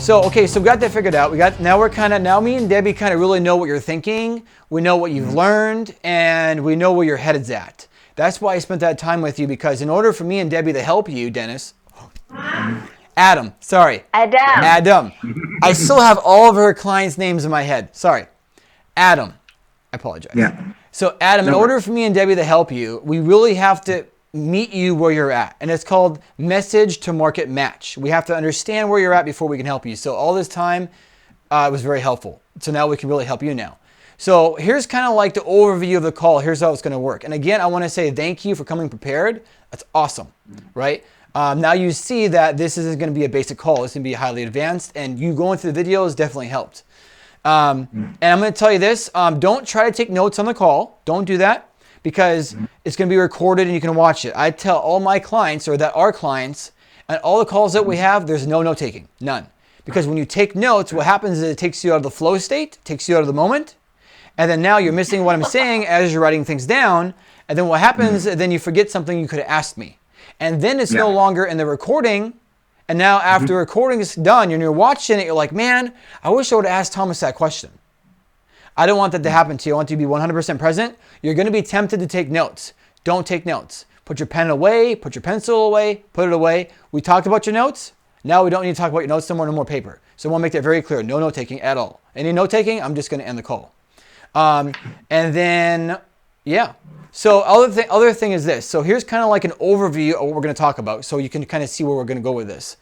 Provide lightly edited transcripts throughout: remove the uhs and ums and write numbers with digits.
So, okay, so we got that figured out. Now me and Debbie kind of really know what you're thinking. We know what you've learned, and we know where your head's at. That's why I spent that time with you, because in order for me and Debbie to help you, Dennis, Adam, I still have all of her clients' names in my head. Sorry. Adam, I apologize. Yeah. So Adam, in order for me and Debbie to help you, we really have to meet you where you're at. And it's called message to market match. We have to understand where you're at before we can help you. So all this time was very helpful. So now we can really help you now. So here's kind of like the overview of the call. Here's how it's going to work. And again, I want to say thank you for coming prepared. That's awesome, right? Now you see that this isn't going to be a basic call. It's going to be highly advanced, and you going through the videos definitely helped. And I'm going to tell you this, don't try to take notes on the call. Don't do that, because it's going to be recorded and you can watch it. I tell all my clients, or that our clients, and all the calls that we have, there's no note taking, none. Because when you take notes, what happens is it takes you out of the flow state, takes you out of the moment, and then now you're missing what I'm saying as you're writing things down, and then what happens, then you forget something you could have asked me. And then it's no longer in the recording, and now after the recording is done, and you're watching it, you're like, man, I wish I would have asked Thomas that question. I don't want that to happen to you. I want you to be 100% present. You're going to be tempted to take notes. Don't take notes. Put your pen away, put your pencil away, put it away. We talked about your notes. Now we don't need to talk about your notes no more paper. So I want to make that very clear. No note taking at all. Any note taking, I'm just going to end the call. And then, yeah. So other thing is this. So here's kind of like an overview of what we're going to talk about, so you can kind of see where we're going to go with this.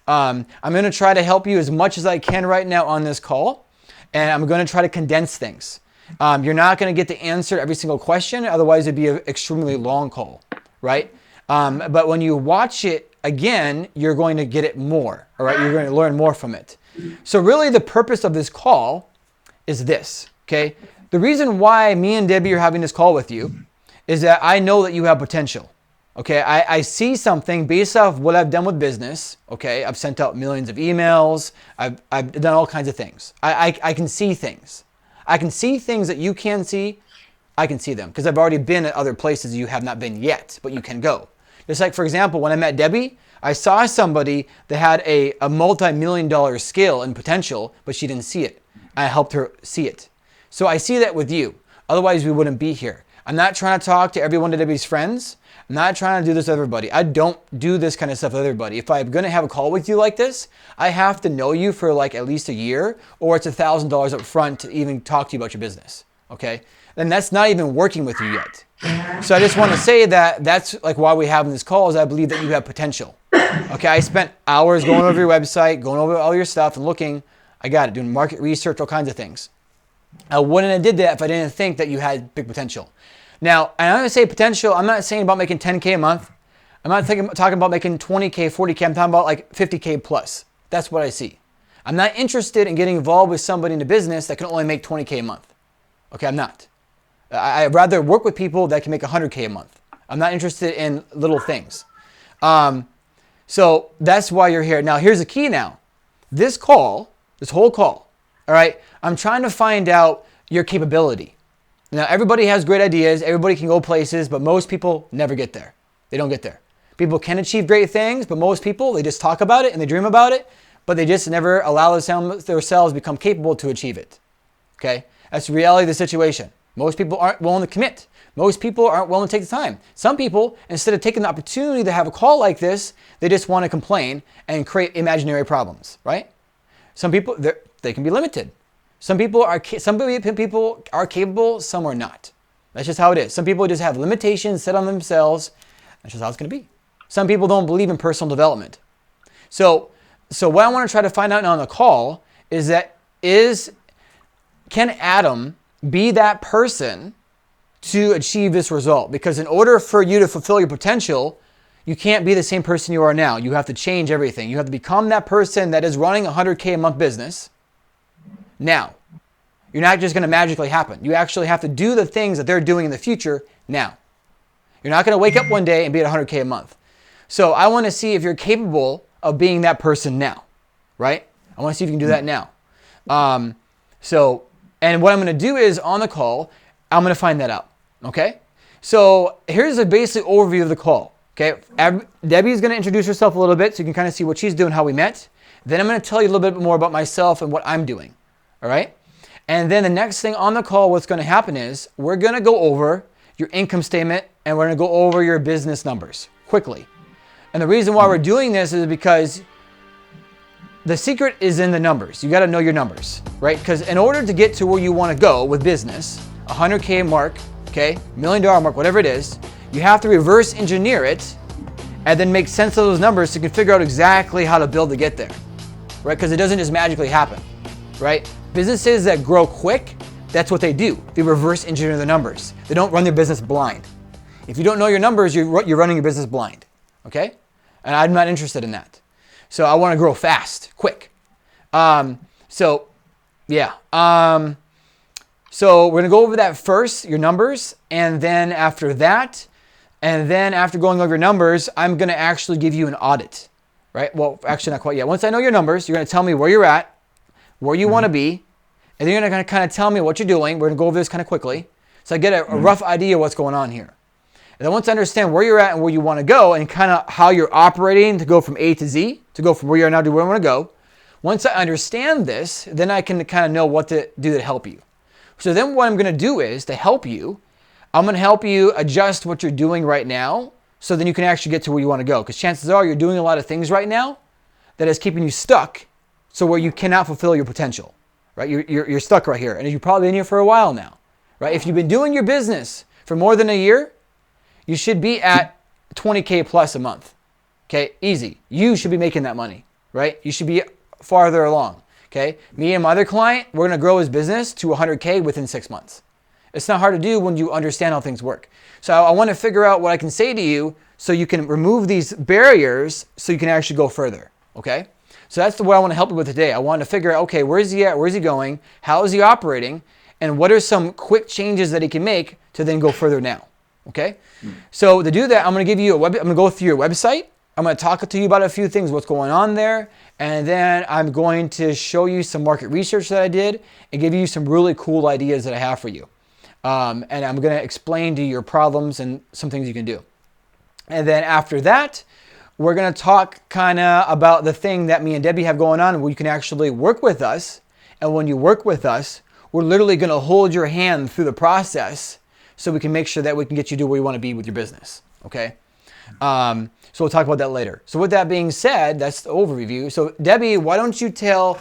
I'm going to try to help you as much as I can right now on this call. And I'm going to try to condense things. You're not going to get the answer to every single question. Otherwise, it'd be an extremely long call, right? But when you watch it again, you're going to get it more, all right? You're going to learn more from it. So really the purpose of this call is this, okay? The reason why me and Debbie are having this call with you is that I know that you have potential, okay? I see something based off what I've done with business, okay? I've sent out millions of emails. I've done all kinds of things. I can see things. I can see things that you can see. I can see them because I've already been at other places you have not been yet, but you can go. Just like, for example, when I met Debbie, I saw somebody that had a multi-million-dollar skill and potential, but she didn't see it. I helped her see it. So I see that with you. Otherwise, we wouldn't be here. I'm not trying to talk to every one of Debbie's friends. I'm not trying to do this with everybody. I don't do this kind of stuff with everybody. If I'm going to have a call with you like this, I have to know you for like at least a year, or it's $1,000 up front to even talk to you about your business, okay? And that's not even working with you yet. So I just want to say that that's like why we have this call, is I believe that you have potential. Okay, I spent hours going over your website, going over all your stuff and looking. I got it, doing market research, all kinds of things. I wouldn't have did that if I didn't think that you had big potential. Now, and I'm going to say potential, I'm not saying about making 10K a month. I'm not talking about making 20K, 40K. I'm talking about like 50K plus. That's what I see. I'm not interested in getting involved with somebody in the business that can only make 20K a month. Okay, I'm not. I'd rather work with people that can make 100K a month. I'm not interested in little things. So that's why you're here. Now, here's the key now. This whole call, all right, I'm trying to find out your capability. Now, everybody has great ideas. Everybody can go places, but most people never get there. They don't get there. People can achieve great things, but most people, they just talk about it and they dream about it, but they just never allow themselves become capable to achieve it. Okay? That's the reality of the situation. Most people aren't willing to commit. Most people aren't willing to take the time. Some people, instead of taking the opportunity to have a call like this, they just want to complain and create imaginary problems, right? Some people, they can be limited. Some people are capable, some are not. That's just how it is. Some people just have limitations set on themselves. That's just how it's going to be. Some people don't believe in personal development. So what I want to try to find out now on the call is can Adam be that person to achieve this result? Because in order for you to fulfill your potential, you can't be the same person you are now. You have to change everything. You have to become that person that is running a 100K a month business now. You're not just going to magically happen. You actually have to do the things that they're doing in the future now. You're not going to wake up one day and be at 100K a month. So I want to see if you're capable of being that person now, right? I want to see if you can do that now. And what I'm going to do is on the call, I'm going to find that out, okay? So here's a basic overview of the call, okay? Debbie's going to introduce herself a little bit so you can kind of see what she's doing, how we met. Then I'm going to tell you a little bit more about myself and what I'm doing. All right? And then the next thing on the call, what's going to happen is we're going to go over your income statement and we're going to go over your business numbers quickly. And the reason why we're doing this is because the secret is in the numbers. You got to know your numbers, right? Because in order to get to where you want to go with business, 100K mark, okay, $1 million mark, whatever it is, you have to reverse engineer it and then make sense of those numbers so you can figure out exactly how to build to get there, right? Because it doesn't just magically happen, right? Businesses that grow quick, that's what they do. They reverse engineer the numbers. They don't run their business blind. If you don't know your numbers, you're running your business blind, okay? And I'm not interested in that. So I want to grow fast, quick. So we're going to go over that first, your numbers, and then after that, and then after going over your numbers, I'm going to actually give you an audit, right? Well, actually not quite yet. Once I know your numbers, you're going to tell me where you're at, where you want to be, and then you're going to kind of tell me what you're doing. We're going to go over this kind of quickly, so I get a rough idea of what's going on here. And then once I understand where you're at and where you want to go and kind of how you're operating to go from A to Z, to go from where you are now to where I want to go, once I understand this, then I can kind of know what to do to help you. So then what I'm going to do is to help you, I'm going to help you adjust what you're doing right now so then you can actually get to where you want to go. Because chances are you're doing a lot of things right now that is keeping you stuck so where you cannot fulfill your potential, right? You're stuck right here. And you've probably been here for a while now, right? If you've been doing your business for more than a year, you should be at 20K plus a month. Okay, easy. You should be making that money, right? You should be farther along. Okay, me and my other client, we're gonna grow his business to 100K within 6 months. It's not hard to do when you understand how things work. So I want to figure out what I can say to you so you can remove these barriers so you can actually go further. Okay, so that's what I want to help you with today. I want to figure out, okay, where is he at? Where is he going? How is he operating? And what are some quick changes that he can make to then go further now? Okay, so to do that, I'm going to give you I'm going to go through your website. I'm going to talk to you about a few things, what's going on there, and then I'm going to show you some market research that I did and give you some really cool ideas that I have for you. And I'm going to explain to you your problems and some things you can do. And then after that, we're going to talk kind of about the thing that me and Debbie have going on where you can actually work with us. And when you work with us, we're literally going to hold your hand through the process so we can make sure that we can get you to where you want to be with your business, okay? So we'll talk about that later. So with that being said, that's the overview. So Debbie, why don't you tell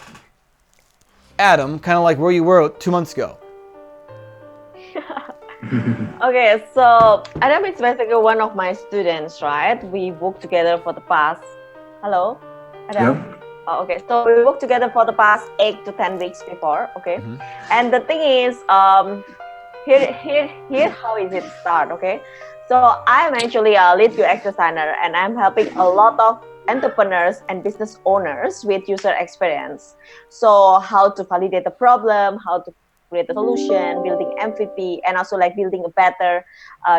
Adam kind of like where you were 2 months ago? Okay, so Adam is basically one of my students, right? We worked together for the past, hello, Adam? Yeah. Oh, okay, so we worked together for the past 8 to 10 weeks before, okay? And the thing is, here how is it start, okay? So I'm actually a lead UX designer and I'm helping a lot of entrepreneurs and business owners with user experience. So how to validate the problem, how to create a solution, building MVP, and also like building a better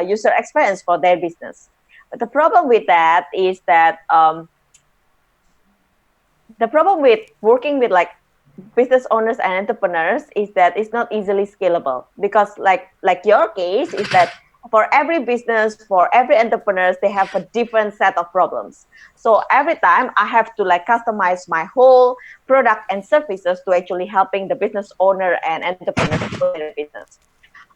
user experience for their business. But the problem with that is that the problem with working with like business owners and entrepreneurs is that it's not easily scalable because like your case is that for every business, for every entrepreneurs, they have a different set of problems. So every time I have to like customize my whole product and services to actually helping the business owner and entrepreneurs to grow their business.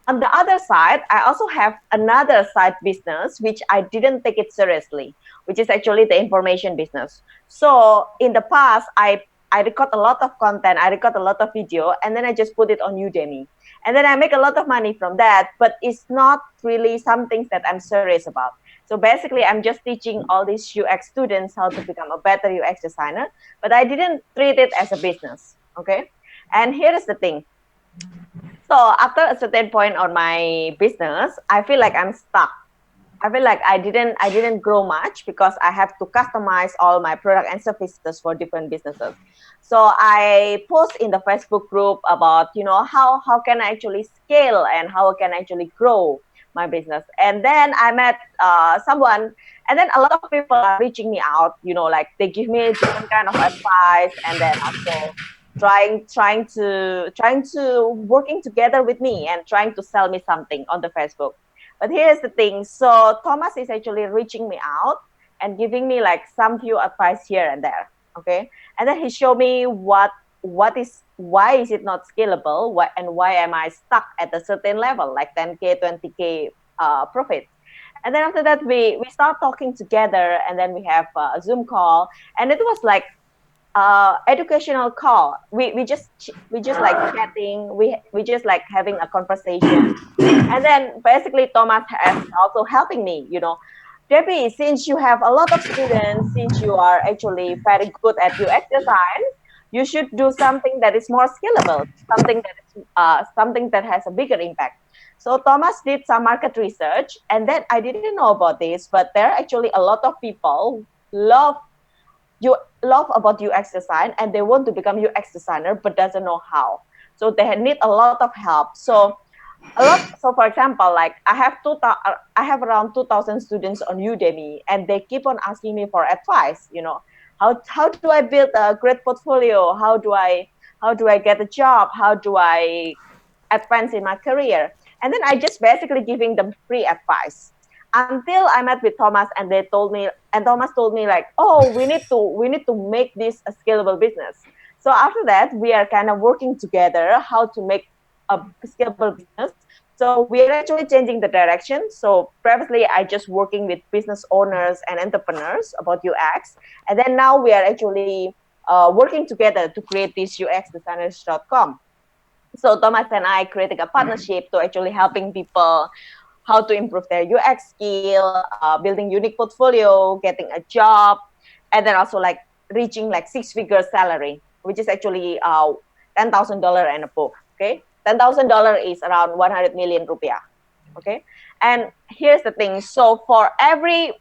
On the other side, I also have another side business, which I didn't take it seriously, which is actually the information business. So in the past, I record a lot of content, I record a lot of video, and then I just put it on Udemy. And then I make a lot of money from that, but it's not really something that I'm serious about. So basically, I'm just teaching all these UX students how to become a better UX designer, but I didn't treat it as a business, okay? And here is the thing. So after a certain point on my business, I feel like I'm stuck. I feel like I didn't grow much because I have to customize all my product and services for different businesses. So I post in the Facebook group about, you know, how can I actually scale and how I can actually grow my business. And then I met someone, and then a lot of people are reaching me out, you know, like they give me different kind of advice, and then also trying to working together with me and trying to sell me something on the Facebook. But here's the thing. So Thomas is actually reaching me out and giving me like some few advice here and there. Okay, and then he showed me what is why is it not scalable, and why am I stuck at a certain level like 10K, 20K profit. And then after that we start talking together, and then we have a Zoom call, and it was like educational call. We just like chatting. We just like having a conversation, and then basically Thomas has also helping me. Debbie, since you have a lot of students, since you are actually very good at UX design, you should do something that is more scalable, something that has a bigger impact. So Thomas did some market research, and then I didn't know about this, but there are actually a lot of people love you love about UX design, and they want to become UX designer but doesn't know how. So they need a lot of help. So for example, like I have around 2,000 students on Udemy, and they keep on asking me for advice. How do I build a great portfolio? How do I get a job? How do I advance in my career? And then I just basically giving them free advice until I met with Thomas, and Thomas told me like, oh, we need to make this a scalable business. So after that, we are kind of working together how to make a scalable business. So we are actually changing the direction. So previously, I just working with business owners and entrepreneurs about UX, and then now we are actually working together to create this uxdesigners.com. So Thomas and I creating a partnership to actually helping people how to improve their UX skill, building unique portfolio, getting a job, and then also like reaching like six-figure salary, which is actually $10,000 and above. Okay, $10,000 is around 100 million rupiah. Okay, and here's the thing. So for every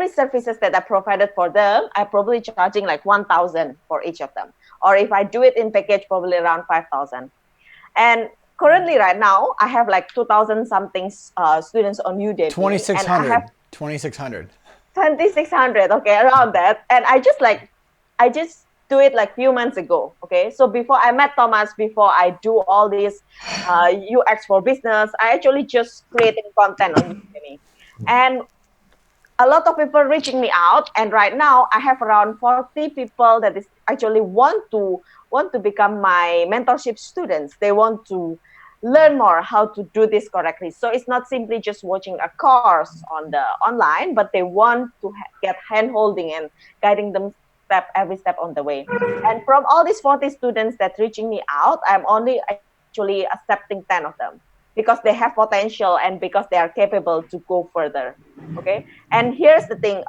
services that I provided for them, I probably charging like 1,000 for each of them. Or if I do it in package, probably around 5,000. And currently right now, I have like 2,000 something students on Udemy. 2,600. 2,600. 2,600, okay, around that. And I just do it like few months ago, okay? So before I met Thomas, before I do all this UX for business, I actually just creating content on Udemy. And a lot of people reaching me out, and right now I have around 40 people that is actually want to become my mentorship students. They want to learn more how to do this correctly. So it's not simply just watching a course on the online, but they want to get hand holding and guiding them every step on the way. And from all these 40 students that reaching me out, I'm only actually accepting 10 of them because they have potential and because they are capable to go further. Okay, and here's the thing.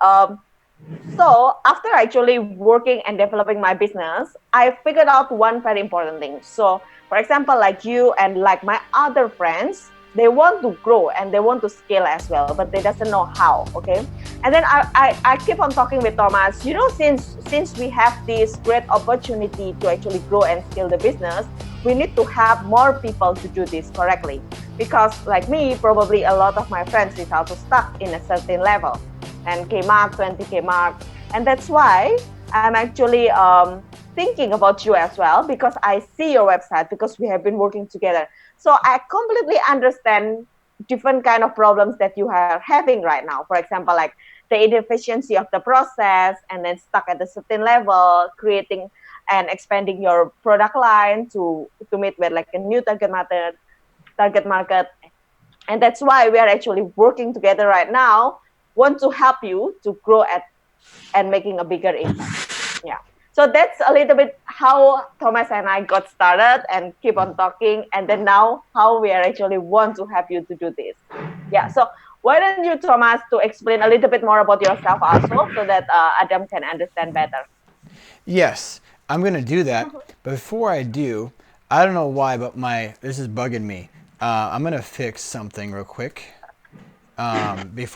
So after actually working and developing my business, I figured out one very important thing. So for example, like you and like my other friends, they want to grow and they want to scale as well, but they doesn't know how. Okay, and then I keep on talking with Thomas. Since we have this great opportunity to actually grow and scale the business, we need to have more people to do this correctly. Because like me, probably a lot of my friends is also stuck in a certain level, 10K mark, 20K mark, and that's why I'm actually thinking about you as well, because I see your website, because we have been working together. So I completely understand different kind of problems that you are having right now. For example, like the inefficiency of the process, and then stuck at a certain level, creating and expanding your product line to meet with like a new target market. And that's why we are actually working together right now, want to help you to grow and making a bigger impact. Yeah. So that's a little bit how Thomas and I got started and keep on talking. And then now how we are actually want to help you to do this. Yeah. So why don't you, Thomas, to explain a little bit more about yourself also, so that Adam can understand better. Yes, I'm going to do that. But before I do, I don't know why, but this is bugging me. I'm going to fix something real quick. It's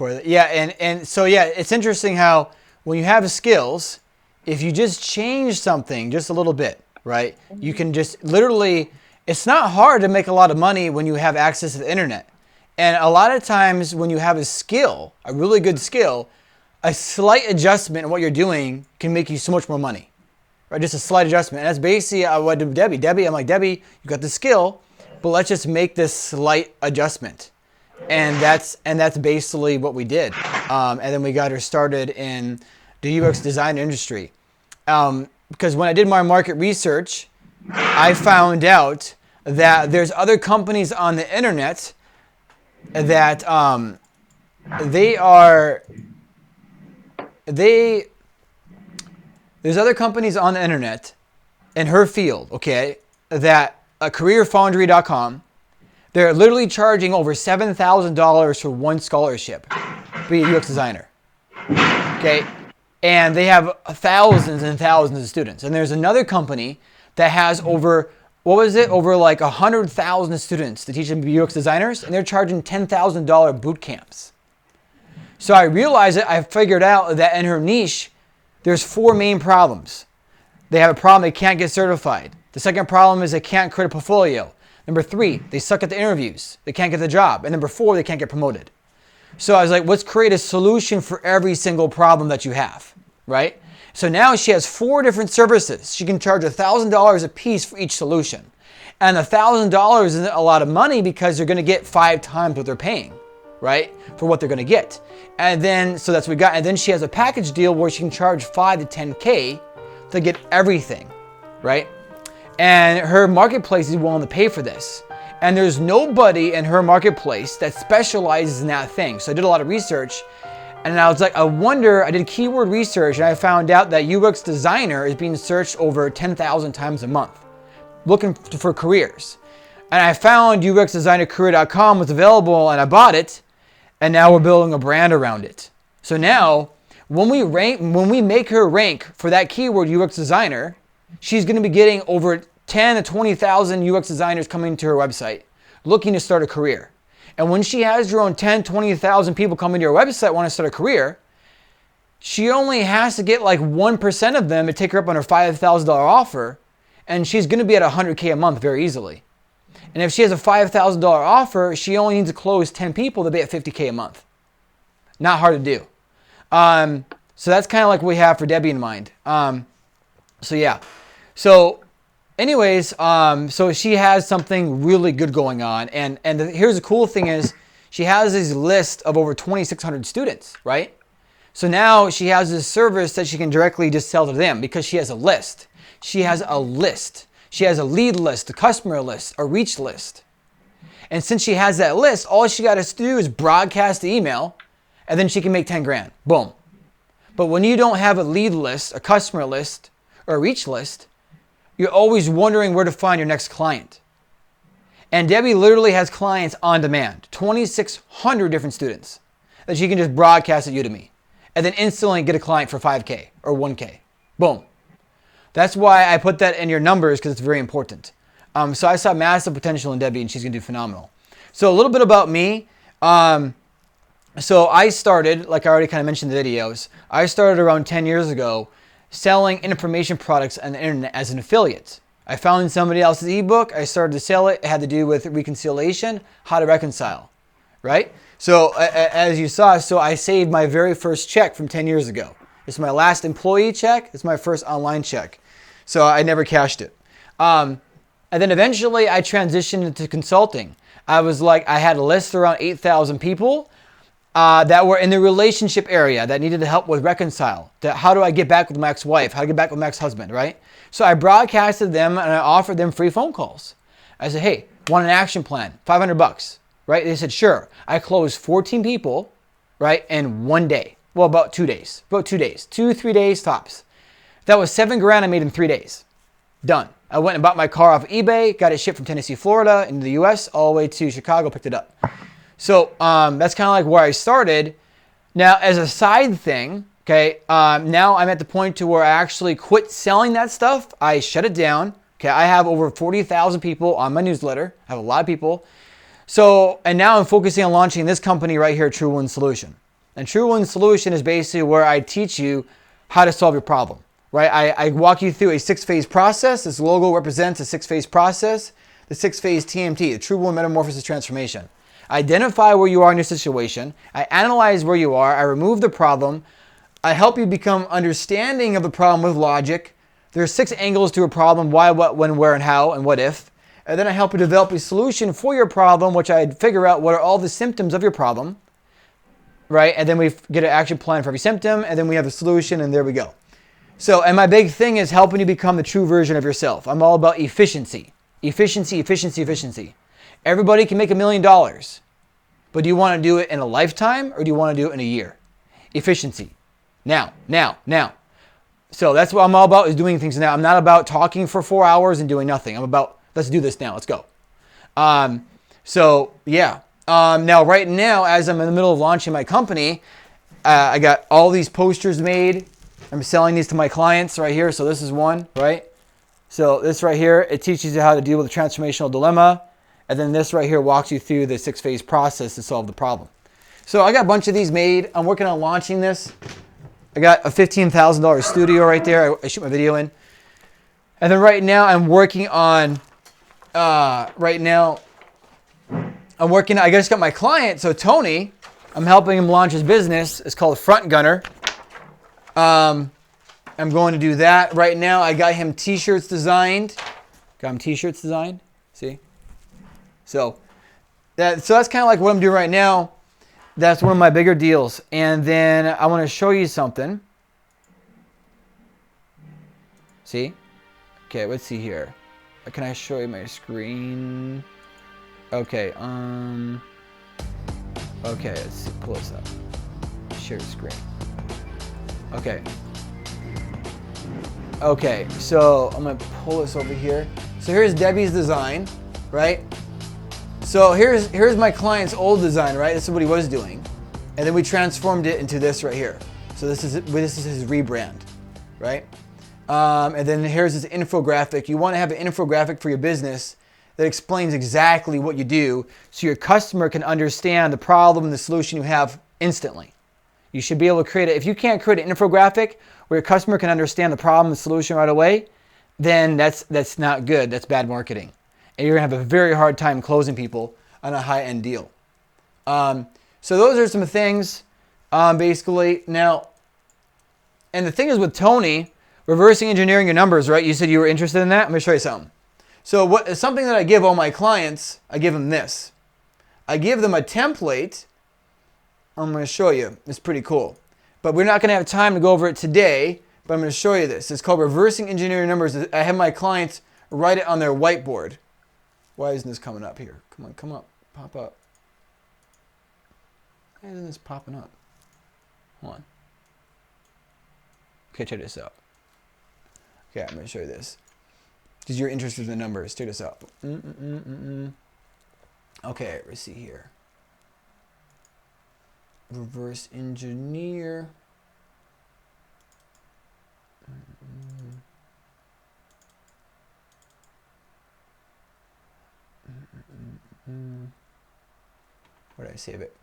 interesting how when you have skills, if you just change something just a little bit, right? Mm-hmm. You can just literally, it's not hard to make a lot of money when you have access to the internet. And a lot of times when you have a skill, a really good skill, a slight adjustment in what you're doing can make you so much more money, right? Just a slight adjustment. And that's basically what I did with Debbie. I'm like, Debbie, you got the skill, but let's just make this slight adjustment. And that's basically what we did. And then we got her started in the UX design industry. because when I did my market research, I found out that there's other companies on the internet that there's other companies on the internet in her field, okay, that careerfoundry.com, they're literally charging over $7,000 for one scholarship to be a UX designer, okay, and they have thousands and thousands of students. And there's another company that has over like 100,000 students to teach them to be UX designers, and they're charging $10,000 boot camps. So I realized that I figured out that in her niche, there's 4 main problems. They have a problem, they can't get certified. The second problem is they can't create a portfolio. Number 3, they suck at the interviews. They can't get the job. And number 4, they can't get promoted. So I was like, let's create a solution for every single problem that you have, right? So now she has 4 different services. She can charge $1,000 a piece for each solution. And $1,000 isn't a lot of money because they're going to get 5 times what they're paying, right? For what they're going to get. And then, so that's what we got. And then she has a package deal where she can charge 5 to 10K to get everything, right? And her marketplace is willing to pay for this. And there's nobody in her marketplace that specializes in that thing. So I did a lot of research, and I was like, I did keyword research, and I found out that UX designer is being searched over 10,000 times a month, looking for careers. And I found uxdesignercareer.com was available, and I bought it, and now we're building a brand around it. So now, when we make her rank for that keyword UX designer, she's going to be getting over 10 to 20,000 UX designers coming to her website looking to start a career. And when she has her own 10, 20,000 people coming to her website want to start a career, she only has to get like 1% of them to take her up on her $5,000 offer, and she's going to be at $100K a month very easily. And if she has a $5,000 offer, she only needs to close 10 people to be at $50K a month. Not hard to do. So that's kind of like what we have for Debbie in mind. So yeah. So anyways, so she has something really good going on. And here's the cool thing is she has this list of over 2,600 students, right? So now she has this service that she can directly just sell to them because she has a list. She has a list. She has a lead list, a customer list, a reach list. And since she has that list, all she got to do is broadcast the email, and then she can make 10 grand. Boom. But when you don't have a lead list, a customer list, or a reach list, you're always wondering where to find your next client. And Debbie literally has clients on demand, 2,600 different students that she can just broadcast at Udemy and then instantly get a client for 5K or 1K. Boom. That's why I put that in your numbers, because it's very important. So I saw massive potential in Debbie, and she's going to do phenomenal. So a little bit about me. So I started, like I already kind of mentioned in the videos, I started around 10 years ago selling information products on the internet as an affiliate. I found somebody else's ebook, I started to sell it. It had to do with reconciliation, how to reconcile, right? So as you saw, so I saved my very first check from 10 years ago. It's my last employee check. It's my first online check. So I never cashed it. And then eventually I transitioned into consulting. I had a list around 8,000 people that were in the relationship area that needed help with reconcile. How do I get back with my ex-wife? How to get back with my ex-husband, right? So I broadcasted them and I offered them free phone calls. I said, hey, want an action plan? $500, right? They said, sure. I closed 14 people, right, in one day. Well, about 2 days. 2-3 days tops. That was 7 grand I made in 3 days. Done. I went and bought my car off eBay, got it shipped from Tennessee, Florida, into the US, all the way to Chicago, picked it up. So that's kind of like where I started. Now, as a side thing, okay, now I'm at the point to where I actually quit selling that stuff. I shut it down. Okay, I have over 40,000 people on my newsletter. I have a lot of people. So, and now I'm focusing on launching this company right here, True Win Solution. And True Win Solution is basically where I teach you how to solve your problem, right? I walk you through a 6-phase process. This logo represents a 6-phase process, the 6-phase TMT, the True Win Metamorphosis Transformation. I identify where you are in your situation. I analyze where you are. I remove the problem. I help you become understanding of the problem with logic. There are 6 angles to a problem: why, what, when, where, and how, and what if. And then I help you develop a solution for your problem, which I figure out what are all the symptoms of your problem, right? And then we get an action plan for every symptom, and then we have a solution, and there we go. So, and my big thing is helping you become the true version of yourself. I'm all about efficiency. Efficiency, efficiency, efficiency. Everybody can make $1 million. But do you want to do it in a lifetime or do you want to do it in a year? Efficiency. Now. So that's what I'm all about, is doing things now. I'm not about talking for 4 hours and doing nothing. I'm about, let's do this now. Let's go. So yeah. Now, right now, as I'm in the middle of launching my company, I got all these posters made. I'm selling these to my clients right here. So this is one, right? So this right here, it teaches you how to deal with a transformational dilemma. And then this right here walks you through the 6-phase process to solve the problem. So I got a bunch of these made. I'm working on launching this. I got a $15,000 studio right there. I shoot my video in. And then right now I'm working on, I just got my client, so Tony, I'm helping him launch his business. It's called Front Gunner. I'm going to do that. Right now I got him t-shirts designed. See? So that's kind of like what I'm doing right now. That's one of my bigger deals. And then I want to show you something. See? Okay, let's see here. Can I show you my screen? Okay, okay, let's see, pull this up. Share screen. Okay. Okay, so I'm gonna pull this over here. So here's Debbie's design, right? So here's my client's old design, right? This is what he was doing. And then we transformed it into this right here. So this is his rebrand, right? And then here's his infographic. You want to have an infographic for your business that explains exactly what you do so your customer can understand the problem and the solution you have instantly. You should be able to create it. If you can't create an infographic where your customer can understand the problem and solution right away, then that's not good. That's bad marketing. And you're going to have a very hard time closing people on a high-end deal. So those are some things, basically. Now, and the thing is with Tony, reversing engineering your numbers, right? You said you were interested in that. Let me show you something. So something that I give all my clients, I give them this. I give them a template. I'm going to show you. It's pretty cool. But we're not going to have time to go over it today, but I'm going to show you this. It's called reversing engineering numbers. I have my clients write it on their whiteboard. Why isn't this coming up here? Come up, pop up. Why isn't this popping up? Hold on. Okay, check this out. Okay, I'm going to show you this. Because you're interested in the numbers. Check this out. Okay, let's see here. Reverse engineer. Where did I save it?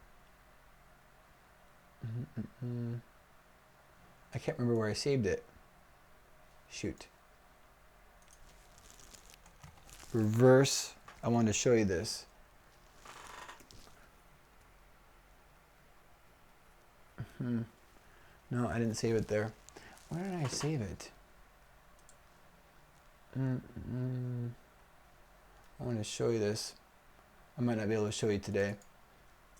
I can't remember where I saved it. Shoot. Reverse. I wanted to show you this. No, I didn't save it there. Where did I save it? I want to show you this. I might not be able to show you today.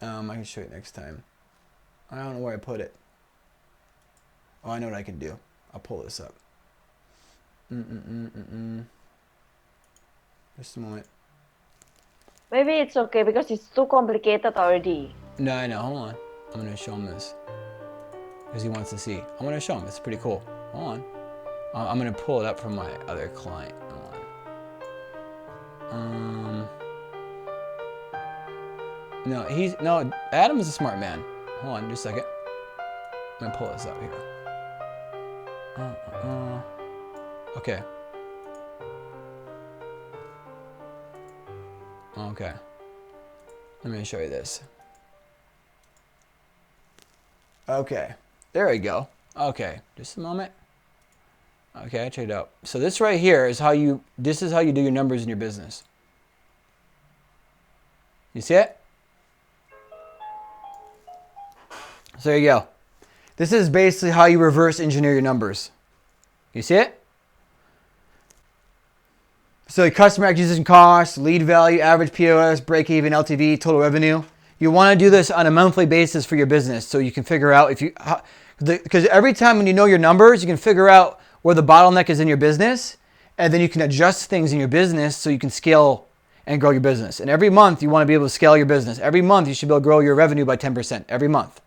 I can show you next time. I don't know where I put it. Oh, I know what I can do. I'll pull this up. Just a moment. Maybe it's okay because it's too complicated already. No, I know. Hold on. I'm going to show him this. Because he wants to see. I'm going to show him. It's pretty cool. Hold on. I'm going to pull it up from my other client. Hold on. No, Adam is a smart man. Hold on just a second. I'm going to pull this up here. Okay. Okay. Let me show you this. Okay. There we go. Okay. Just a moment. Okay, check it out. So this right here is how you do your numbers in your business. You see it? So there you go. This is basically how you reverse engineer your numbers. You see it? So customer acquisition cost, lead value, average POS, break even, LTV, total revenue. You want to do this on a monthly basis for your business so you can figure out because every time when you know your numbers, you can figure out where the bottleneck is in your business, and then you can adjust things in your business so you can scale and grow your business. And every month you want to be able to scale your business. Every month you should be able to grow your revenue by 10% every month.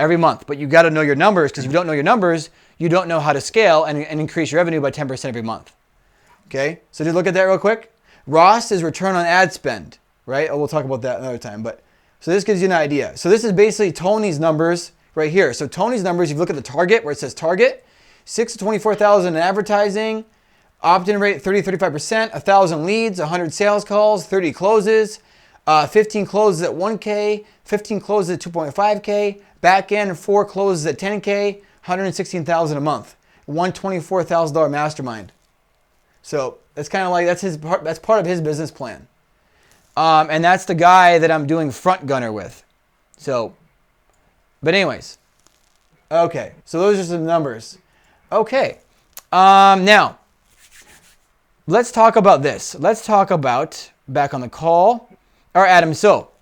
Every month. But you got to know your numbers, because if you don't know your numbers, you don't know how to scale and increase your revenue by 10% every month. Okay? So just look at that real quick. Ross is return on ad spend, right? Oh, we'll talk about that another time. But so this gives you an idea. So this is basically Tony's numbers right here. So Tony's numbers, if you look at the target where it says target, 6 to 24,000 in advertising, opt-in rate 30-35%, 1,000 leads, 100 sales calls, 30 closes, 15 closes at 1K, 15 closes at 2.5K, back end 4 closes at 10K, 116,000 a month, $124,000 mastermind. So that's kind of like that's part of his business plan, and that's the guy that I'm doing Front Gunner with. So, but anyways, okay. So those are some numbers. Okay, now let's talk about this. Let's talk about back on the call. All right, Adam. So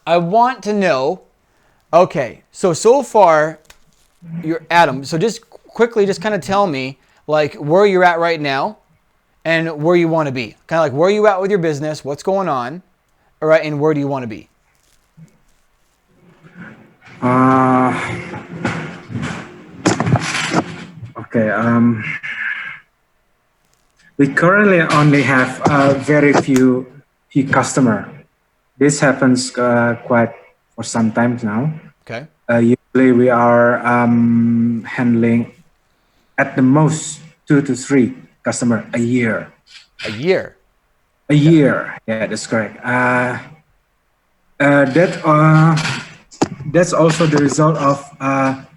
I want to know. Okay, so far, you're Adam. So just quickly, just kind of tell me like where you're at right now, and where you want to be. Kind of like where you at with your business, what's going on, all right, and where do you want to be? Okay. We currently only have very few customer. This happens quite for some time now. Okay. Usually we are handling at the most 2 to 3 customer a year. A year. A year. Yeah, that's correct. That's also the result of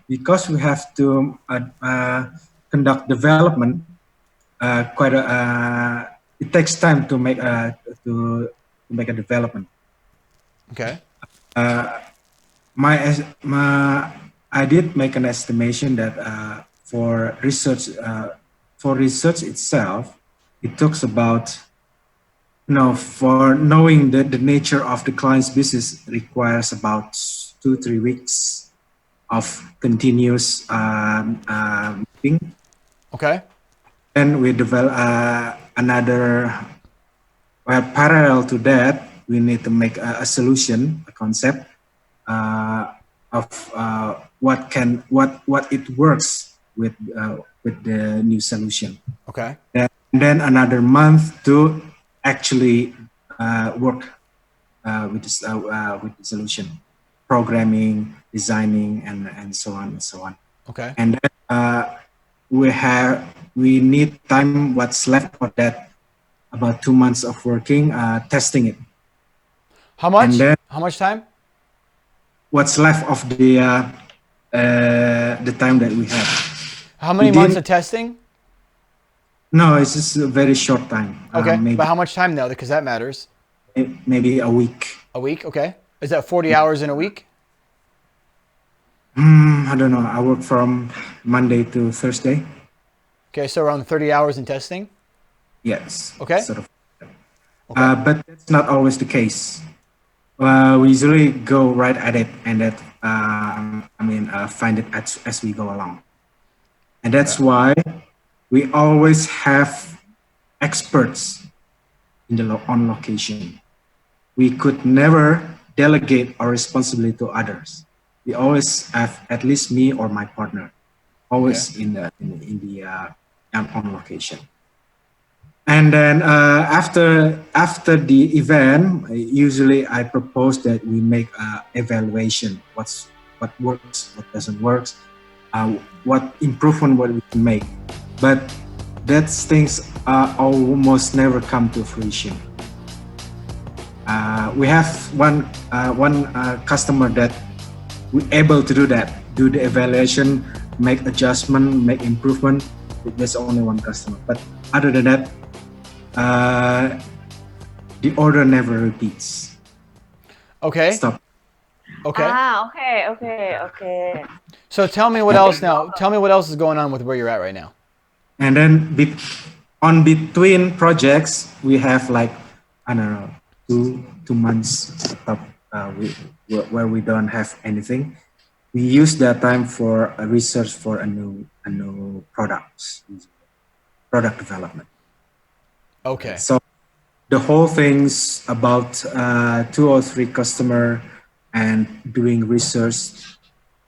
because we have to conduct development. It takes time to make a development. Okay. I did make an estimation that for research itself, it talks about for knowing the nature of the client's business requires about 2-3 weeks of continuous meeting. Okay. And we develop parallel to that, we need to make a solution, a concept of what it works with the new solution. Okay. And then another month to actually work with the solution, programming, designing, and so on and so on. Okay. And then we need time. What's left for that? About 2 months of working, testing it. How much? And then, how much time? What's left of the time that we have? How many months of testing? No, it's just a very short time. Okay, but how much time though? Because that matters. Maybe a week. A week, okay. Is that 40 hours in a week? I don't know. I work from Monday to Thursday. Okay, so around 30 hours in testing? Yes. Okay. Sort of. Okay. But that's not always the case. We usually go right at it, and that find it as we go along. And that's why we always have experts on location. We could never delegate our responsibility to others. We always have at least me or my partner, always on location. And then after the event, usually I propose that we make an evaluation. What works, what doesn't work, what improvement what we can make. But those things almost never come to fruition. We have one customer that we're able to do that, do the evaluation, make adjustment, make improvement. There's only one customer. But other than that, the order never repeats. Okay. Stop. Okay. Okay. So tell me what else now. Tell me what else is going on with where you're at right now. And then between projects, we have like, I don't know, two months where we don't have anything. We use that time for a research for a new a new product development. Okay. So the whole thing's about 2 or 3 customer and doing research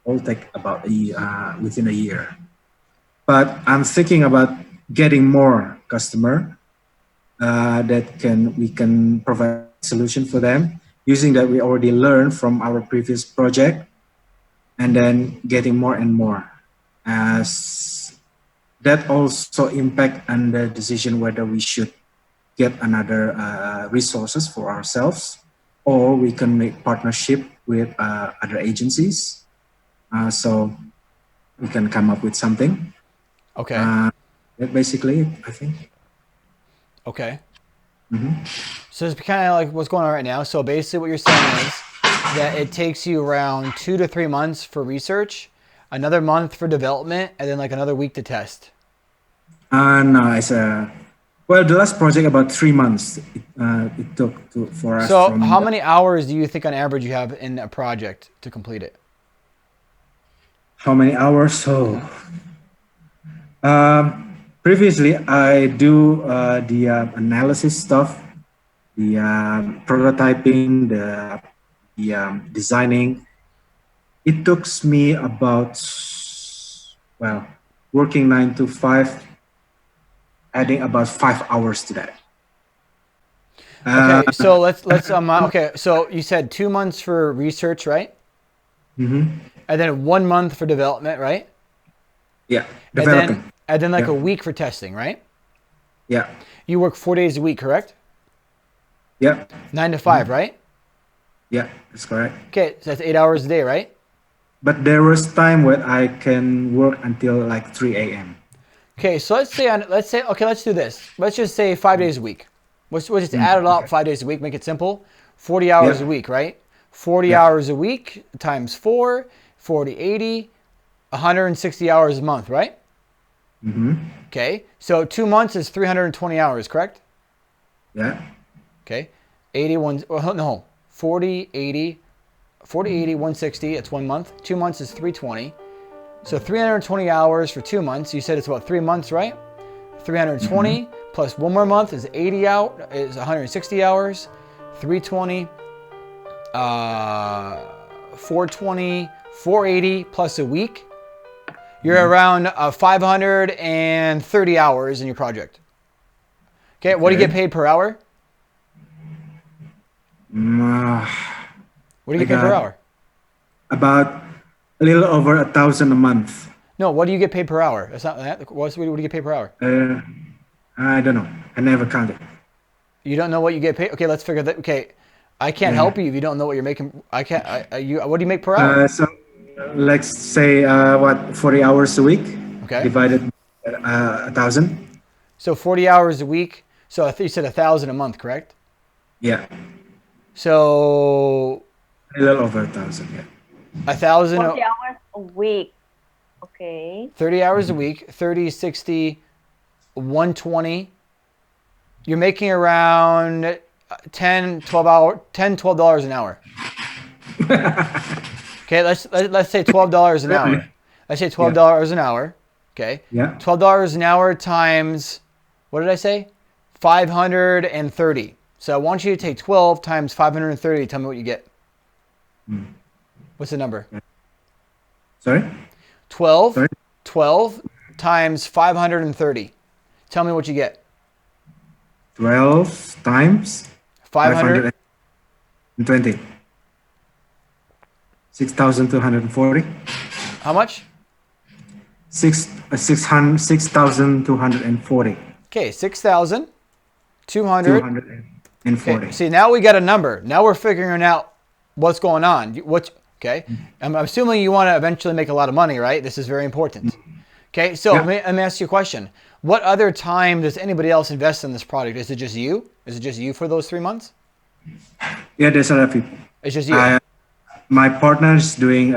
all take about within a year. But I'm thinking about getting more customer that we can provide solution for them using that we already learned from our previous project, and then getting more and more. As that also impact on the decision whether we should get another resources for ourselves, or we can make partnership with other agencies. So we can come up with something. Okay. That basically, I think. Okay. Mm-hmm. So it's kind of like what's going on right now. So basically what you're saying is that it takes you around 2 to 3 months for research, another month for development, and then like another week to test. No, it's well, the last project about 3 months it took for us. So how many hours do you think on average you have in a project to complete it? How many hours? So previously I do the analysis stuff, the prototyping, the designing. It took me about, well, working 9 to 5, adding about 5 hours to that. Okay, so let's okay, so you said 2 months for research, right? Mm-hmm. And then 1 month for development, right? Yeah, developing. And then like Yeah. a week for testing, right? Yeah, You work 4 days a week, correct? yeah, 9 to 5, right? yeah, that's correct. Okay, so that's 8 hours a day, right? But there was time where I can work until like 3 a.m. Okay, so let's say okay, let's do this. Let's just say 5 days a week. We'll just add it up 5 days a week, make it simple. 40 hours Yeah. a week, right? 40 Yeah. hours a week times 4, 40, 80, 160 hours a month, right? Mm-hmm. Okay, so 2 months is 320 hours, correct? Yeah, Okay, 81, well, no, 40, 80, 160, it's 1 month. 2 months is 320. So 320 hours for 2 months. You said it's about 3 months, right? 320 plus 1 more month is 80 out, is 160 hours. 320, 420, 480 plus a week. You're around 530 hours in your project. Okay, what do you get paid per hour? What do you get paid per hour? about a little over 1,000 a month. No, what do you get paid per hour? That's not that. What do you get paid per hour? I don't know. I never counted. You don't know what you get paid. Okay, let's figure that. Okay, I can't help you if you don't know what you're making. I can't. What do you make per hour? So let's say 40 hours a week Okay. divided 1,000. So 40 hours a week. So you said 1,000 a month, correct? Yeah, So a little over 1,000. Yeah. 1,000, 40 hours a week. Okay. 30 hours a week, 30, 60, 120. You're making around $12 an hour. Okay, let's say $12 an hour. Let's say $12 an hour. Okay. Yeah. $12 an hour times, what did I say? 530. So I want you to take 12 times 530. Tell me what you get. What's the number? Sorry? 12. Sorry? 12 times 530. Tell me what you get. 12 times 500. 520. 6,240. How much? 6,240. Okay, 6,200. 240. Okay, see, now we got a number. Now we're figuring out what's going on. Okay? I'm assuming you want to eventually make a lot of money, right? This is very important. Okay, so Yeah. let me ask you a question. What other time does anybody else invest in this product? Is it just you? Is it just you for those 3 months? Yeah, there's other people. It's just you. My partner is doing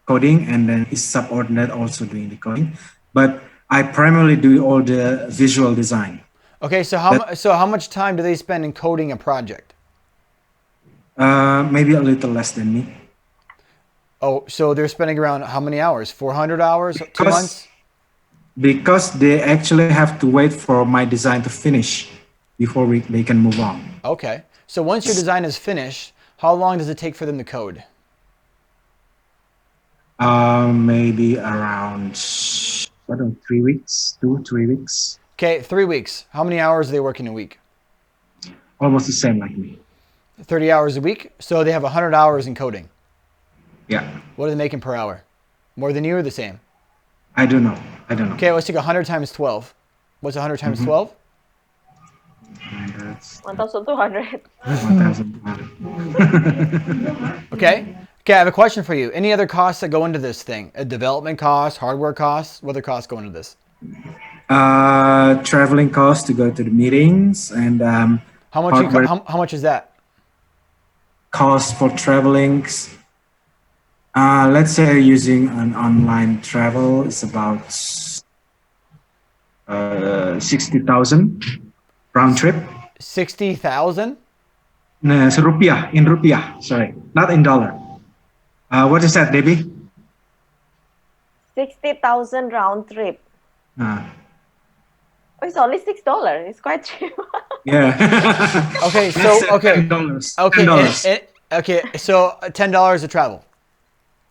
coding, and then his subordinate also doing the coding. But I primarily do all the visual design. Okay, so how much time do they spend in coding a project? Maybe a little less than me. Oh, so they're spending around how many hours? 400 hours? 2 Because- months? because they actually have to wait for my design to finish before they can move on. Okay. So once your design is finished, how long does it take for them to code? Maybe around, I don't know, 3 weeks, 2, 3 weeks. Okay, 3 weeks. How many hours are they working a week? Almost the same like me. 30 hours a week. So they have 100 hours in coding. Yeah. What are they making per hour? More than you or the same? I don't know. Okay, let's take 100 times 12. What's 100 times 12? And that's 1,200. 1,200. Okay. Okay, I have a question for you. Any other costs that go into this thing? A development cost, hardware costs? What other costs go into this? Traveling costs to go to the meetings and How much? hardware How much is that? costs for traveling. Let's say using an online travel is about 60,000 round trip. 60,000? No, it's rupiah, in rupiah. Sorry, not in dollar. What is that, Debbie? 60,000 round trip. Uh, Oh, it's only $6. It's quite cheap. yeah. Okay, so Let's say okay, $10. okay, $10. okay. So $10 to travel.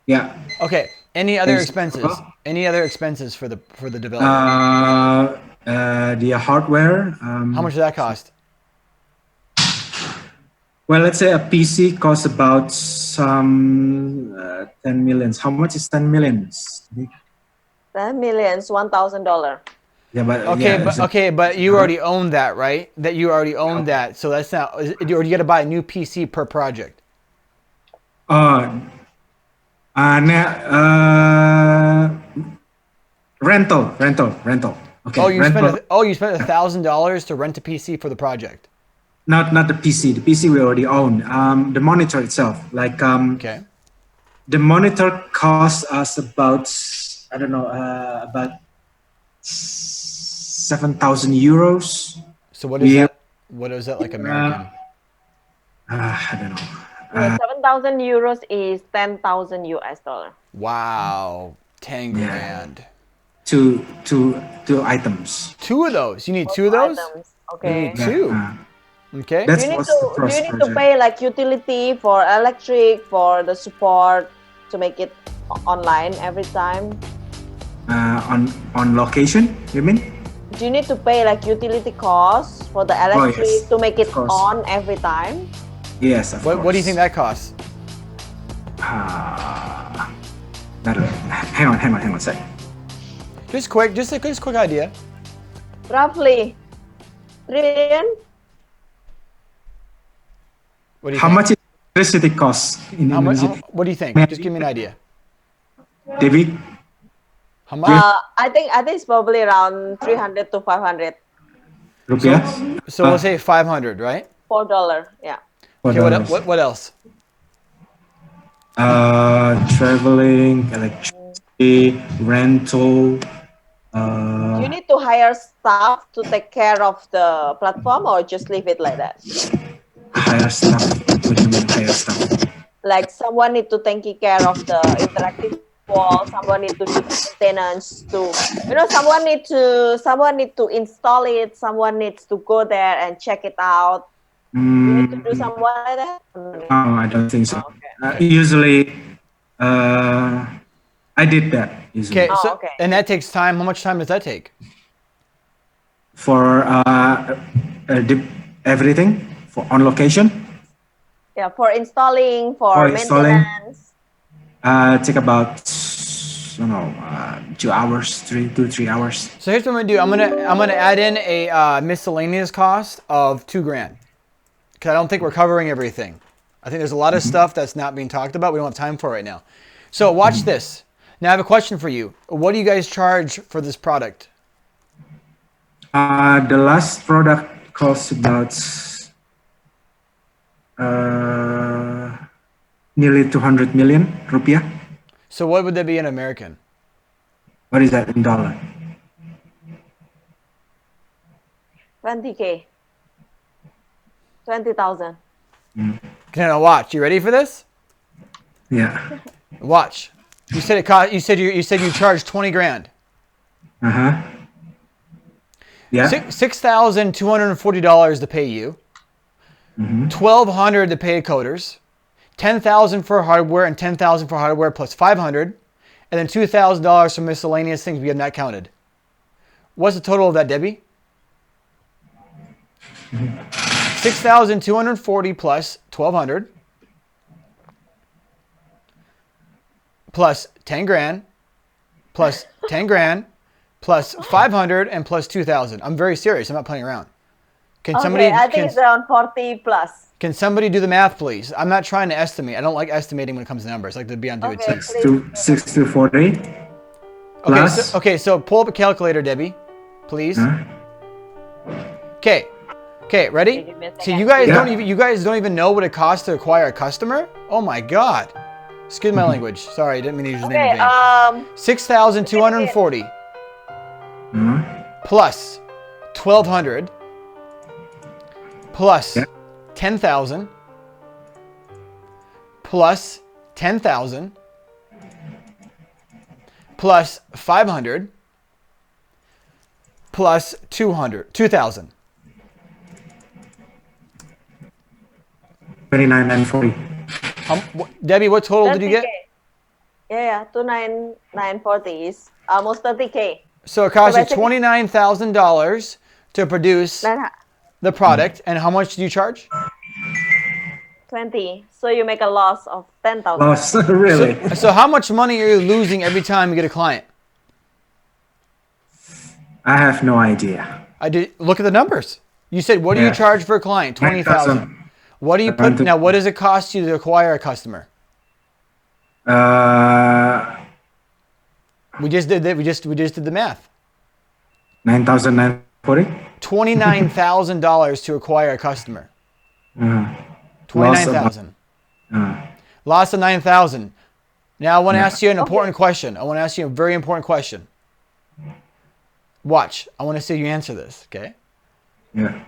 Yeah. Okay. Any other Thanks. expenses? Any other expenses for the development? The hardware. How much does that cost? Well, let's say a PC costs about some 10 millions. How much is 10 millions? 10 millions, $1,000. Yeah, but Okay, yeah, but you already own that, right? That you already own that, so that's not. Or you got to buy a new PC per project. Rental. Okay, Oh, you rental. spent $1,000 to rent a PC for the project. Not the PC. The PC we already own. The monitor itself, like Okay. the monitor costs us about, I don't know, about 7,000 euros. So what is Yeah. that? What is that like American? I don't know. Yeah, 7,000 euros is 10,000 US dollar. Wow, 10 grand. Two items. Two of those. You need two of those. Items. Okay. Yeah. Two. Okay. That's Do you need what's the to first to project. pay like utility for electric for the support to make it online every time? On location, you mean? Do you need to pay like utility costs for the electric yes, to make it of course. on every time? Yes, of course. What do you think that costs? Hang on a sec. Just a quick idea. Roughly 3 million? What do you How think? much is electricity costs in How much? Indonesia? What do you think? Just give me an idea. David? How much? I think it's probably around 300 to 500. Rupiah? So we'll say 500, right? $4, yeah. Okay. $4. What else? Traveling, electricity, rental. Do you need to hire staff to take care of the platform or just leave it like that? Hire staff. What do you mean hire staff? Like someone need to take care of the interactive wall, someone need to do maintenance to, someone need to install it, someone needs to go there and check it out. You need to do something like that? No, I don't think so. Okay. Usually, I did that usually. Okay. Oh, So okay. and that takes time. How much time does that take? For everything for on location, Yeah, for installing, for For installing. maintenance. take about 2 hours, 3 hours. So here's what I'm gonna do. I'm gonna add in a miscellaneous cost of $2,000 because I don't think we're covering everything. I think there's a lot of stuff that's not being talked about. We don't have time for right now. So watch this. Now I have a question for you. What do you guys charge for this product? The last product costs about nearly 200 million rupiah. So what would that be in American? What is that in dollar? 20K. 20,000. Can I watch? You ready for this? Yeah. Watch. You said it cost. You said you charged $20,000. Uh-huh. Yeah. $6,240 to pay you, $1,200 to pay coders, $10,000 for hardware and $10,000 for hardware plus $500, and then $2,000 for miscellaneous things we have not counted. What's the total of that, Debbie? 6,240 plus 1,200 plus 10 grand plus 10 grand plus 500 and plus 2,000. I'm very serious. I'm not playing around. Can somebody? Okay, I think it's around 40 plus. Can somebody do the math, please? I'm not trying to estimate. I don't like estimating when it comes to numbers. I like to be on do it too. 6 to 40 plus. So pull up a calculator, Debbie, please. Okay, ready? Give me a So second. you guys don't even know what it costs to acquire a customer? Oh my God! Excuse my language. Sorry, I didn't mean to use his name in vain. 6,240 plus 1,200 plus 10,000 plus 10,000 plus 500 plus 2,000. 29 and 40. Debbie, what total did you get? 30K. Yeah, 29,940 is almost 30K. So it cost you basically- $29,000 to produce the product, and how much do you charge? 20. So you make a loss of 10,000. Loss, really? So how much money are you losing every time you get a client? I have no idea. I did look at the numbers. You said, what do you Yeah. charge for a client? 20,000. What do you put now? What does it cost you to acquire a customer? We just did we just did the math. 9,940. $29,000 to acquire a customer. Loss 29,000. Loss of 9,000. Now I want to ask you an important question. I want to ask you a very important question. Watch. I want to see you answer this. Okay. Yeah.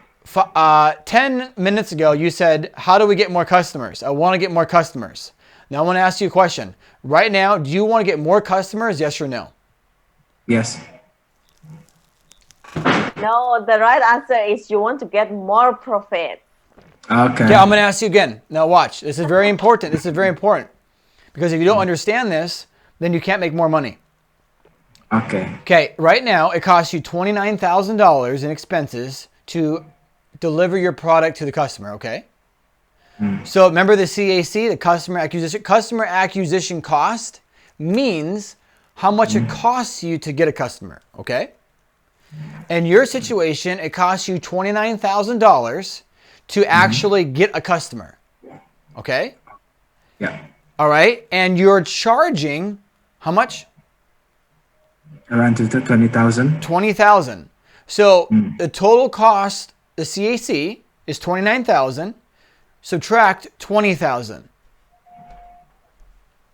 10 minutes ago, you said, how do we get more customers? I want to get more customers. Now I want to ask you a question. Right now, do you want to get more customers? Yes or no? Yes. No, the right answer is you want to get more profit. Okay. Okay, I'm going to ask you again. Now watch. This is very important. This is very important. Because if you don't understand this, then you can't make more money. Okay. Okay, right now, it costs you $29,000 in expenses to deliver your product to the customer, okay? So remember the CAC, the customer acquisition cost means how much it costs you to get a customer, okay? In your situation, it costs you $29,000 to actually get a customer, okay? Yeah. All right, and you're charging how much? Around 20,000. 20,000. So the total cost, the CAC is 29,000. Subtract 20,000.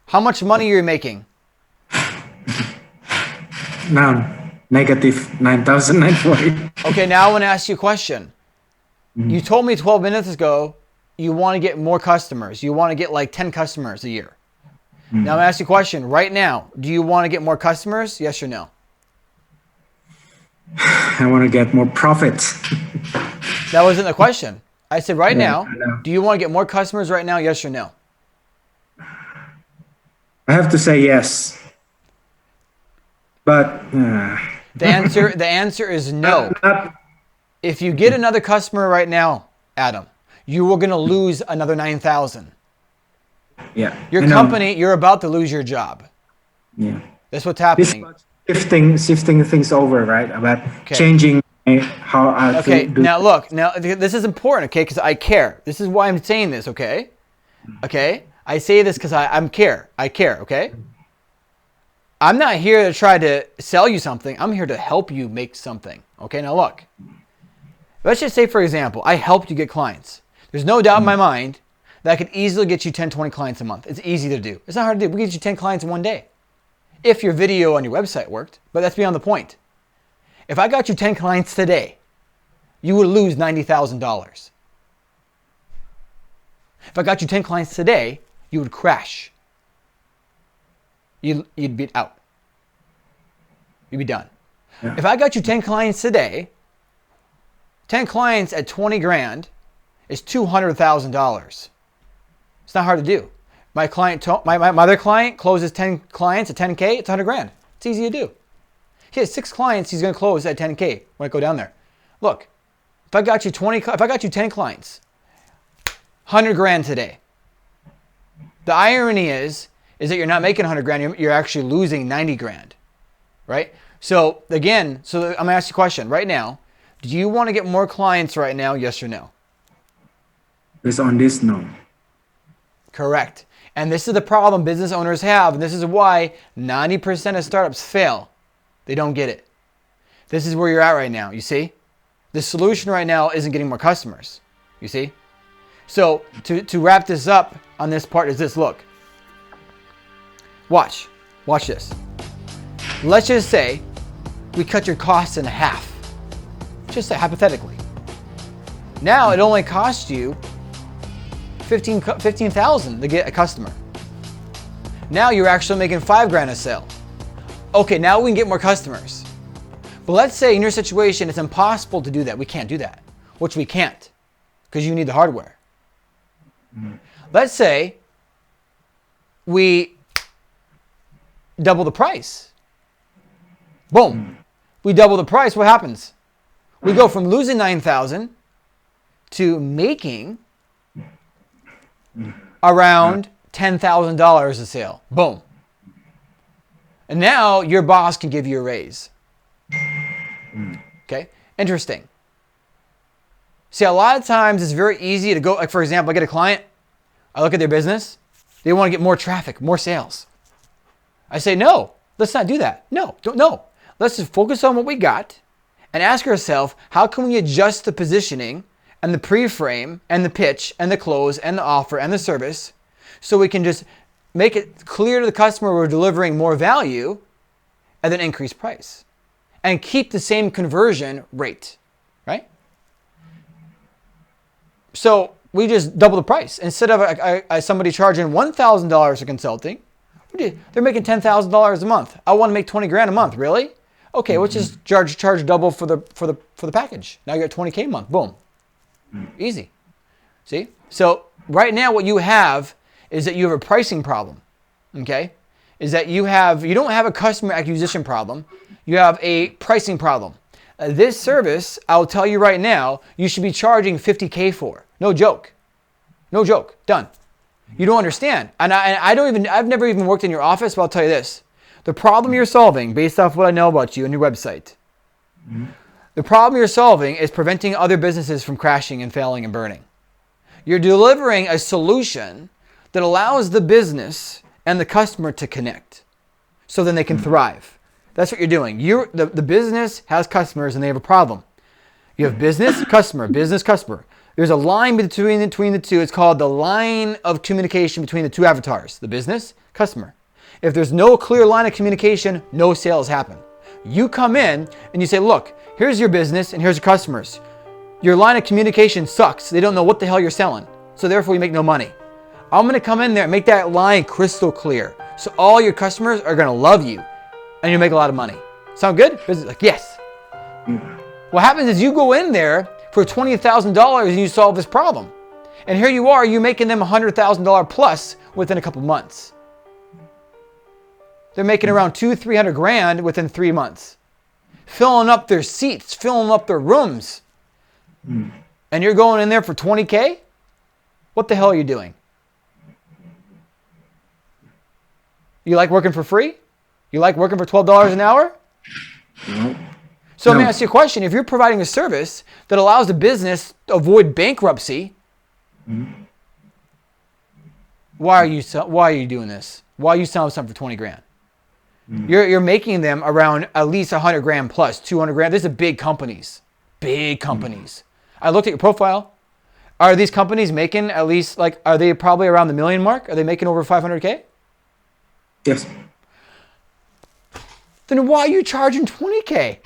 How much money are you making? Now, negative 9,940. Okay, now I want to ask you a question. You told me 12 minutes ago you want to get more customers. You want to get like 10 customers a year. Now I'm going to ask you a question. Right now, do you want to get more customers? Yes or no? I want to get more profits. That wasn't the question. I said right Yeah, now, I know. do you want to get more customers right now? Yes or no? I have to say yes. But The answer is no. not, If you get another customer right now, Adam, you are going to lose another 9,000. yeah. Your I know. company, you're about to lose your job. Yeah. That's what's This happening. shifting things over, right? About Okay. changing how I Okay, do. now look, this is important, okay, because I care. This is why I'm saying this, okay? Okay? I say this because I care, okay? I'm not here to try to sell you something. I'm here to help you make something, okay? Now look, let's just say, for example, I helped you get clients. There's no doubt in my mind that I could easily get you 10, 20 clients a month. It's easy to do. It's not hard to do. We get you 10 clients in one day. If your video on your website worked, but that's beyond the point. If I got you 10 clients today, you would lose $90,000. If I got you 10 clients today, you would crash. You'd be out. You'd be done. Yeah. If I got you 10 clients today, 10 clients at 20 grand is $200,000. It's not hard to do. My other client closes 10 clients at 10K, it's 100 grand. It's easy to do. He has 6 clients, he's going to close at 10K when I go down there. Look, if I got you 10 clients, 100 grand today. The irony is that you're not making 100 grand, you're actually losing 90 grand, right? So again, I'm going to ask you a question right now. Do you want to get more clients right now, yes or no? Based on this, no. Correct. And this is the problem business owners have, and this is why 90% of startups fail. They don't get it. This is where you're at right now, you see? The solution right now isn't getting more customers, you see? So to wrap this up on this part is this, look. Watch this. Let's just say we cut your costs in half. Just say hypothetically. Now it only costs you $15,000 to get a customer. Now you're actually making 5 grand a sale. Okay, now we can get more customers. But let's say in your situation it's impossible to do that. We can't do that, which we can't because you need the hardware. Let's say we double the price. Boom. We double the price. What happens? We go from losing 9,000 to making around $10,000 a sale. Boom. And now your boss can give you a raise. Okay? Interesting. See, a lot of times it's very easy to go, like for example, I get a client, I look at their business, they want to get more traffic, more sales. I say, no, let's not do that. No. Let's just focus on what we got and ask ourselves, how can we adjust the positioning and the pre-frame and the pitch and the close and the offer and the service so we can just make it clear to the customer we're delivering more value and then increase price and keep the same conversion rate, right? So we just double the price. Instead of somebody charging $1,000 for consulting, they're making $10,000 a month. I want to make 20 grand a month. Really? Okay, let's just charge double for the package. Now you're at 20K a month. Boom. Easy. See? So right now what you have is that you have a pricing problem. Okay? Is that you don't have a customer acquisition problem. You have a pricing problem. This service, I'll tell you right now, you should be charging 50K for. No joke. No joke. Done. You don't understand. And I've never even worked in your office, but I'll tell you this. The problem you're solving, based off what I know about you and your website, the problem you're solving is preventing other businesses from crashing and failing and burning. You're delivering a solution that allows the business and the customer to connect so then they can thrive. That's what you're doing. The business has customers and they have a problem. You have business, customer, business, customer. There's a line between the two. It's called the line of communication between the two avatars, the business, customer. If there's no clear line of communication, no sales happen. You come in and you say, look, here's your business and here's your customers. Your line of communication sucks. They don't know what the hell you're selling. So therefore you make no money. I'm going to come in there and make that line crystal clear. So all your customers are going to love you and you make a lot of money. Sound good? Business, like, yes. What happens is you go in there for $20,000 and you solve this problem. And here you are, you're making them $100,000 plus within a couple months. They're making around $200,000-300,000 grand within 3 months. Filling up their seats, filling up their rooms. And you're going in there for 20K? What the hell are you doing? You like working for free? You like working for $12 an hour? No. So let me ask you a question. If you're providing a service that allows the business to avoid bankruptcy, why are you doing this? Why are you selling something for 20 grand? You're making them around at least 100 grand plus, 200 grand. These are big companies. Big companies. I looked at your profile. Are these companies making at least, are they probably around the million mark? Are they making over 500K? Yes. Then why are you charging 20K?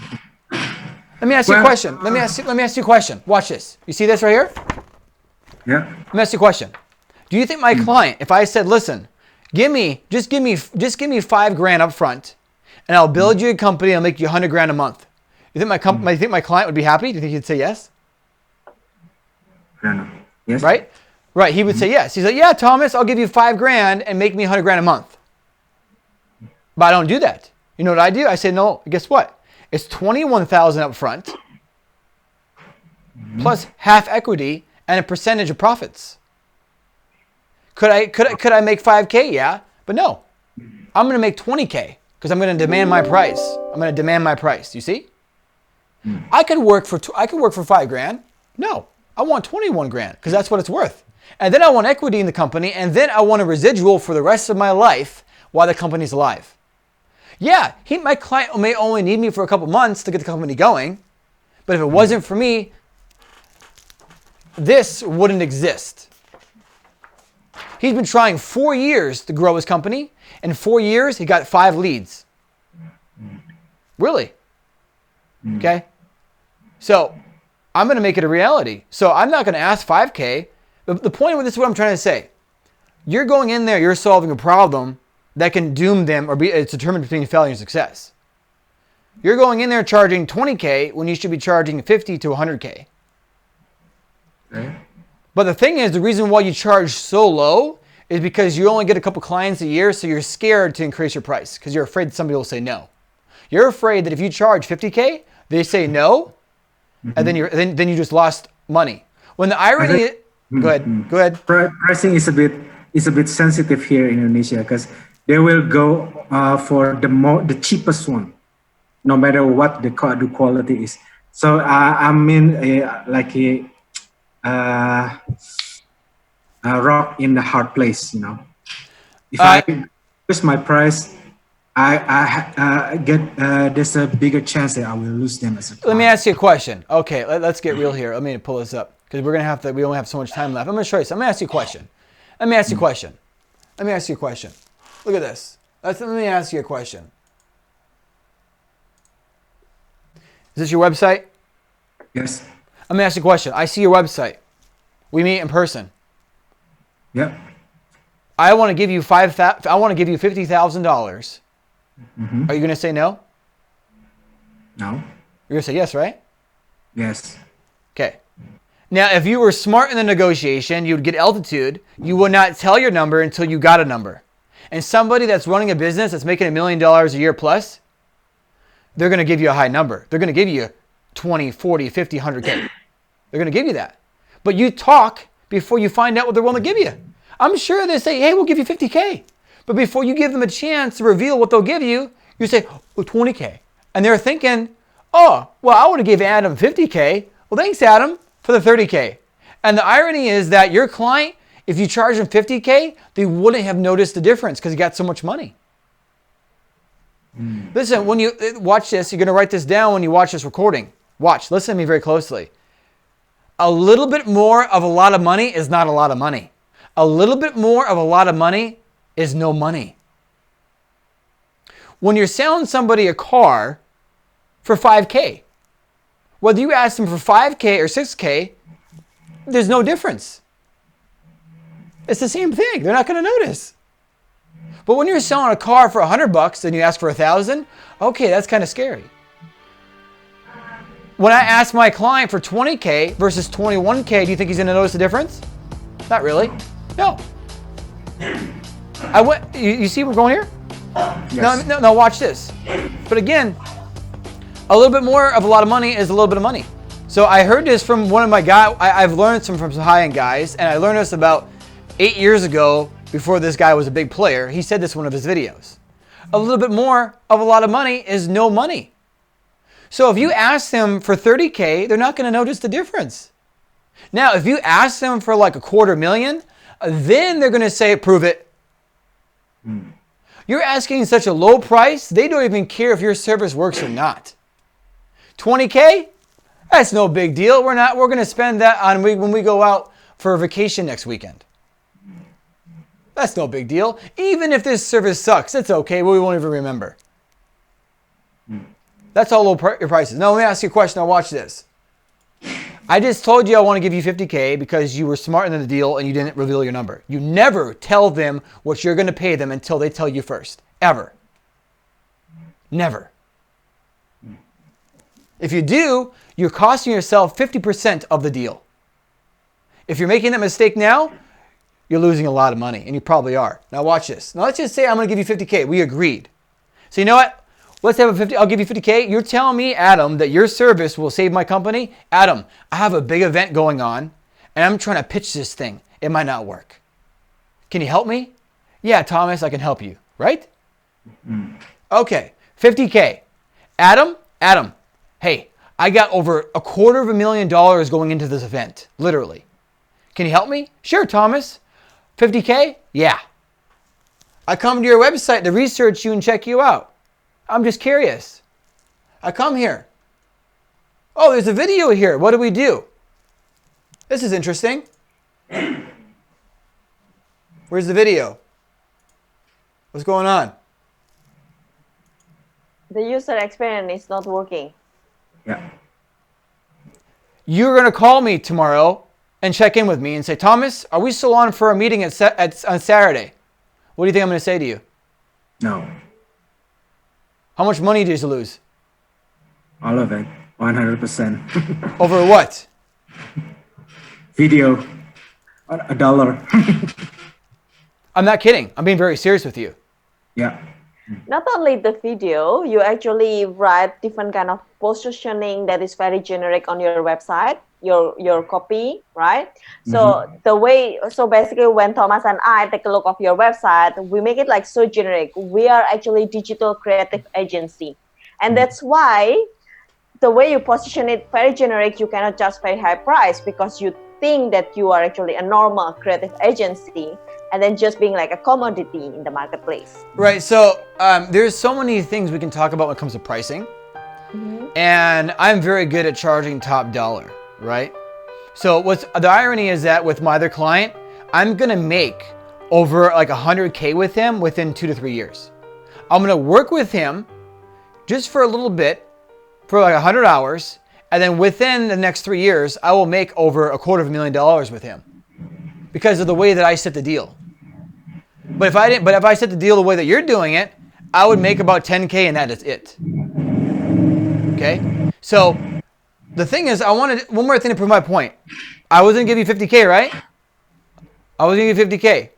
Let me ask you a question. Let me ask you a question. Watch this. You see this right here? Yeah. Let me ask you a question. Do you think my client, if I said, listen, just give me 5 grand up front, and I'll build you a company. I'll make you 100 grand a month. You think you think my client would be happy? Do you think he'd say yes? I don't know. Yes. Right? Right. He would say yes. He's like, yeah, Thomas, I'll give you 5 grand and make me 100 grand a month. But I don't do that. You know what I do? I say, no, guess what? It's 21,000 up front plus half equity and a percentage of profits. Could I make 5K? Yeah, but no. I'm going to make 20K because I'm going to demand my price. I'm going to demand my price. You see? I could work for 5 grand. No, I want 21 grand because that's what it's worth. And then I want equity in the company, and then I want a residual for the rest of my life while the company's alive. Yeah, my client may only need me for a couple months to get the company going, but if it wasn't for me, this wouldn't exist. He's been trying 4 years to grow his company. In 4 years, he got 5 leads. Really? Okay? So, I'm going to make it a reality. So, I'm not going to ask 5K. The point of this is what I'm trying to say. You're going in there, you're solving a problem that can doom them or it's determined between failure and success. You're going in there charging 20K when you should be charging 50 to 100K. Okay. But the thing is, the reason why you charge so low is because you only get a couple clients a year, so you're scared to increase your price because you're afraid somebody will say no. You're afraid that if you charge 50K, they say no, and then you just lost money. When the irony go ahead. Pricing is a bit sensitive here in Indonesia because they will go for the cheapest one, no matter what the quality is. So I mean, like a rock in the hard place, you know. If I increase my price, I get there's a bigger chance that I will lose them as a client. Let me ask you a question. Okay, let's get real here. Let me pull this up because we only have so much time left. I'm going to show you something. Let me ask you a question. Let me ask you a question. Look at this. Let me ask you a question. Is this your website? Yes. Let me ask you a question. I see your website. We meet in person. Yep. I want to give you $50,000. Are you going to say no? No. You're going to say yes, right? Yes. Okay. Now, if you were smart in the negotiation, you would get altitude. You would not tell your number until you got a number. And somebody that's running a business that's making $1 million a year plus, they're going to give you a high number. They're going to give you 20, 40, 50, 100K. They're going to give you that. But you talk before you find out what they're willing to give you. I'm sure they say, hey, we'll give you 50K. But before you give them a chance to reveal what they'll give you, you say, oh, 20K. And they're thinking, oh, well, I want to give Adam 50K. Well, thanks, Adam, for the 30K. And the irony is that your client, if you charge them 50K, they wouldn't have noticed the difference because you got so much money. Listen, when you watch this, you're going to write this down when you watch this recording. Watch, listen to me very closely. A little bit more of a lot of money is not a lot of money. A little bit more of a lot of money is no money. When you're selling somebody a car for 5K, whether you ask them for 5K or 6K, there's no difference. It's the same thing. They're not going to notice. But when you're selling a car for $100 and you ask for 1,000, okay, that's kind of scary. When I ask my client for 20K versus 21K, do you think he's going to notice the difference? Not really. No. You see we're going here? Yes. No, watch this. But again, a little bit more of a lot of money is a little bit of money. So I heard this from one of my guys. I've learned from some high-end guys, and I learned this about 8 years ago before this guy was a big player. He said this in one of his videos. A little bit more of a lot of money is no money. So if you ask them for 30K, they're not going to notice the difference. Now, if you ask them for like $250,000, then they're going to say, prove it. You're asking such a low price, they don't even care if your service works or not. 20K? That's no big deal. We're going to spend that on when we go out for a vacation next weekend. That's no big deal. Even if this service sucks, it's okay. We won't even remember. That's how low your price is. Now, let me ask you a question. Now, watch this. I just told you I want to give you 50K because you were smart in the deal and you didn't reveal your number. You never tell them what you're going to pay them until they tell you first. Ever. Never. If you do, you're costing yourself 50% of the deal. If you're making that mistake now, you're losing a lot of money, and you probably are. Now watch this. Now let's just say I'm going to give you 50K. We agreed. So you know what? Let's have a 50. I'll give you 50K. You're telling me, Adam, that your service will save my company? Adam, I have a big event going on, and I'm trying to pitch this thing. It might not work. Can you help me? Yeah, Thomas, I can help you. Right? Okay, 50K. Adam, hey, I got over $250,000 going into this event, literally. Can you help me? Sure, Thomas. 50K? Yeah. I come to your website to research you and check you out. I'm just curious. I come here. Oh, there's a video here. What do we do? This is interesting. Where's the video? What's going on? The user experience is not working. Yeah. You're going to call me tomorrow and check in with me and say, Thomas, are we still on for a meeting on Saturday? What do you think I'm going to say to you? No. How much money did you lose? All of it. 100%. Over what? Video. $1. I'm not kidding. I'm being very serious with you. Yeah. Not only the video, you actually write different kind of positioning that is very generic on your website, your copy, right? So the way, so basically when Thomas and I take a look of your website, we make it like so generic. We are actually digital creative agency. And that's why the way you position it very generic, you cannot just pay high price because you think that you are actually a normal creative agency and then just being like a commodity in the marketplace. Right. So there's so many things we can talk about when it comes to pricing. And I'm very good at charging top dollar, right? So what's the irony is that with my other client, I'm going to make over like 100K with him within 2 to 3 years. I'm going to work with him just for a little bit for like 100 hours. And then within the next 3 years, I will make over $250,000 with him because of the way that I set the deal. But if I set the deal the way that you're doing it, I would make about 10K and that is it. Okay? So the thing is, I wanted one more thing to prove my point. I was going to give you 50K, right? I was going to give you 50K.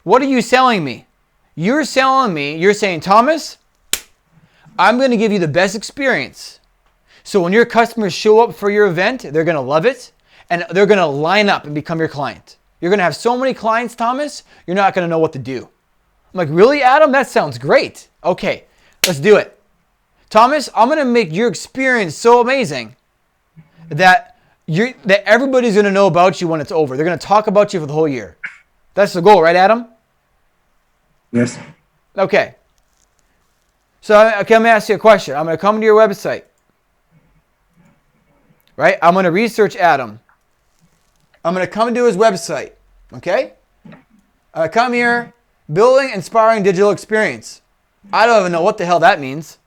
What are you selling me? You're saying, Thomas, I'm going to give you the best experience. So when your customers show up for your event, they're going to love it and they're going to line up and become your client. You're going to have so many clients, Thomas, you're not going to know what to do. I'm like, really, Adam? That sounds great. Okay, let's do it. Thomas, I'm going to make your experience so amazing that everybody's going to know about you when it's over. They're going to talk about you for the whole year. That's the goal, right, Adam? Yes. Okay. So okay, let me ask you a question. I'm going to come to your website. Right? I'm going to research Adam. I'm going to come to his website. Okay? I come here, building inspiring digital experience. I don't even know what the hell that means.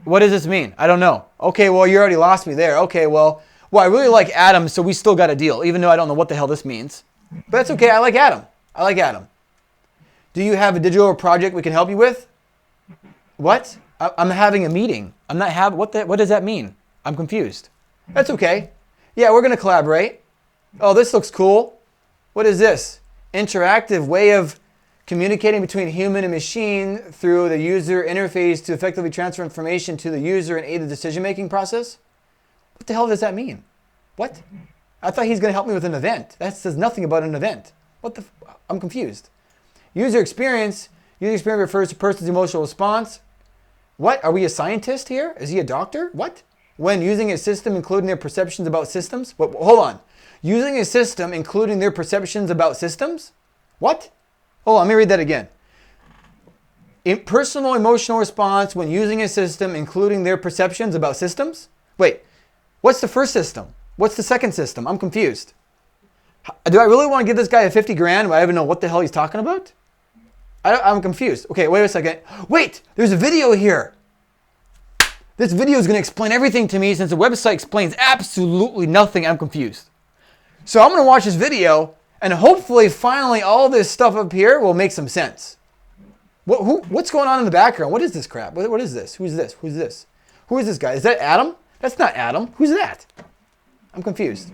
What does this mean? I don't know. Okay, well, you already lost me there. Okay, well, I really like Adam, so we still got a deal, even though I don't know what the hell this means. But that's okay. I like Adam. Do you have a digital project we can help you with? What? I'm having a meeting. I'm not having, what does that mean? I'm confused. That's okay. Yeah, we're going to collaborate. Oh, this looks cool. What is this? Interactive way of communicating between human and machine through the user interface to effectively transfer information to the user and aid the decision-making process? What the hell does that mean? What? I thought he's going to help me with an event. That says nothing about an event. I'm confused. User experience refers to person's emotional response. What? Are we a scientist here? Is he a doctor? What? When using a system, including their perceptions about systems? Hold on. Using a system, including their perceptions about systems? What? Hold on, let me read that again. Personal emotional response when using a system, including their perceptions about systems? Wait, what's the first system? What's the second system? I'm confused. Do I really want to give this guy a 50 grand when I don't even know what the hell he's talking about? I'm confused. Okay, wait a second. Wait, there's a video here. This video is going to explain everything to me since the website explains absolutely nothing. I'm confused. So I'm going to watch this video and hopefully finally all this stuff up here will make some sense. What's going on in the background? What is this crap? What is this? Who's this? Who's this? Who is this guy? Is that Adam? That's not Adam. Who's that? I'm confused.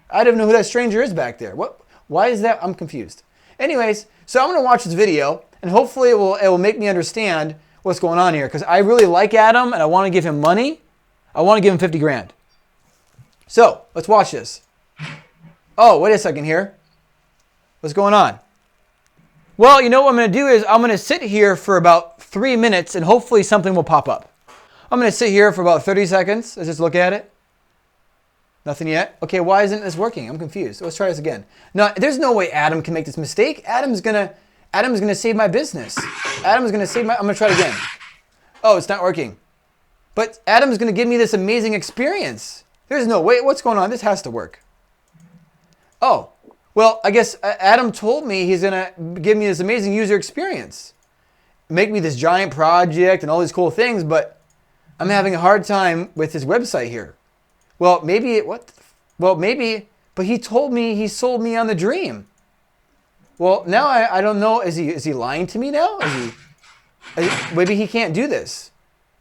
I don't know who that stranger is back there. What? Why is that? I'm confused. Anyways, so I'm gonna watch this video, and hopefully it will make me understand what's going on here, because I really like Adam and I want to give him money. I want to give him 50 grand. So let's watch this. Oh, wait a second here. What's going on? Well, you know what I'm going to do is I'm going to sit here for about 3 minutes and hopefully something will pop up. I'm going to sit here for about 30 seconds. Let's just look at it. Nothing yet. Okay, why isn't this working? I'm confused. Let's try this again. No, there's no way Adam can make this mistake. Adam's gonna save my business. I'm gonna try it again. Oh, it's not working. But Adam's gonna give me this amazing experience. There's no way. What's going on? This has to work. Oh, well, I guess Adam told me he's gonna give me this amazing user experience, make me this giant project and all these cool things, but I'm having a hard time with his website here. Well, maybe but he told me he sold me on the dream. Well, now I don't know. Is he lying to me now? Maybe he can't do this.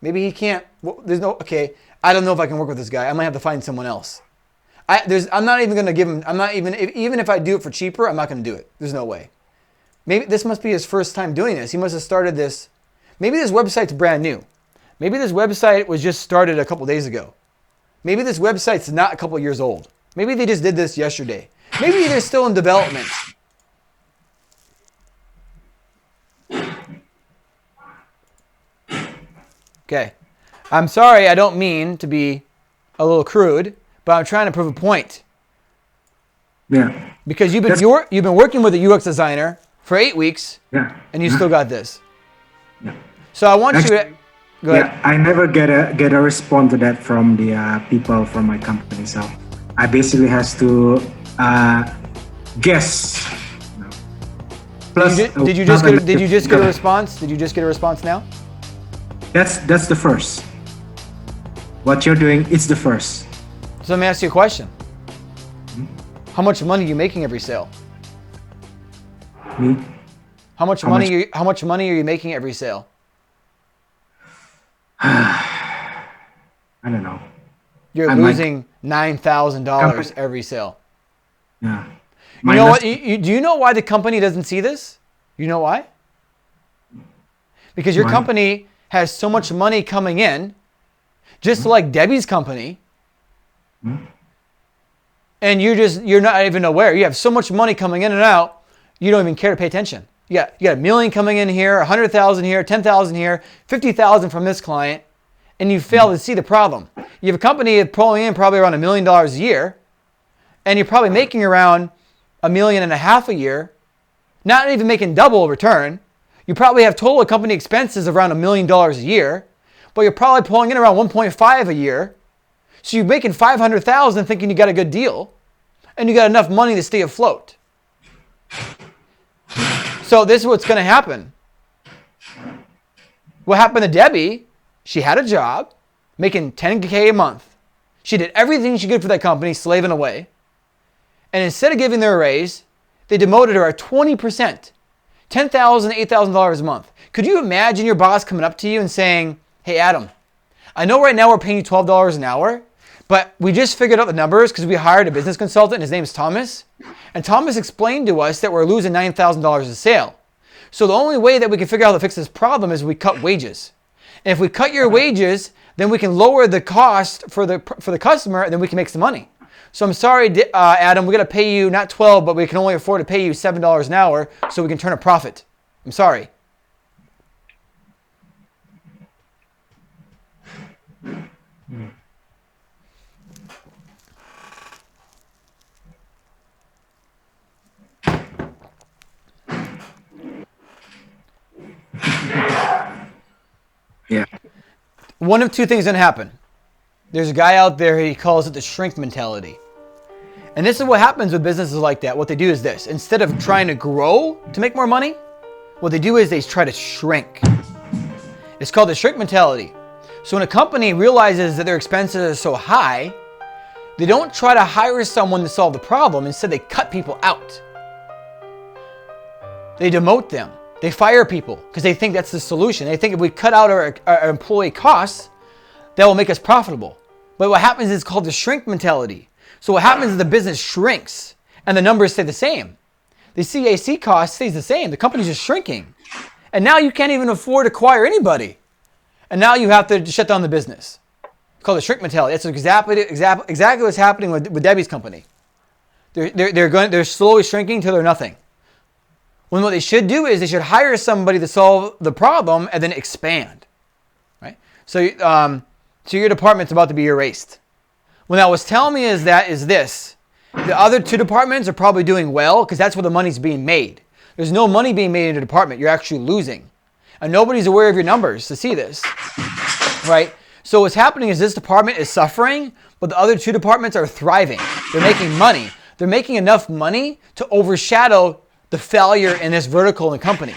Maybe he can't. Well, okay. I don't know if I can work with this guy. I might have to find someone else. I'm not even going to give him. Even if I do it for cheaper, I'm not going to do it. There's no way. Maybe this must be his first time doing this. He must have started this. Maybe this website's brand new. Maybe this website was just started a couple days ago. Maybe this website's not a couple years old. Maybe they just did this yesterday. Maybe they're still in development. Okay. I'm sorry, I don't mean to be a little crude, but I'm trying to prove a point. Yeah. Because you've been working with a UX designer for 8 weeks, Yeah. and you still got this. Yeah. So I want you to go ahead. Yeah, I never get a response to that from the people from my company. So I basically has to guess. Plus, Did you just get a response? Did you just get a response now? That's the first. What you're doing, it's the first. So let me ask you a question. How much money are you making every sale? Me? How much money are you making every sale? I don't know. You're losing $9,000 every sale. Yeah. You know what? Do you know why the company doesn't see this? You know why? Because your company has so much money coming in, just like Debbie's company, and you're not even aware. You have so much money coming in and out, you don't even care to pay attention. You got $1 million coming in here, 100,000 here, 10,000 here, 50,000 from this client, and you fail to see the problem. You have a company pulling in probably around $1 million a year, and you're probably making around $1.5 million a year, not even making double return. You probably have total company expenses of around $1 million a year, but you're probably pulling in around 1.5 a year. So you're making 500,000 thinking you got a good deal, and you got enough money to stay afloat. So this is what's going to happen. What happened to Debbie? She had a job, making $10K a month. She did everything she could for that company, slaving away. And instead of giving her a raise, they demoted her at 20%, $10,000, $8,000 a month. Could you imagine your boss coming up to you and saying, "Hey, Adam, I know right now we're paying you $12 an hour, but we just figured out the numbers because we hired a business consultant, and his name's Thomas. And Thomas explained to us that we're losing $9,000 a sale. So the only way that we can figure out how to fix this problem is we cut wages. And if we cut your wages, then we can lower the cost for the customer, and then we can make some money. So I'm sorry, Adam, we're going to pay you not 12, but we can only afford to pay you $7 an hour so we can turn a profit. I'm sorry." Yeah. One of two things going to happen. There's a guy out there, he calls it the shrink mentality. And this is what happens with businesses like that. What they do is this. Instead of trying to grow to make more money, what they do is they try to shrink. It's called the shrink mentality. So when a company realizes that their expenses are so high, they don't try to hire someone to solve the problem. Instead, they cut people out. They demote them. They fire people because they think that's the solution. They think if we cut out our employee costs, that will make us profitable. But what happens is it's called the shrink mentality. So what happens is the business shrinks and the numbers stay the same. The CAC cost stays the same. The company's just shrinking. And now you can't even afford to acquire anybody. And now you have to shut down the business. It's called the shrink mentality. That's exactly what's happening with Debbie's company. They're slowly shrinking until they're nothing. When what they should do is they should hire somebody to solve the problem and then expand, right? So your department's about to be erased. What I was telling me is this. The other two departments are probably doing well because that's where the money's being made. There's no money being made in a department. You're actually losing. And nobody's aware of your numbers to see this, right? So what's happening is this department is suffering, but the other two departments are thriving. They're making money. They're making enough money to overshadow the failure in this vertical in the company.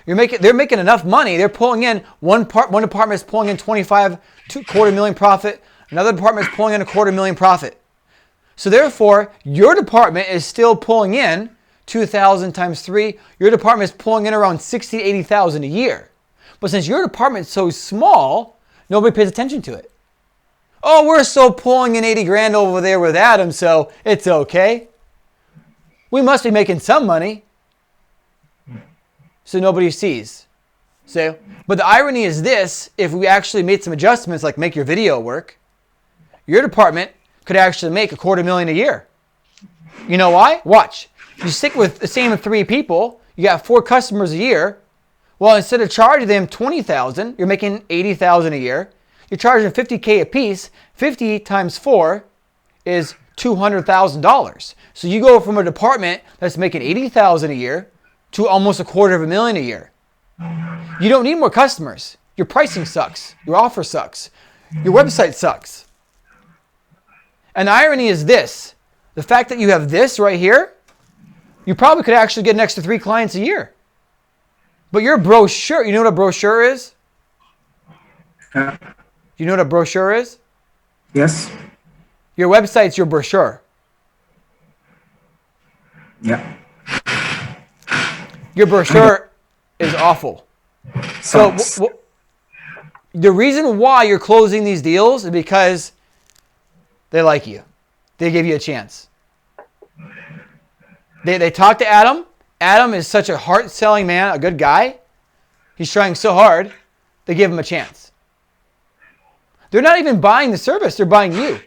They're making enough money. They're pulling in one department is pulling in $250,000 profit. Another department is pulling in $250,000 profit. So therefore, your department is still pulling in 2,000 times 3. Your department is pulling in around 60 to 80,000 a year. But since your department's so small, nobody pays attention to it. Oh, we're still pulling in 80 grand over there with Adam, so it's okay. We must be making some money. So nobody sees. So, but the irony is this, if we actually made some adjustments like make your video work, your department could actually make $250,000 a year. You know why? Watch. You stick with the same 3 people, you got 4 customers a year. Well, instead of charging them $20,000, you're making $80,000 a year. You're charging $50K a piece. 50 times 4 is $200,000. So you go from a department that's making $80,000 a year to almost $250,000 a year. You don't need more customers. Your pricing sucks. Your offer sucks. Your website sucks. And the irony is this. The fact that you have this right here, you probably could actually get an extra 3 clients a year. But your brochure, you know what a brochure is? Do you know what a brochure is? Yes. Your website's your brochure. Yeah. Your brochure is awful. So the reason why you're closing these deals is because they like you. They give you a chance. They talk to Adam. Adam is such a heart-selling man, a good guy. He's trying so hard. They give him a chance. They're not even buying the service. They're buying you.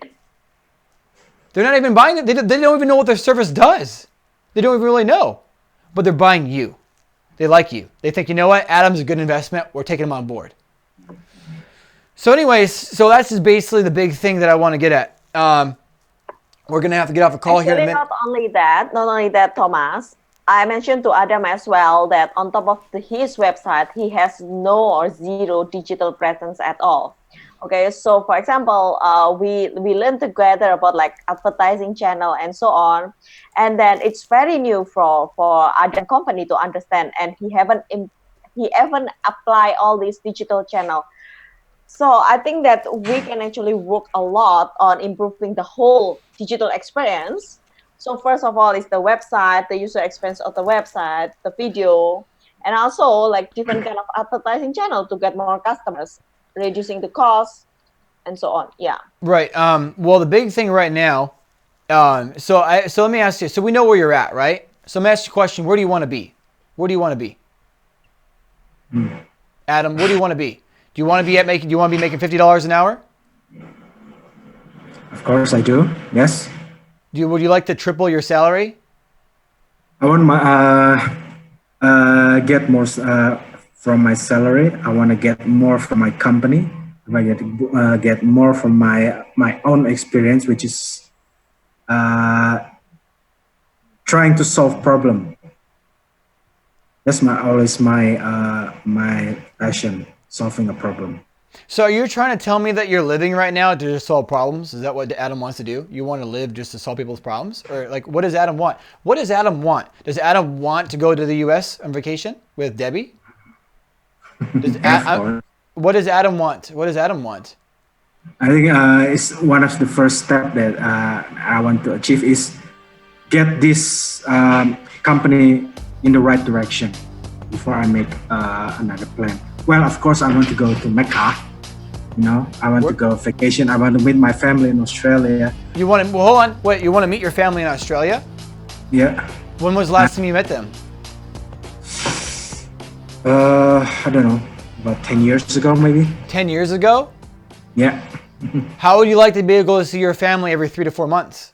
They're not even buying it. They don't even know what their service does. They don't even really know. But they're buying you. They like you. They think, you know what? Adam's a good investment. We're taking him on board. So anyways, so that's just basically the big thing that I want to get at. We're going to have to get off a call here in a minute. Not only that, Thomas, I mentioned to Adam as well that on top of his website, he has no or zero digital presence at all. Okay, so for example, we learned together about like advertising channel and so on, and then it's very new for Adam company to understand, and he haven't apply all these digital channel. So I think that we can actually work a lot on improving the whole digital experience. So first of all, is the website, the user experience of the website, the video, and also like different kind of advertising channel to get more customers, reducing the cost, and so on. Yeah. Right. Well, the big thing right now. So let me ask you. So we know where you're at, right? So let me ask you a question. Where do you want to be? Where do you want to be? Adam, where do you want to be? Do you want to be making $50 an hour? Of course I do. Yes. Would you like to triple your salary? I want get more from my salary. I want to get more from my company. I want to get more from my own experience, which is trying to solve problem. That's always my passion, solving a problem. So are you trying to tell me that you're living right now to just solve problems? Is that what Adam wants to do? You want to live just to solve people's problems? Or like, what does Adam want? What does Adam want? Does Adam want to go to the U.S. on vacation with Debbie? What does Adam want? What does Adam want? I think it's one of the first steps that I want to achieve is get this company in the right direction. before I make another plan. Well, of course, I want to go to Mecca. You know, I want to go vacation. I want to meet my family in Australia. You want to, well, hold on. Wait, you want to meet your family in Australia? Yeah. When was the last time you met them? I don't know, about 10 years ago, maybe. 10 years ago? Yeah. How would you like to be able to see your family every 3 to 4 months?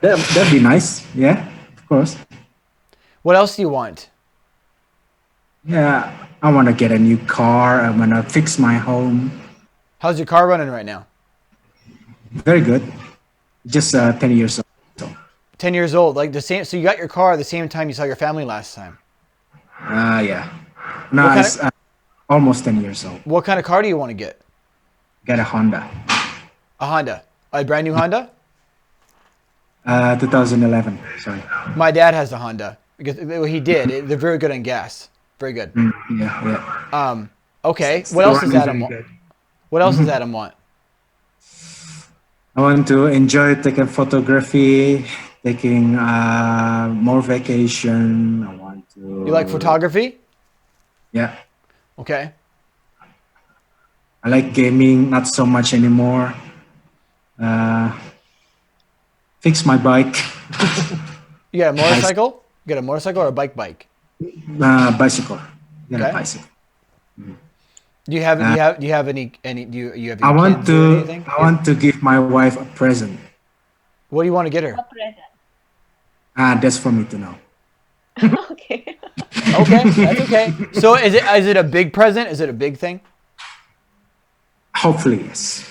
That'd be nice. Yeah, of course. What else do you want? Yeah, I want to get a new car. I want to fix my home. How's your car running right now? Very good. Just 10 years old. So, 10 years old, like the same. So you got your car the same time you saw your family last time. yeah. No, What kind it's almost 10 years old. What kind of car do you want to get? Get a Honda. A Honda, a brand new Honda. 2011. Sorry. My dad has a Honda because well, he did. They're very good on gas. Very good. Yeah. Okay. What else does Adam want? Good. What else does Adam want? I want to enjoy taking photography, taking more vacation. I want to. You like photography? Yeah. Okay. I like gaming, not so much anymore. Fix my bike. You got a motorcycle? You got a motorcycle or a bike? Bicycle. Yeah, Okay. bicycle. Do you have any do you have any I want kids or anything? I want to give my wife a present. What do you want to get her? That's for me to know. Okay. Okay, that's okay. So is it a big present? Is it a big thing? Hopefully, yes.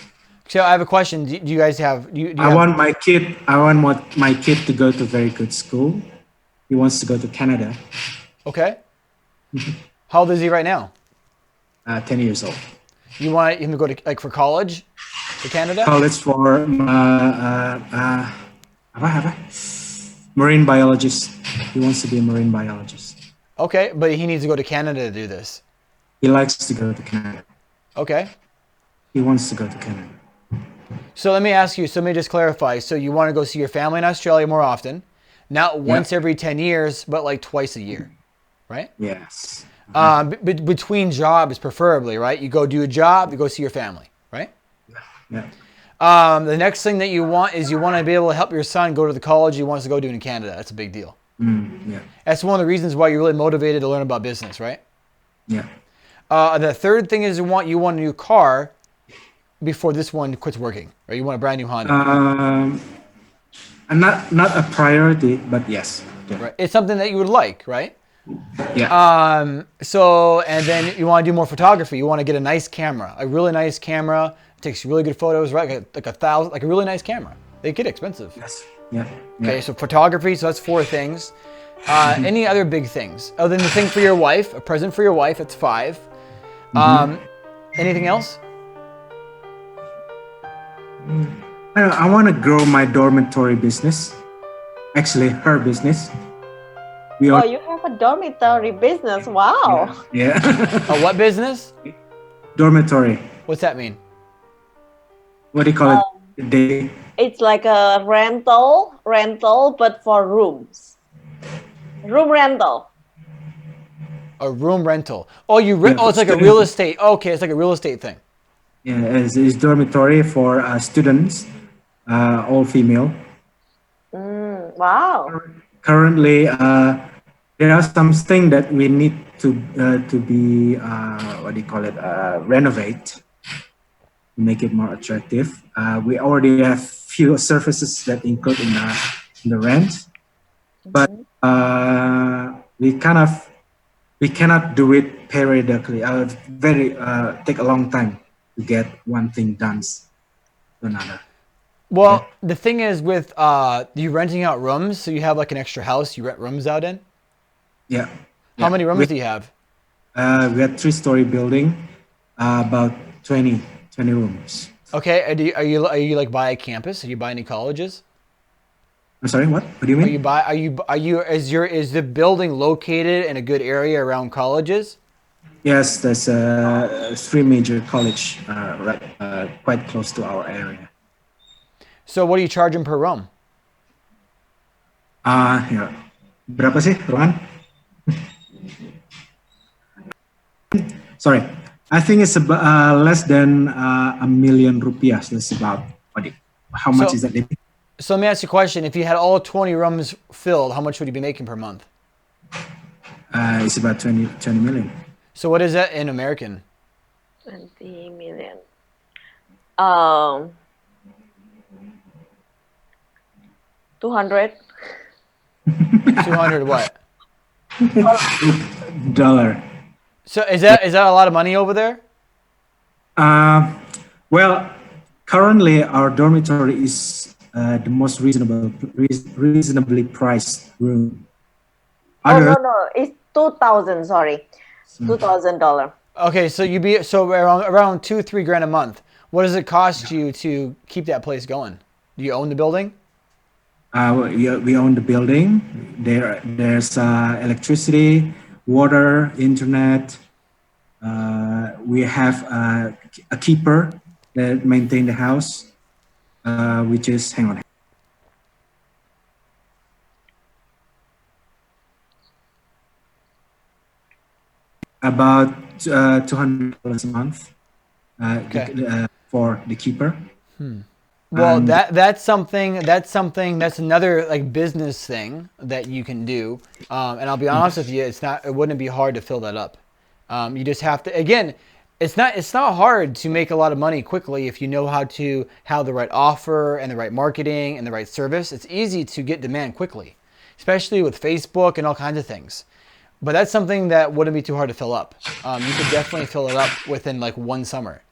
So I have a question. Do you guys have? Do you I have, want my kid. I want my kid to go to very good school. He wants to go to Canada. Okay. How old is he right now? 10 years old. You want him to go to like for college to Canada? College for apa? Marine biologist. He wants to be a marine biologist. Okay, but he needs to go to Canada to do this. He likes to go to Canada. Okay. He wants to go to Canada. So let me ask you. So let me just clarify. So you want to go see your family in Australia more often, not once every 10 years, but like twice a year, right? Yes. Between jobs, preferably, right? You go do a job, you go see your family, right? Yeah. The next thing that you want is you want to be able to help your son go to the college he wants to go to in Canada. That's a big deal. Yeah. That's one of the reasons why you're really motivated to learn about business, right? Yeah. The third thing is you want a new car before this one quits working, right? You want a brand new Honda. Not a priority, but yes. Yeah. Right? It's something that you would like, right? Yeah. So, and then you want to do more photography. You want to get a nice camera, a really nice camera. It takes really good photos, right? Like a really nice camera. They get expensive. Yes. Yeah. Okay, so photography, so that's 4 things. Any other big things? Other than the thing for your wife, a present for your wife, that's 5. Anything else? I want to grow my dormitory business. Actually, her business. Oh, you have a dormitory business. Wow. Yeah. A what business? Dormitory. What's that mean? What do you call it? Day. It's like a rental, but for rooms. Room rental. A room rental. Oh, it's like a student. real estate. Okay, it's like a real estate thing. Yeah, it's dormitory for students, all female. Wow. Currently, there are some things that we need to be what do you call it? Renovate to make it more attractive. We already have few services that include in the rent, but we cannot do it periodically. Take a long time to get one thing done to another. Well, the thing is with you renting out rooms, so you have like an extra house you rent rooms out in. Yeah. How many rooms do you have? We have 3-story building, about 20 rooms. Okay, are you like by a campus? Are you by any colleges? I'm sorry, what? What do you mean? Is the building located in a good area around colleges? Yes, there's 3 major college quite close to our area. So what are you charging per room? Ya. Berapa sih, Rohan? Sorry, I think it's about less than ₱1 million. That's about what? How much So, is that, David? so let me ask you a question. If you had all 20 rooms filled, how much would you be making per month? It's about 20 million. So what is that in American? 20 million. Um, 200. 200 what? Dollar. So is that a lot of money over there? Uh, well, currently our dormitory is the most reasonably priced room. Oh, no, Other, no. It's 2,000. Sorry. $2,000. Okay, so around 2-3 grand a month. What does it cost you to keep that place going? Do you own the building? we own the building. There's electricity, water, internet. We have a keeper that maintain the house, which is, hang on, about $200 a month Okay. for the keeper. Well, And that's another like business thing that you can do. And I'll be honest with you, it wouldn't be hard to fill that up. You just have to, again, it's not hard to make a lot of money quickly if you know how to have the right offer and the right marketing and the right service. It's easy to get demand quickly, especially with Facebook and all kinds of things. But that's something that wouldn't be too hard to fill up. You could definitely fill it up within like one summer.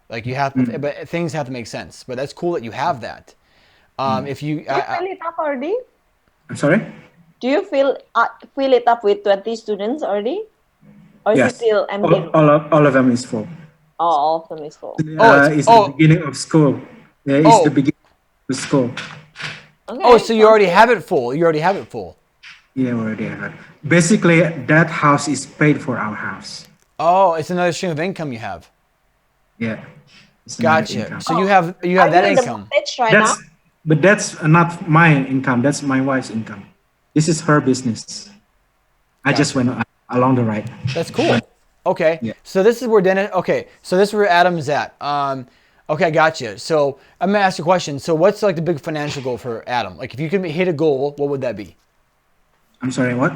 Like you have, but things have to make sense. But that's cool that you have that. If you, Do you fill it up already? I'm sorry. Do you fill it up with 20 students already? Or is it Yes, still empty? all of them is full. Oh, all of them is full. It's the beginning of school. Yeah, it's the beginning of school. Okay, so you already have it full. You already have it full. Yeah, we already have it. Basically, that house is paid for our house. Oh, it's another stream of income you have. Yeah. It's another Gotcha. income. So you have Are that you in the income. mortgage right now? That's not my income. That's my wife's income. This is her business. I just went along the ride. That's cool. Okay. Yeah. So this is where Dennis. Okay. So this is where Adam's at. Okay, I gotcha. So I'm gonna ask you a question. So what's like the big financial goal for Adam? Like if you could hit a goal, what would that be? I'm sorry, what?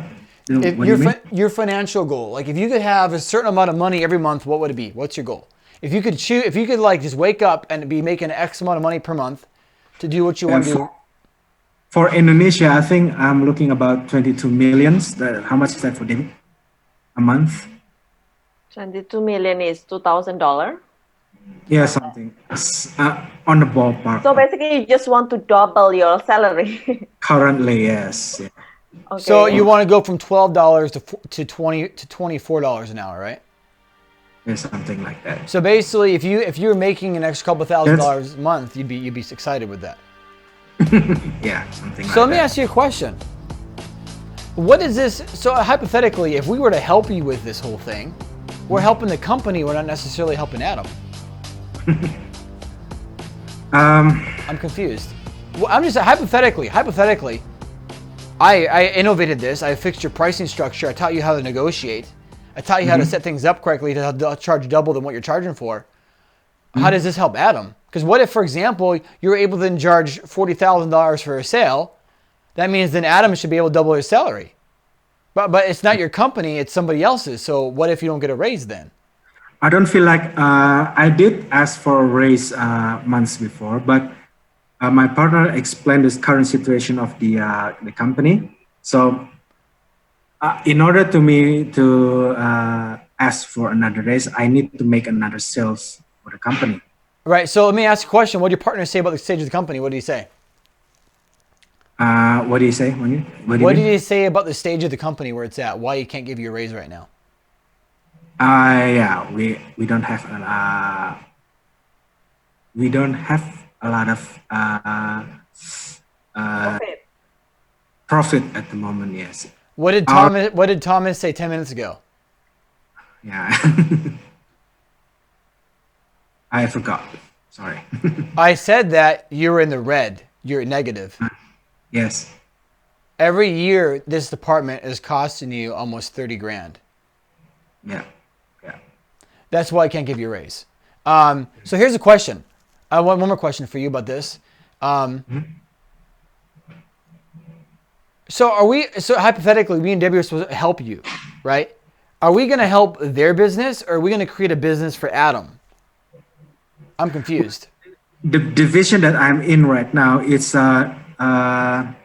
If What do you mean? your financial goal, like if you could have a certain amount of money every month, what would it be? What's your goal? If you could choose, if you could like just wake up and be making X amount of money per month to do what you want to do. For Indonesia, I think I'm looking about 22 millions. How much is that for David? A month? 22 million is $2,000. Yeah, something. On the ballpark. So basically, you just want to double your salary. Currently, yes. Yeah. Okay. So you want to go from $12 to $24 an hour, right? Yeah, something like that. So basically, if you're making an extra couple $1,000s a month, you'd be excited with that. Yeah, something like So let me that. ask you a question. What is this? So hypothetically, if we were to help you with this whole thing, we're helping the company. We're not necessarily helping Adam. I'm confused. Well, I'm just hypothetically. I innovated this. I fixed your pricing structure. I taught you how to negotiate. I taught you how to set things up correctly to charge double than what you're charging for. How does this help Adam? Because what if, for example, you're able to then charge $40,000 for a sale? That means then Adam should be able to double his salary. But it's not your company, it's somebody else's. So what if you don't get a raise then? I don't feel like I did ask for a raise months before, but my partner explained this current situation of the company. So in order to me to ask for another raise, I need to make another sales for the company. Right. So let me ask you a question. What did your partner say about the stage of the company? What did he say? What do you say? What did he say about the stage of the company where it's at? Why he can't give you a raise right now? Yeah, we don't have a lot of Profit. profit at the moment. Yes. What did Thomas say 10 minutes ago? Yeah. I forgot. Sorry. I said that you're in the red. You're negative. Yes. Every year, this department is costing you almost 30 grand. Yeah. Yeah. That's why I can't give you a raise. So here's a question. I want one more question for you about this. So hypothetically, me and Debbie are supposed to help you, right? Are we going to help their business, or are we going to create a business for Adam? I'm confused. The division that I'm in right now is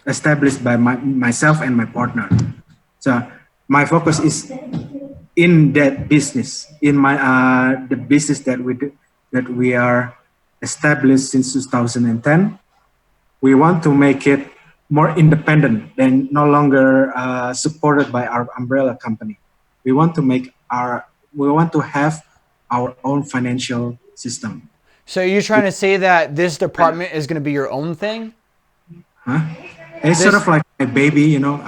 established by myself and my partner. So my focus is in that business, in my the business that we are established since 2010. We want to make it more independent and no longer supported by our umbrella company. We want to have our own financial system. So you're trying to say that this department is going to be your own thing? Huh? It's sort of like a baby, you know.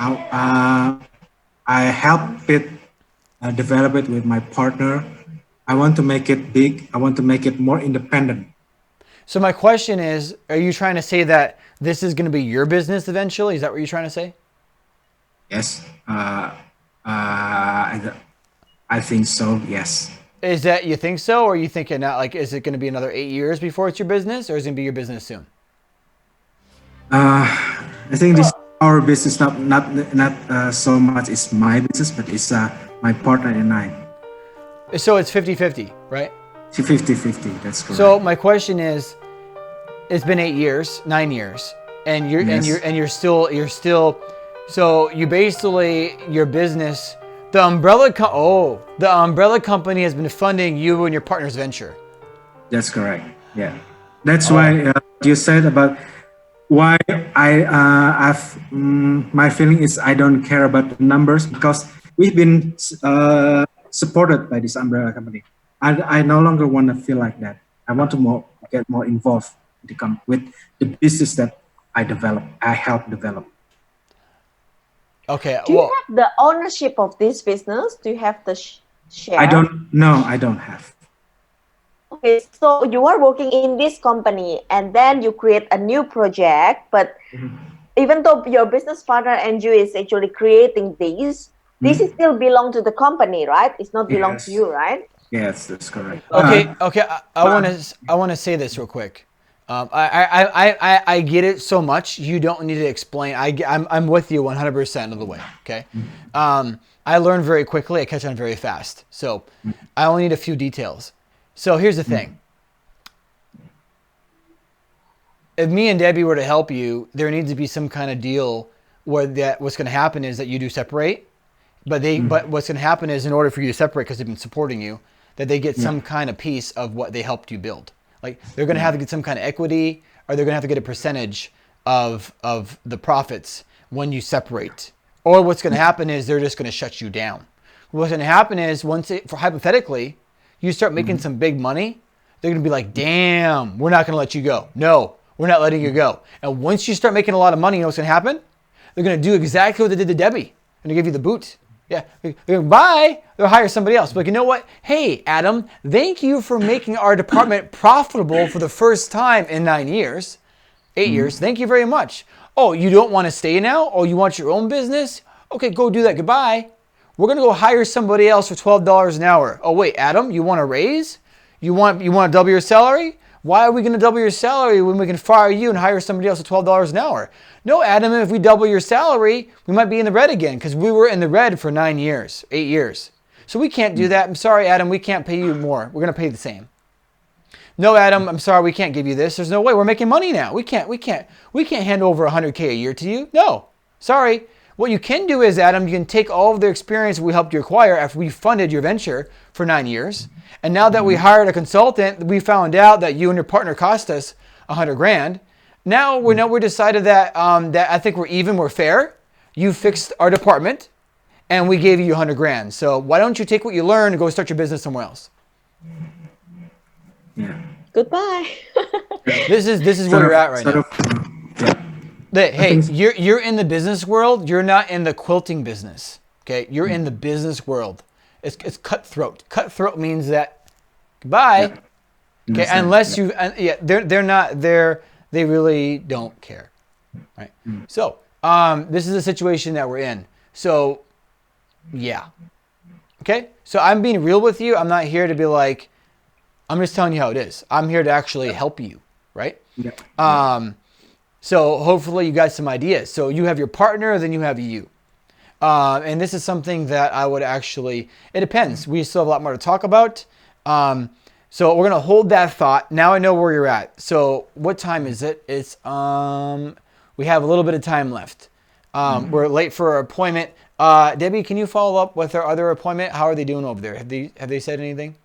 I help it develop it with my partner. I want to make it big. I want to make it more independent. So my question is, are you trying to say that this is going to be your business eventually? Is that what you're trying to say? Yes. I think so. Yes. Is that you think so, or you think it not? Like, is it going to be another 8 years before it's your business, or is it going to be your business soon? I think this our business not so much is my business, but it's my partner and I. So it's 50-50, right? 50-50. That's correct. So my question is, it's been 8 years, 9 years, and you're still. So you basically your business. The umbrella company has been funding you and your partner's venture. That's correct. Yeah, that's why you said about why my feeling is I don't care about the numbers, because we've been supported by this umbrella company. I no longer want to feel like that. I want to get more involved with the business that I help develop. Okay. Do you have the ownership of this business? Do you have the share? I don't have. Okay, so you are working in this company and then you create a new project, but even though your business partner and you is actually creating this is still belong to the company, right? It's not belong to you, right? Yes, that's correct. Okay. I want to say this real quick. I get it so much. You don't need to explain. I'm with you 100% of the way. Okay. I learn very quickly. I catch on very fast. So I only need a few details. So here's the thing. If me and Debbie were to help you, there needs to be some kind of deal where what's going to happen is that you do separate, but what's going to happen is, in order for you to separate, because they've been supporting you, that they get some kind of piece of what they helped you build. Like they're going to have to get some kind of equity, or they're going to have to get a percentage of the profits when you separate. Or what's going to happen is they're just going to shut you down. What's going to happen is hypothetically, you start making some big money, they're going to be like, damn, we're not going to let you go. No, we're not letting you go. And once you start making a lot of money, you know what's going to happen? They're going to do exactly what they did to Debbie. They're going to give you the boot. Yeah, bye. They'll hire somebody else. But you know what? Hey, Adam, thank you for making our department profitable for the first time in 9 years, 8 years. Thank you very much. Oh, you don't want to stay now? Oh, you want your own business? Okay, go do that. Goodbye. We're going to go hire somebody else for $12 an hour. Oh, wait, Adam, you want a raise? You want to double your salary? Why are we going to double your salary when we can fire you and hire somebody else at $12 an hour? No, Adam, if we double your salary, we might be in the red again, because we were in the red for 9 years, 8 years. So we can't do that. I'm sorry, Adam, we can't pay you more. We're going to pay the same. No, Adam, I'm sorry, we can't give you this. There's no way. We're making money now. We can't hand over $100K a year to you. No, sorry. What you can do is, Adam, you can take all of the experience we helped you acquire after we funded your venture for 9 years. And now that we hired a consultant, we found out that you and your partner cost us $100,000. Now we're decided that that I think we're fair. You fixed our department, and we gave you $100,000. So why don't you take what you learned and go start your business somewhere else? Yeah. Goodbye. This is where you're at right now. Hey, you're in the business world. You're not in the quilting business. Okay, you're in the business world. It's cutthroat. Cutthroat means that goodbye. Yeah. Okay, unless you they're not there. They really don't care, right? So this is a situation that we're in. So yeah, Okay? So I'm being real with you. I'm not here to be like, I'm just telling you how it is. I'm here to actually help you, right? Yeah. So hopefully you got some ideas. So you have your partner, then you have you. And this is something that I would actually, it depends. We still have a lot more to talk about. So we're going to hold that thought. Now I know where you're at. So what time is it? It's, we have a little bit of time left. We're late for our appointment. Debbie, can you follow up with our other appointment? How are they doing over there? Have they said anything?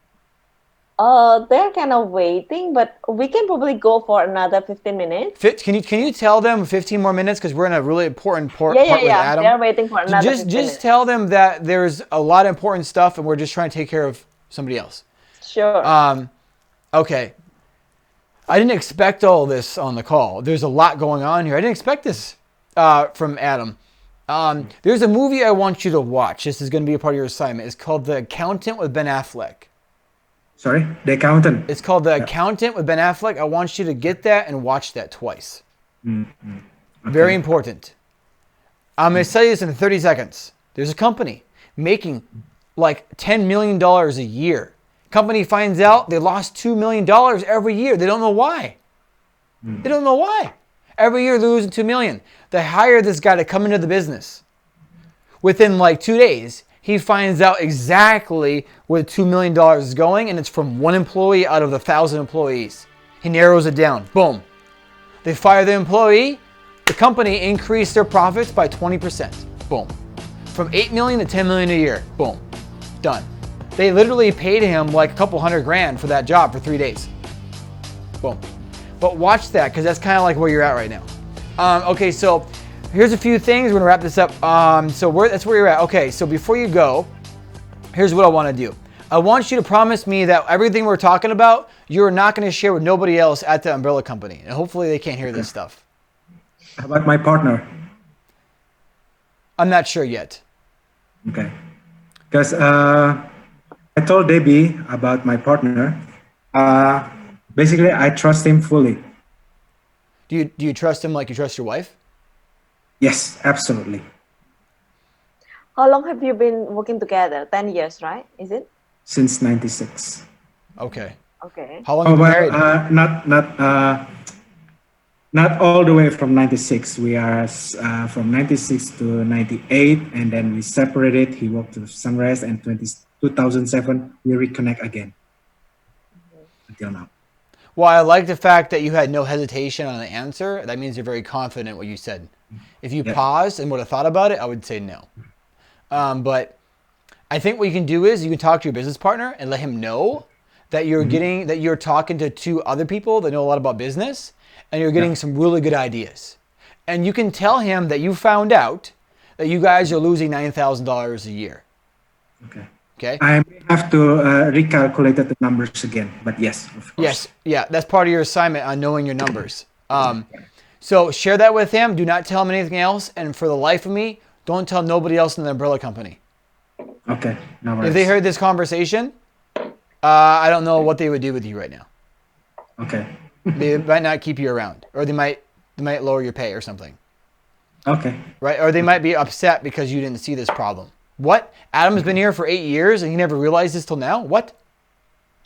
They're kind of waiting, but we can probably go for another 15 minutes. Can you tell them 15 more minutes because we're in a really important part Yeah. with Adam? They're waiting for another 15 Just minutes. tell them that there's a lot of important stuff and we're just trying to take care of somebody else. Sure. Okay. I didn't expect all this on the call. There's a lot going on here. I didn't expect this from Adam. There's a movie I want you to watch. This is going to be a part of your assignment. It's called The Accountant with Ben Affleck. Sorry, the accountant. It's called The Accountant with Ben Affleck. I want you to get that and watch that twice. Okay. Very important. I'm going to tell you this in 30 seconds. There's a company making like $10 million a year. Company finds out they lost $2 million every year. They don't know why. They don't know why. Every year they're losing $2 million. They hire this guy to come into the business. Within like 2 days, he finds out exactly where the $2 million is going, and it's from one employee out of the 1,000 employees. He narrows it down. Boom. They fire the employee. The company increased their profits by 20%. Boom. From 8 million to 10 million a year. Boom. Done. They literally paid him like a couple $100,000 for that job for 3 days. Boom. But watch that, because that's kind of like where you're at right now. Okay, so here's a few things. We're going to wrap this up. That's where you're at. Okay, so before you go, here's what I want to do. I want you to promise me that everything we're talking about, you're not going to share with nobody else at the umbrella company. And hopefully they can't hear this stuff. How about my partner? I'm not sure yet. Okay. Because I told Debbie about my partner. Basically, I trust him fully. Do you trust him like you trust your wife? Yes, absolutely. How long have you been working together? 10 years, right? Is it? Since 96. Okay. Okay. How long have you been married? Not all the way from 96. We are from 96 to 98, and then we separated. He worked to Sunrise, and 2007 we reconnect again. Until now. Well, I like the fact that you had no hesitation on the answer. That means you're very confident in what you said. If you paused and would have thought about it, I would say no. But I think what you can do is you can talk to your business partner and let him know that you're talking to 2 other people that know a lot about business, and you're getting some really good ideas. And you can tell him that you found out that you guys are losing $9,000 a year. Okay. Okay. I may have to recalculate the numbers again, but yes, of course. Yes, yeah, that's part of your assignment on knowing your numbers. So share that with him. Do not tell him anything else. And for the life of me, don't tell nobody else in the umbrella company. Okay, no worries. If they heard this conversation, I don't know what they would do with you right now. Okay. They might not keep you around, or they might lower your pay or something. Okay. Right? Or they might be upset because you didn't see this problem. What? Adam's been here for 8 years and he never realized this till now? What?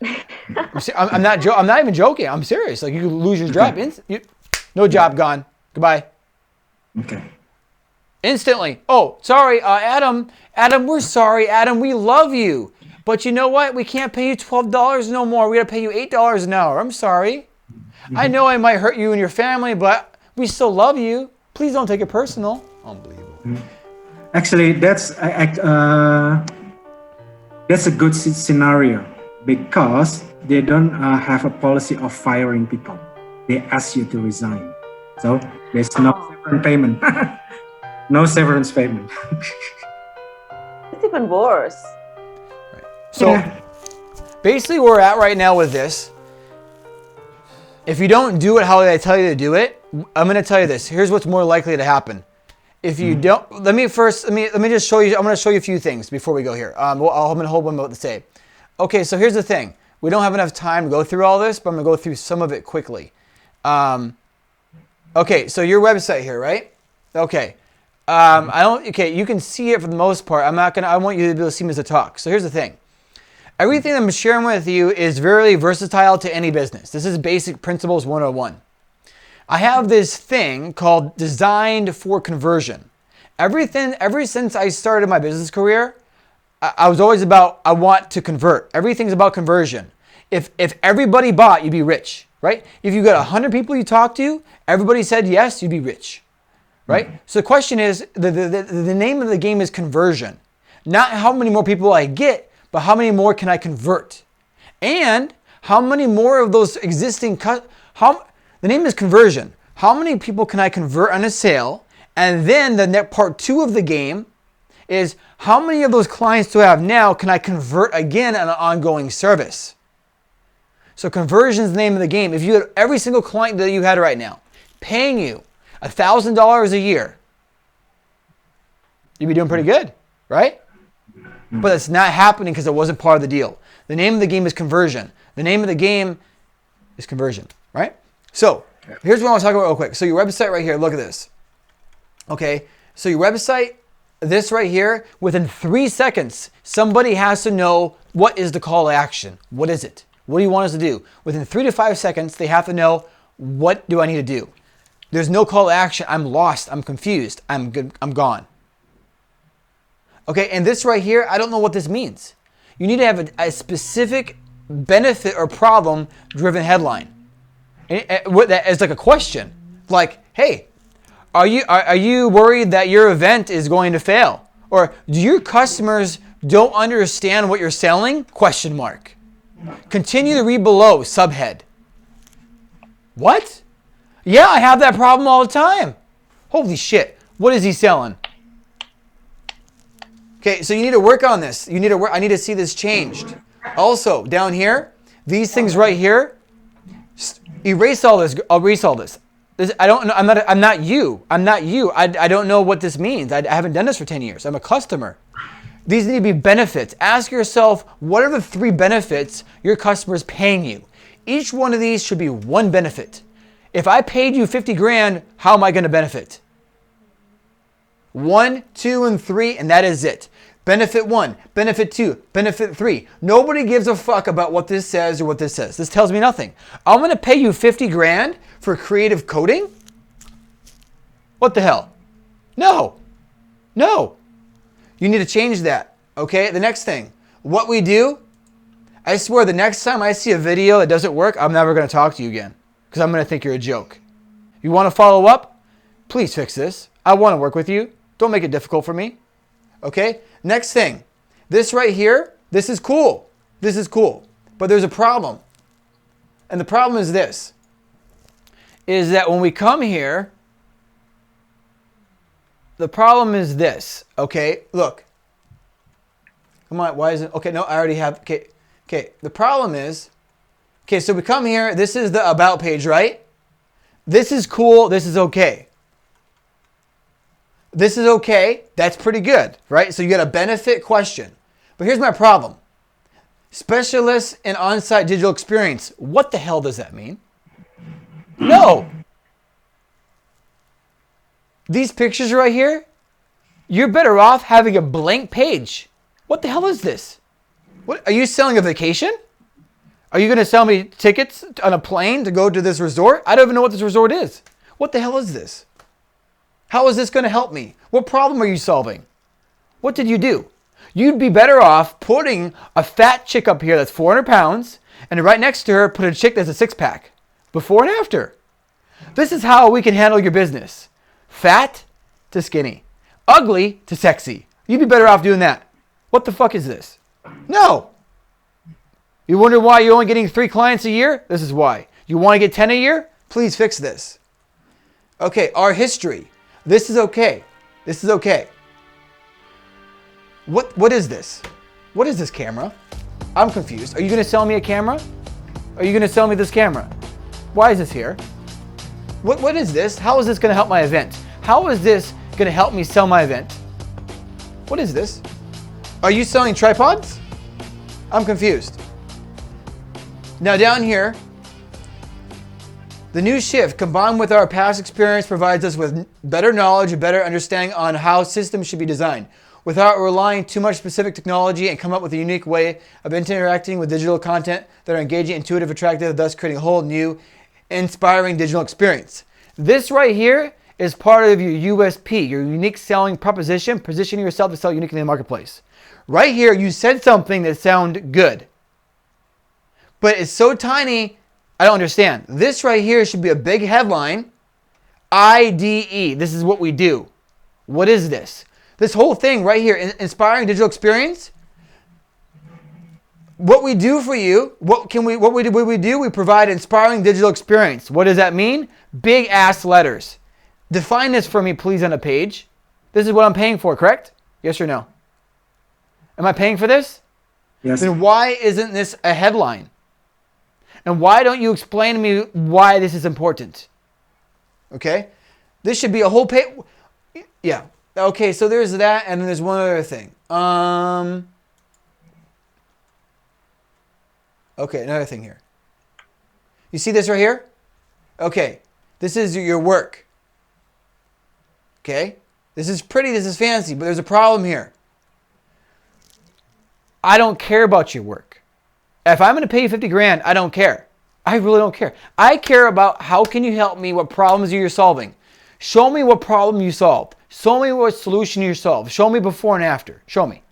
I'm not even joking. I'm serious. Like, you could lose your job. No job, gone. Goodbye. Okay. Instantly. Oh, sorry, Adam. Adam, we're sorry. Adam, we love you. But you know what? We can't pay you $12 no more. We got to pay you $8 an hour. I'm sorry. I know I might hurt you and your family, but we still love you. Please don't take it personal. Unbelievable. Actually, that's a good scenario because they don't have a policy of firing people. They ask you to resign. So there's no severance payment. No severance payment. It's even worse. So basically where we're at right now with this, if you don't do it how I tell you to do it, I'm going to tell you this. Here's what's more likely to happen. If you don't, let me just show you. I'm going to show you a few things before we go here. I'm going to hold one about to say. Okay, so here's the thing. We don't have enough time to go through all this, but I'm going to go through some of it quickly. Okay, so your website here, right? Okay. I don't. Okay, you can see it for the most part. I'm not gonna. I want you to be able to see me as a talk. So here's the thing. Everything I'm sharing with you is very versatile to any business. This is Basic Principles 101. I have this thing called Designed for Conversion. Ever since I started my business career, I was always about, I want to convert. Everything's about conversion. If everybody bought, you'd be rich, right? If you got 100 people you talk to, everybody said yes, you'd be rich, right? Mm-hmm. So the question is, the name of the game is conversion. Not how many more people I get, but how many more can I convert? And how many more of those existing, the name is conversion. How many people can I convert on a sale? And then the next part 2 of the game is how many of those clients do I have now can I convert again on an ongoing service? So conversion is the name of the game. If you had every single client that you had right now paying you $1,000 a year, you'd be doing pretty good, right? But it's not happening because it wasn't part of the deal. The name of the game is conversion. The name of the game is conversion, right? So here's what I want to talk about real quick. So your website right here, look at this. Okay, so your website, this right here, within 3 seconds, somebody has to know what is the call to action. What is it? What do you want us to do? Within 3 to 5 seconds, they have to know, what do I need to do? There's no call to action. I'm lost. I'm confused. I'm good. I'm gone. Okay, and this right here, I don't know what this means. You need to have a specific benefit or problem driven headline. As like a question, like, hey, are you worried that your event is going to fail? Or do your customers don't understand what you're selling? Question mark. Continue to read below, subhead. What? Yeah, I have that problem all the time. Holy shit. What is he selling? Okay, so you need to work on this. You need to work. I need to see this changed. Also, down here, these things right here, erase all this. I'll erase all this. I don't know. I'm not you. I don't know what this means. I haven't done this for 10 years. I'm a customer. These need to be benefits. Ask yourself, what are the 3 benefits your customer is paying you? Each one of these should be one benefit. If I paid you 50 grand, how am I going to benefit? 1, 2, and 3, and that is it. Benefit 1, benefit 2, benefit 3. Nobody gives a fuck about what this says or what this says. This tells me nothing. I'm going to pay you 50 grand for creative coding? What the hell? No. You need to change that. Okay, the next thing. What we do, I swear the next time I see a video that doesn't work, I'm never going to talk to you again. Because I'm going to think you're a joke. You want to follow up? Please fix this. I want to work with you. Don't make it difficult for me. Okay? Next thing. This right here, this is cool. This is cool. But there's a problem. And the problem is this. Is that when we come here, the problem is this. Okay? Look. Come on. Why isn't... Okay, no, I already have... Okay. The problem is... Okay, so we come here. This is the About page, right? This is cool. This is okay. This is okay. That's pretty good, right? So you got a benefit question. But here's my problem. Specialists in on-site digital experience. What the hell does that mean? No. These pictures right here, you're better off having a blank page. What the hell is this? What, are you selling a vacation? Are you going to sell me tickets on a plane to go to this resort? I don't even know what this resort is. What the hell is this? How is this going to help me? What problem are you solving? What did you do? You'd be better off putting a fat chick up here that's 400 pounds and right next to her put a chick that's a 6-pack. Before and after. This is how we can handle your business. Fat to skinny. Ugly to sexy. You'd be better off doing that. What the fuck is this? No. You wonder why you're only getting 3 clients a year? This is why. You want to get 10 a year? Please fix this. Okay, our history. This is okay. This is okay. What is this? What is this camera? I'm confused. Are you going to sell me a camera? Are you going to sell me this camera? Why is this here? What is this? How is this going to help my event? How is this going to help me sell my event? What is this? Are you selling tripods? I'm confused. Now down here, The new shift, combined with our past experience, provides us with better knowledge and better understanding on how systems should be designed, without relying too much specific technology, and come up with a unique way of interacting with digital content that are engaging, intuitive, attractive, thus creating a whole new, inspiring digital experience. This right here is part of your USP, your unique selling proposition, positioning yourself to sell uniquely in the marketplace. Right here, you said something that sounded good, but it's so tiny, I don't understand. This right here should be a big headline. IDE. This is what we do. What is this? This whole thing right here, inspiring digital experience. What we do for you, what we do? We provide inspiring digital experience. What does that mean? Big ass letters. Define this for me, please, on a page. This is what I'm paying for, correct? Yes or no? Am I paying for this? Yes. Then why isn't this a headline? And why don't you explain to me why this is important? Okay? This should be a whole page. Yeah. Okay, so there's that, and then there's one other thing. Okay, another thing here. You see this right here? Okay, this is your work. Okay? This is pretty, this is fancy, but there's a problem here. I don't care about your work. If I'm going to pay you 50 grand, I don't care. I really don't care. I care about how can you help me, what problems you're solving. Show me what problem you solved. Show me what solution you solved. Show me before and after. Show me.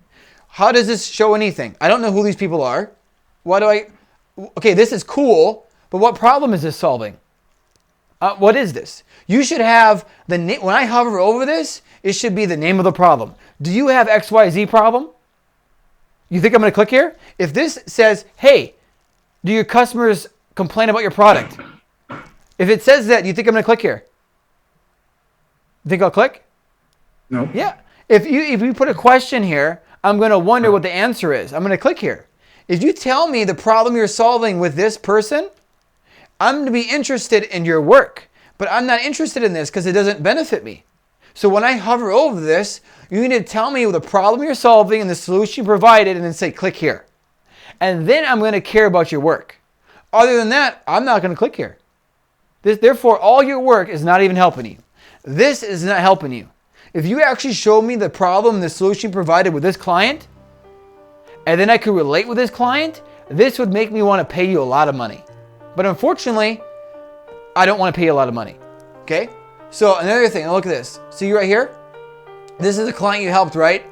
How does this show anything? I don't know who these people are. Why do I... Okay, this is cool, but what problem is this solving? What is this? You should have the name... When I hover over this, it should be the name of the problem. Do you have XYZ problem? You think I'm going to click here? If this says, hey, do your customers complain about your product? If it says that, do you think I'm going to click here? You think I'll click? No. Yeah. If you put a question here, I'm going to wonder what the answer is. I'm going to click here. If you tell me the problem you're solving with this person, I'm going to be interested in your work. But I'm not interested in this because it doesn't benefit me. So when I hover over this, you need to tell me the problem you're solving and the solution provided, and then say click here. And then I'm going to care about your work. Other than that, I'm not going to click here. Therefore, all your work is not even helping you. This is not helping you. If you actually show me the problem and the solution provided with this client, and then I could relate with this client, this would make me want to pay you a lot of money. But unfortunately, I don't want to pay you a lot of money. Okay? So another thing, look at this. See right here? This is a client you helped, right?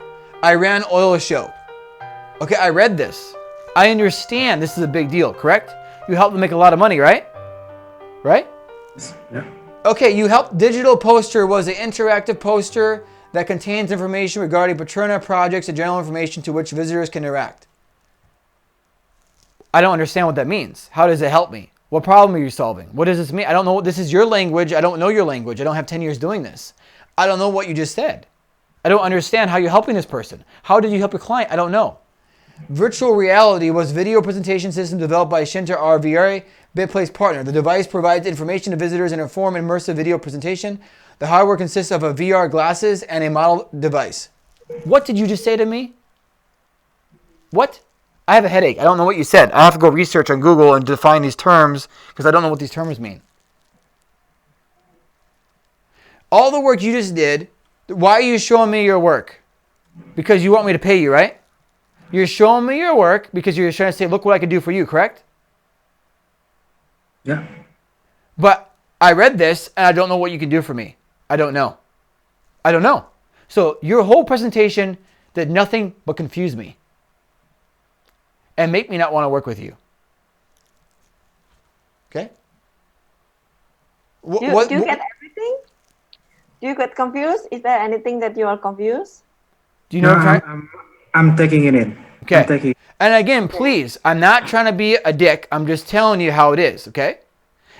Iran oil show. Okay, I read this. I understand this is a big deal, correct? You helped them make a lot of money, right? Right? Yeah. Okay, you helped. Digital poster was an interactive poster that contains information regarding Paterna projects and general information to which visitors can interact. I don't understand what that means. How does it help me? What problem are you solving? What does this mean? I don't know. This is your language. I don't know your language. I don't have 10 years doing this. I don't know what you just said. I don't understand how you're helping this person. How did you help your client? I don't know. Virtual reality was video presentation system developed by Shinta RVR, BitPlay's partner. The device provides information to visitors in a form immersive video presentation. The hardware consists of a VR glasses and a model device. What did you just say to me? What? I have a headache. I don't know what you said. I have to go research on Google and define these terms because I don't know what these terms mean. All the work you just did, why are you showing me your work? Because you want me to pay you, right? You're showing me your work because you're trying to say, look what I can do for you, correct? Yeah. But I read this and I don't know what you can do for me. I don't know. I don't know. So your whole presentation did nothing but confuse me and make me not want to work with you. Okay? Do you get everything? Do you get confused? Is there anything that you are confused? Do you know what I'm trying? I'm taking it in. Okay. I'm taking... And again, please, I'm not trying to be a dick. I'm just telling you how it is, okay?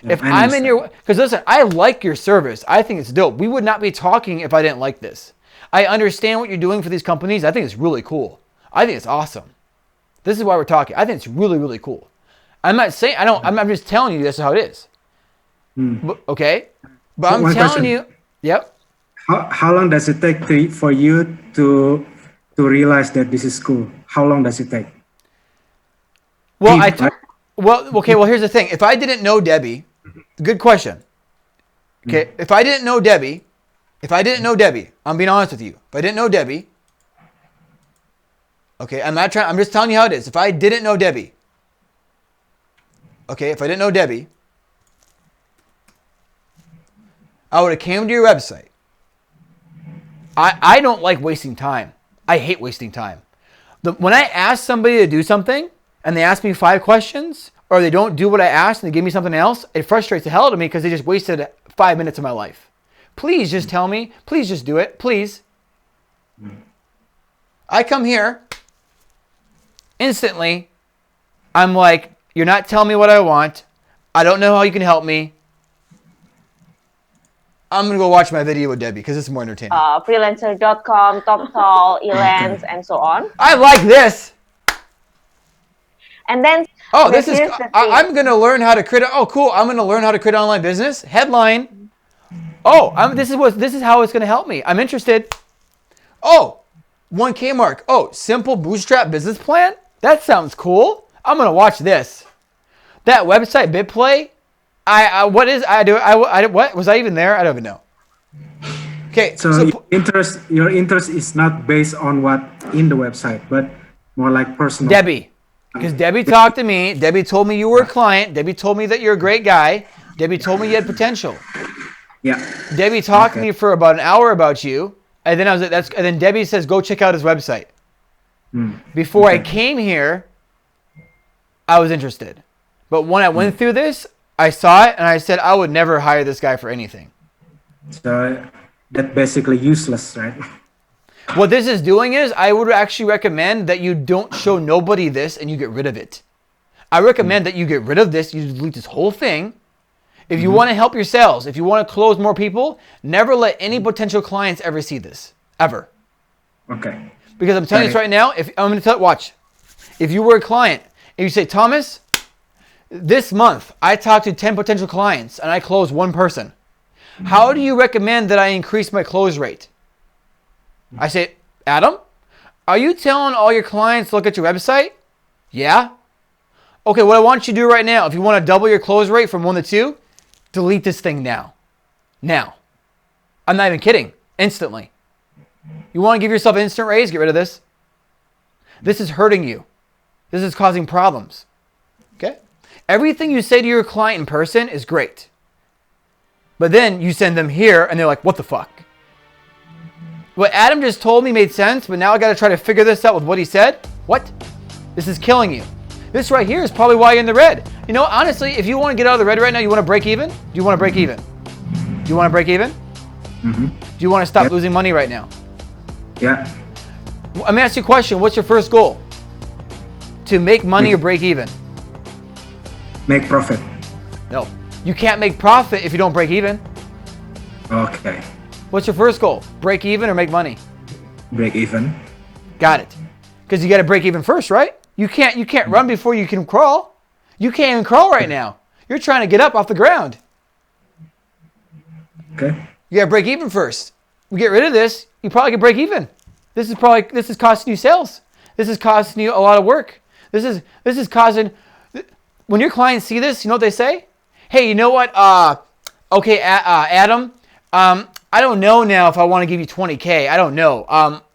Yeah, If I'm in your... Because listen, I like your service. I think it's dope. We would not be talking if I didn't like this. I understand what you're doing for these companies. I think it's really cool. I think it's awesome. This is why we're talking. I think it's really, really cool. I'm not saying... I'm just telling you this is how it is. But, okay? But I'm telling you... Yep. How long does it take for you to realize that this is cool? How long does it take? Well, well, okay. Well, here's the thing. If I didn't know Debbie, Good question. Okay, if I didn't know Debbie, I'm being honest with you. If I didn't know Debbie, okay, I'm just telling you how it is. If I didn't know Debbie, I would have came to your website. I don't like wasting time. I hate wasting time. When I ask somebody to do something and they ask me 5 questions or they don't do what I asked and they give me something else, it frustrates the hell out of me because they just wasted 5 minutes of my life. Please just tell me. Please just do it. Please. I come here. Instantly, I'm like, you're not telling me what I want. I don't know how you can help me. I'm going to go watch my video with Debbie because it's more entertaining. Freelancer.com, TopTal, Elance, and so on. I like this. And then, oh, this is, I'm going to learn how to create, cool. I'm going to learn how to create an online business. Headline. Oh, this is how it's going to help me. I'm interested. Oh, 1K mark. Oh, simple bootstrap business plan. That sounds cool. I'm going to watch this. That website, BitPlay. What was I even there? I don't even know. Okay. So your interest is not based on what in the website, but more like personal. Debbie. Because Debbie talked to me. Debbie told me you were a client. Debbie told me that you're a great guy. Debbie told me you had potential. Yeah. Debbie talked to me for about an hour about you. And then and then Debbie says, go check out his website. Before I came here, I was interested. But when I went through this, I saw it and I said, I would never hire this guy for anything. So that's basically useless, right? What this is doing is I would actually recommend that you don't show nobody this and you get rid of it. I recommend that you get rid of this. You delete this whole thing. If you want to help your sales, if you want to close more people, never let any potential clients ever see this. Ever. Okay. Because I'm telling you this right now, watch. If you were a client and you say, Thomas, this month I talked to 10 potential clients and I closed 1 person. How do you recommend that I increase my close rate? I say, Adam, are you telling all your clients to look at your website? Yeah. Okay, what I want you to do right now, if you want to double your close rate from 1 to 2, delete this thing now. Now. I'm not even kidding. Instantly. You want to give yourself an instant raise? Get rid of this. This is hurting you. This is causing problems. Okay? Everything you say to your client in person is great. But then you send them here and they're like, what the fuck? What Adam just told me made sense, but now I got to try to figure this out with what he said. What? This is killing you. This right here is probably why you're in the red. You know, honestly, if you want to get out of the red right now, you want to break even? Do you want to break even? Do you want to break even? Mm-hmm. Do you want to stop losing money right now? Yeah. Let me ask you a question. What's your first goal? To make money or break even? Make profit. No. You can't make profit if you don't break even. Okay. What's your first goal? Break even or make money? Break even. Got it. Because you got to break even first, right? You can't run before you can crawl. You can't even crawl right now. You're trying to get up off the ground. Okay. You got to break even first. We get rid of this, you probably can break even. This is costing you sales. This is costing you a lot of work. This is causing. When your clients see this, you know what they say? Hey, you know what? Okay, Adam. I don't know now if I want to give you 20K. I don't know.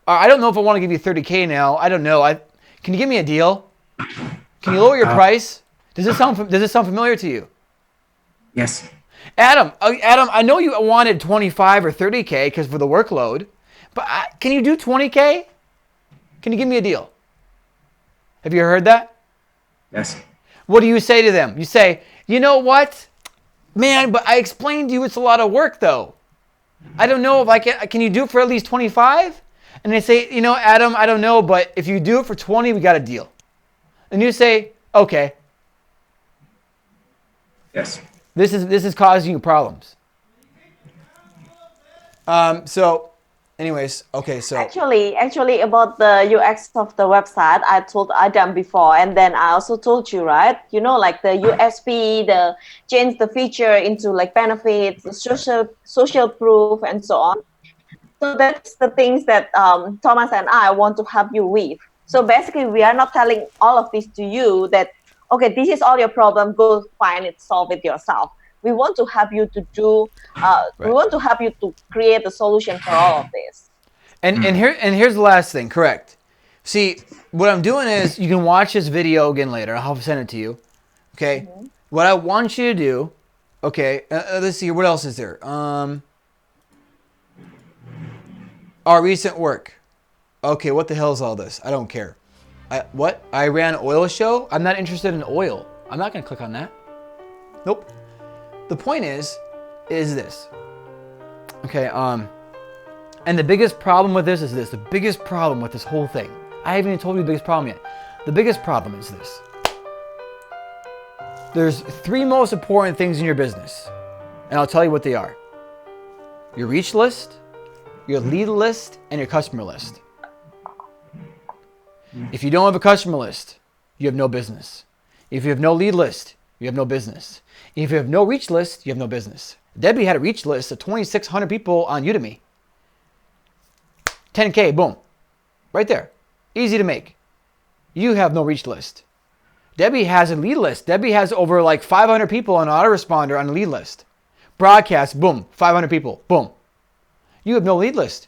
I don't know if I want to give you 30K now. I don't know. Can you give me a deal? Can you lower your price? Does this sound familiar to you? Yes. Adam, I know you wanted 25 or 30K because for the workload, but can you do 20K? Can you give me a deal? Have you heard that? Yes. What do you say to them? You say, you know what? Man, but I explained to you it's a lot of work though. I don't know if I can you do it for at least 25? And they say, you know, Adam, I don't know, but if you do it for 20, we got a deal. And you say, okay. Yes. This is causing you problems. So, anyways, okay, so actually about the UX of the website, I told Adam before, and then I also told you, right? You know, like the USP, the change the feature into like benefits, the social proof, and so on. So that's the things that Thomas and I want to help you with. So basically, we are not telling all of this to you that, okay, this is all your problem, go find it, solve it yourself. we want to help you to do. We Right. want to help you to create a solution for all of this. Here's the last thing. Correct. See, what I'm doing is you can watch this video again later. I'll send it to you. Okay. What I want you to do. Okay. Let's see. What else is there? Our recent work. Okay. What the hell is all this? I don't care. What? Iran oil show? I'm not interested in oil. I'm not going to click on that. Nope. The point is this. Okay. And the biggest problem with this is this. The biggest problem with this whole thing. I haven't even told you the biggest problem yet. The biggest problem is this. There's 3 most important things in your business. And I'll tell you what they are. Your reach list, your lead list, and your customer list. If you don't have a customer list, you have no business. If you have no lead list, you have no business. If you have no reach list, you have no business. Debbie had a reach list of 2,600 people on Udemy. 10K, boom. Right there. Easy to make. You have no reach list. Debbie has a lead list. Debbie has over like 500 people on autoresponder on the lead list. Broadcast, boom, 500 people, boom. You have no lead list.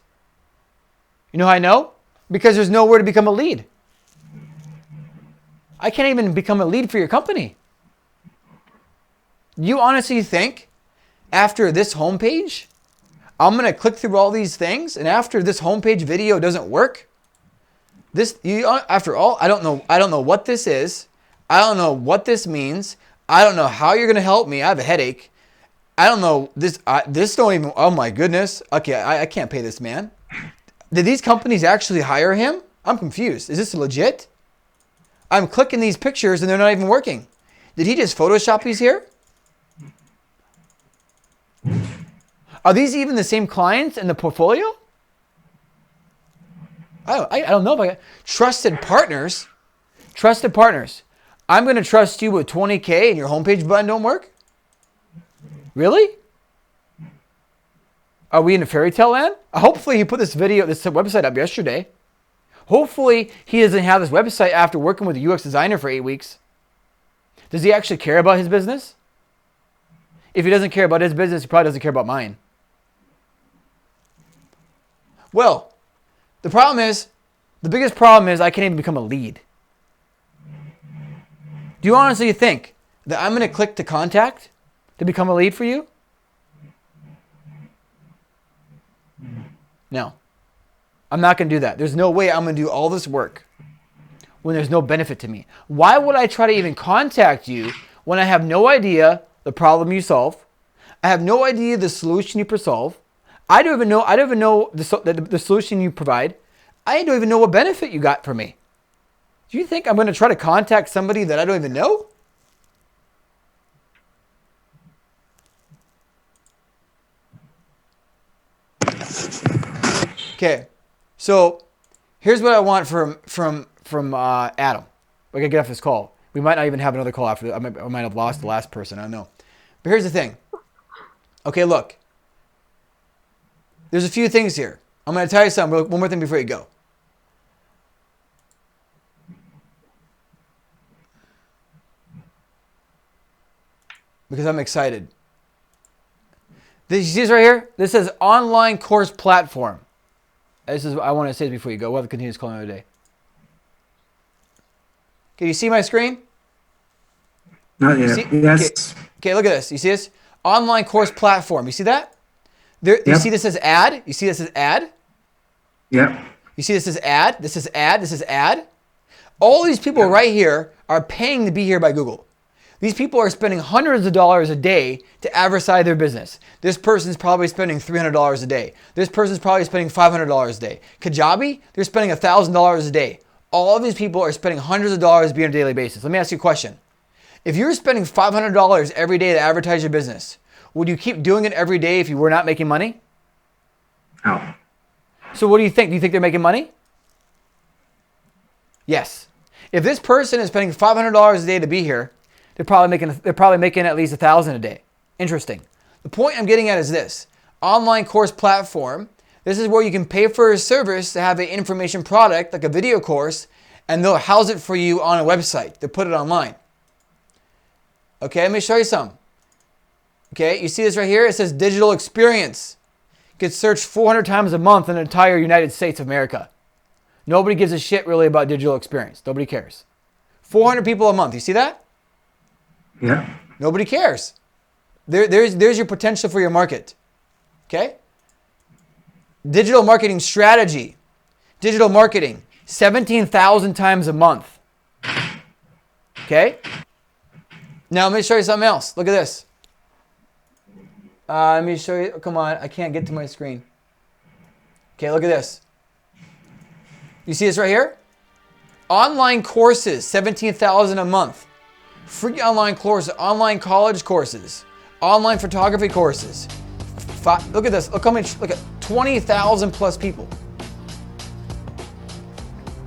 You know how I know? Because there's nowhere to become a lead. I can't even become a lead for your company. You honestly think after this homepage, I'm going to click through all these things, and after this homepage video doesn't work, after all, I don't know what this is. I don't know what this means. I don't know how you're going to help me. I have a headache. I don't know this. This don't even. Oh my goodness. Okay, I can't pay this man. Did these companies actually hire him? I'm confused. Is this legit? I'm clicking these pictures and they're not even working. Did he just Photoshop these here? Are these even the same clients in the portfolio? I don't know if I trusted partners. Trusted partners. I'm going to trust you with 20K and your homepage button don't work? Really? Are we in a fairy tale land? Hopefully he put this website up yesterday. Hopefully he doesn't have this website after working with a UX designer for 8 weeks. Does he actually care about his business? If he doesn't care about his business, he probably doesn't care about mine. Well, the biggest problem is I can't even become a lead. Do you honestly think that I'm going to click to contact to become a lead for you? No. I'm not going to do that. There's no way I'm going to do all this work when there's no benefit to me. Why would I try to even contact you when I have no idea the problem you solve? I have no idea the solution you solve. I don't even know the solution you provide. I don't even know what benefit you got from me. Do you think I'm going to try to contact somebody that I don't even know? Okay, so here's what I want from Adam. We gotta get off this call. We might not even have another call after. I might have lost the last person. I don't know. But here's the thing. Okay, look. There's a few things here. I'm gonna tell you something. One more thing before you go. Because I'm excited. You see this right here? This says online course platform. This is what I want to say before you go. We'll have to continue this call another day. Can you see my screen? Not yet. See? Yes. Okay, look at this. You see this? Online course platform. You see that? You Yep. see this as ad? You see this as ad? Yep. You see this as ad? This is ad? This is ad? All these people right here are paying to be here by Google. These people are spending hundreds of dollars a day to advertise their business. This person's probably spending $300 a day. This person's probably spending $500 a day. Kajabi, they're spending $1,000 a day. All of these people are spending hundreds of dollars on a daily basis. Let me ask you a question. If you're spending $500 every day to advertise your business, would you keep doing it every day if you were not making money? Oh. So what do you think? Do you think they're making money? Yes. If this person is spending $500 a day to be here, they're probably making at least $1,000 a day. Interesting. The point I'm getting at is this. Online course platform. This is where you can pay for a service to have an information product like a video course, and they'll house it for you on a website. They'll put it online. Okay, let me show you some. Okay, you see this right here? It says digital experience. Gets searched 400 times a month in the entire United States of America. Nobody gives a shit really about digital experience. Nobody cares. 400 people a month. You see that? Yeah. Nobody cares. There's your potential for your market. Okay? Digital marketing strategy. Digital marketing. 17,000 times a month. Okay? Now let me show you something else. Look at this. Let me show you. Come on. I can't get to my screen. Okay, look at this. You see this right here? Online courses. 17,000 a month. Free online courses. Online college courses. Online photography courses. Look at this. Look how many. Look at 20,000 plus people.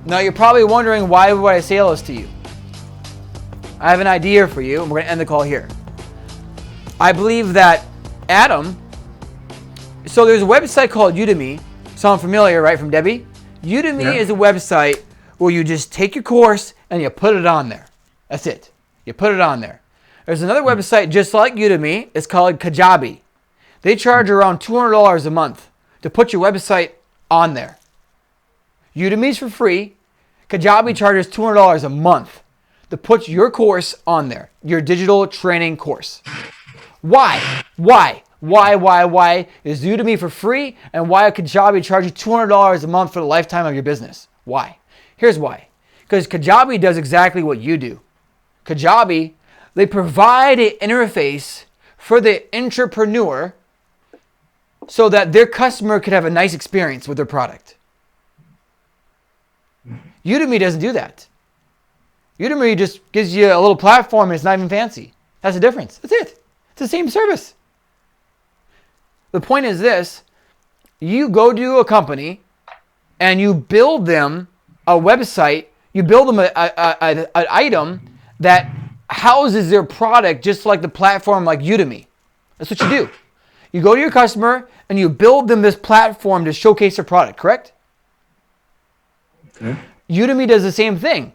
Now you're probably wondering, why would I say all this to you? I have an idea for you, and we're going to end the call here. I believe that Adam, so there's a website called Udemy. Sound familiar, right, from Debbie? Udemy is a website where you just take your course and you put it on there. That's it. You put it on there. There's another website just like Udemy. It's called Kajabi. They charge around $200 a month to put your website on there. Udemy's for free. Kajabi charges $200 a month to put your course on there, your digital training course. Why? Why is Udemy for free, and why could Kajabi charge you $200 a month for the lifetime of your business? Why? Here's why. Because Kajabi does exactly what you do. Kajabi, they provide an interface for the entrepreneur so that their customer could have a nice experience with their product. Udemy doesn't do that. Udemy just gives you a little platform and it's not even fancy. That's the difference. That's it. It's the same service. The point is this: you go to a company and you build them a website, you build them an item that houses their product, just like the platform like Udemy. That's what you do. You go to your customer and you build them this platform to showcase their product, correct? Okay. Udemy does the same thing.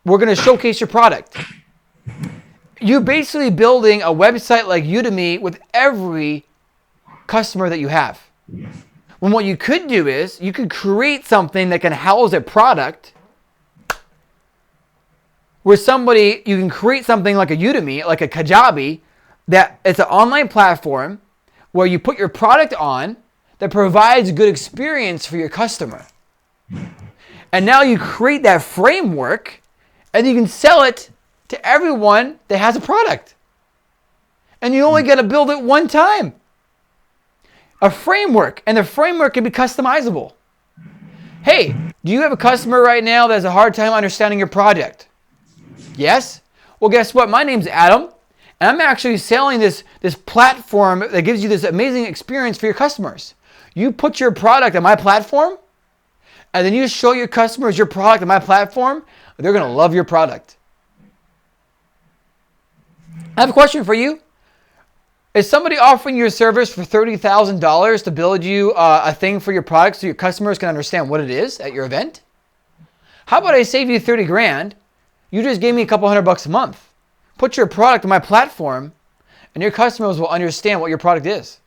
We're going to showcase your product. You're basically building a website like Udemy with every customer that you have. When what you could do is you could create something that can house a product where you can create something like a Udemy, like a Kajabi, that it's an online platform where you put your product on that provides a good experience for your customer. And now you create that framework and you can sell it to everyone that has a product. And you only got to build it one time. A framework, and the framework can be customizable. Hey, do you have a customer right now that has a hard time understanding your project? Yes? Well, guess what? My name's Adam, and I'm actually selling this platform that gives you this amazing experience for your customers. You put your product on my platform, and then you show your customers your product on my platform, they're going to love your product. I have a question for you. Is somebody offering you a service for $30,000 to build you a thing for your product so your customers can understand what it is at your event? How about I save you 30 grand? You just gave me a couple $100 a month. Put your product on my platform and your customers will understand what your product is.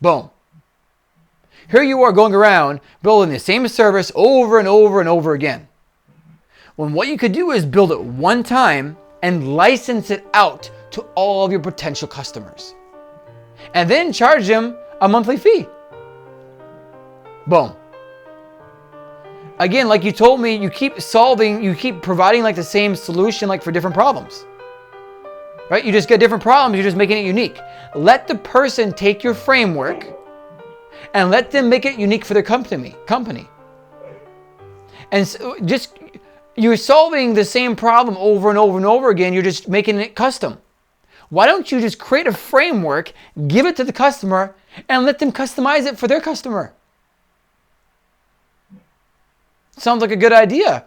Boom. Here you are going around building the same service over and over and over again. When what you could do is build it one time and license it out to all of your potential customers. And then charge them a monthly fee. Boom. Again, like you told me, you keep providing like the same solution like for different problems. Right? You just get different problems, you're just making it unique. Let the person take your framework and let them make it unique for their company. And so you're solving the same problem over and over and over again, you're just making it custom. Why don't you just create a framework, give it to the customer, and let them customize it for their customer? Sounds like a good idea.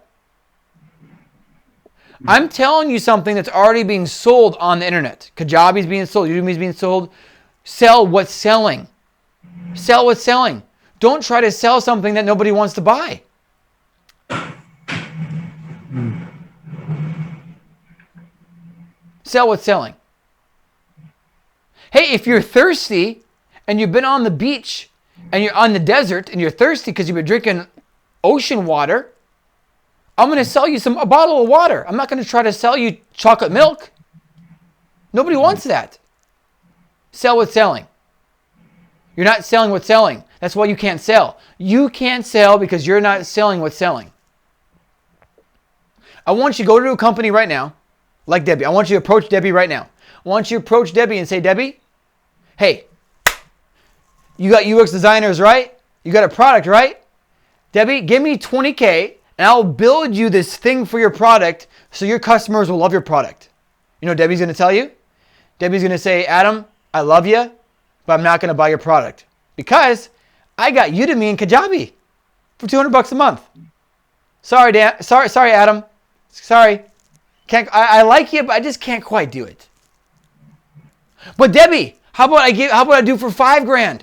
I'm telling you something that's already being sold on the internet. Kajabi's being sold, Udemy's being sold. Sell what's selling. Sell what's selling. Don't try to sell something that nobody wants to buy. Sell what's selling. Hey, if you're thirsty and you've been on the beach and you're on the desert and you're thirsty because you've been drinking ocean water, I'm going to sell you a bottle of water. I'm not going to try to sell you chocolate milk. Nobody wants that. Sell what's selling. You're not selling what's selling. That's why you can't sell. You can't sell because you're not selling what's selling. I want you to go to a company right now, like Debbie. I want you to approach Debbie right now. I want you to approach Debbie and say, Debbie, hey, you got UX designers, right? You got a product, right? Debbie, give me 20K and I'll build you this thing for your product so your customers will love your product. You know what Debbie's going to tell you? Debbie's going to say, Adam, I love you, but I'm not going to buy your product because I got Udemy and Kajabi for $200 a month. Sorry, Dan. Sorry, Adam. Sorry. I like you, but I just can't quite do it. But Debbie, how about I do for $5,000?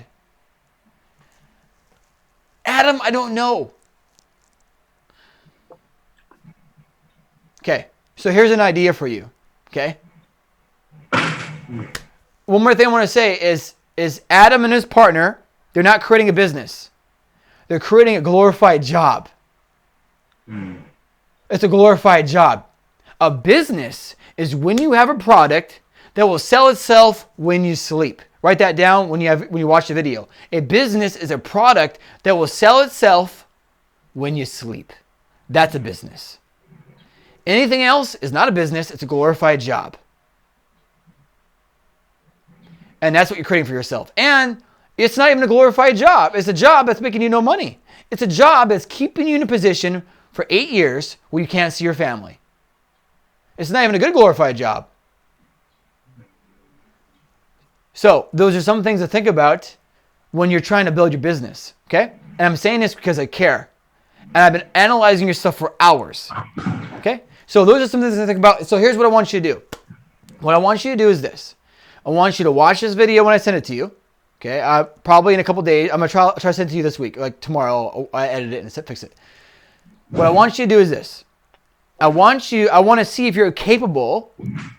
Adam, I don't know. Okay, so here's an idea for you. Okay. One more thing I want to say is Adam and his partner, they're not creating a business. They're creating a glorified job. It's a glorified job. A business is when you have a product that will sell itself when you sleep. Write that down when you watch the video. A business is a product that will sell itself when you sleep. That's a business. Anything else is not a business. It's a glorified job. And that's what you're creating for yourself. And it's not even a glorified job. It's a job that's making you no money. It's a job that's keeping you in a position for 8 years where you can't see your family. It's not even a good glorified job. So those are some things to think about when you're trying to build your business. Okay? And I'm saying this because I care. And I've been analyzing your stuff for hours. Okay? So those are some things to think about. So here's what I want you to do. What I want you to do is this. I want you to watch this video when I send it to you. Okay, probably in a couple days. I'm gonna try to send it to you this week. Like tomorrow, I edit it and fix it. What I want you to do is this. I want to see if you're capable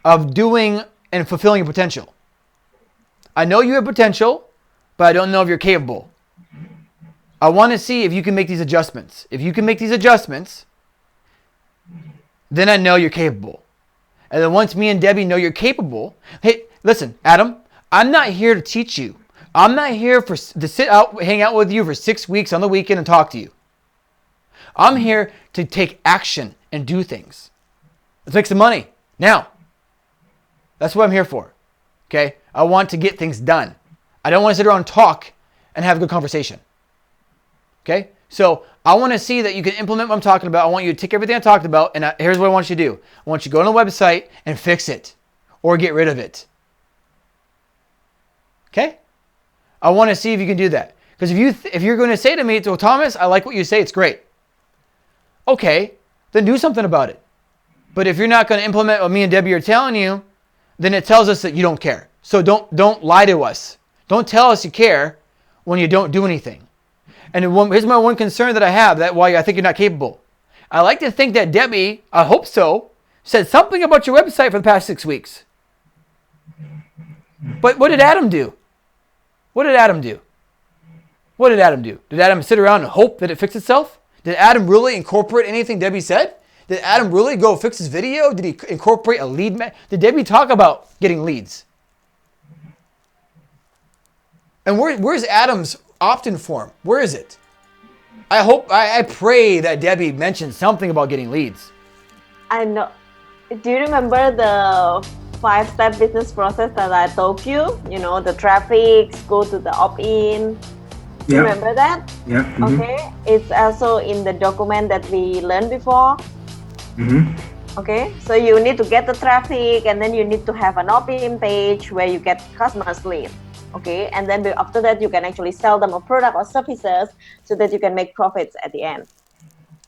of doing and fulfilling your potential. I know you have potential, but I don't know if you're capable. I want to see if you can make these adjustments. If you can make these adjustments, then I know you're capable. And then once me and Debbie know you're capable, hey, listen, Adam, I'm not here to teach you. I'm not here to hang out with you for 6 weeks on the weekend and talk to you. I'm here to take action and do things. Let's make some money now. That's what I'm here for. Okay? I want to get things done. I don't want to sit around and talk and have a good conversation. Okay? So I want to see that you can implement what I'm talking about. I want you to take everything I talked about, and here's what I want you to do. I want you to go on the website and fix it or get rid of it. Okay? I want to see if you can do that. Because if you're going to say to me, "So Thomas, I like what you say. It's great." Okay, then do something about it. But if you're not going to implement what me and Debbie are telling you, then it tells us that you don't care. So don't lie to us. Don't tell us you care when you don't do anything. And here's my one concern that I have, that why I think you're not capable. I like to think that Debbie, I hope so, said something about your website for the past 6 weeks. But what did Adam do? What did Adam do? What did Adam do? Did Adam sit around and hope that it fixed itself? Did Adam really incorporate anything Debbie said? Did Adam really go fix his video? Did he incorporate a lead? Did Debbie talk about getting leads? And where's Adam's opt-in form? Where is it? I pray that Debbie mentioned something about getting leads. I know. Do you remember the 5-step business process that I told you? You know, the traffic, go to the opt-in. Yeah. Remember that? Yeah. Mm-hmm. Okay. It's also in the document that we learned before. Mm-hmm. Okay. So you need to get the traffic, and then you need to have an opt-in page where you get customers lead. Okay. And then after that, you can actually sell them a product or services so that you can make profits at the end.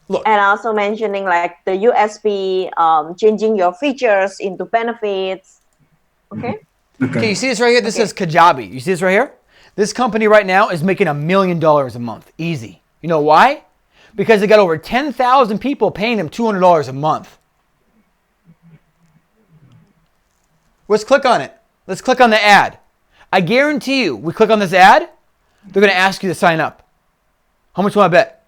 Look. And also mentioning like the USP, changing your features into benefits. Okay. Okay, you see this right here? This says Kajabi. You see this right here? This company right now is making $1 million a month. Easy. You know why? Because they got over 10,000 people paying them $200 a month. Let's click on it. Let's click on the ad. I guarantee you, we click on this ad, they're going to ask you to sign up. How much do you want to bet?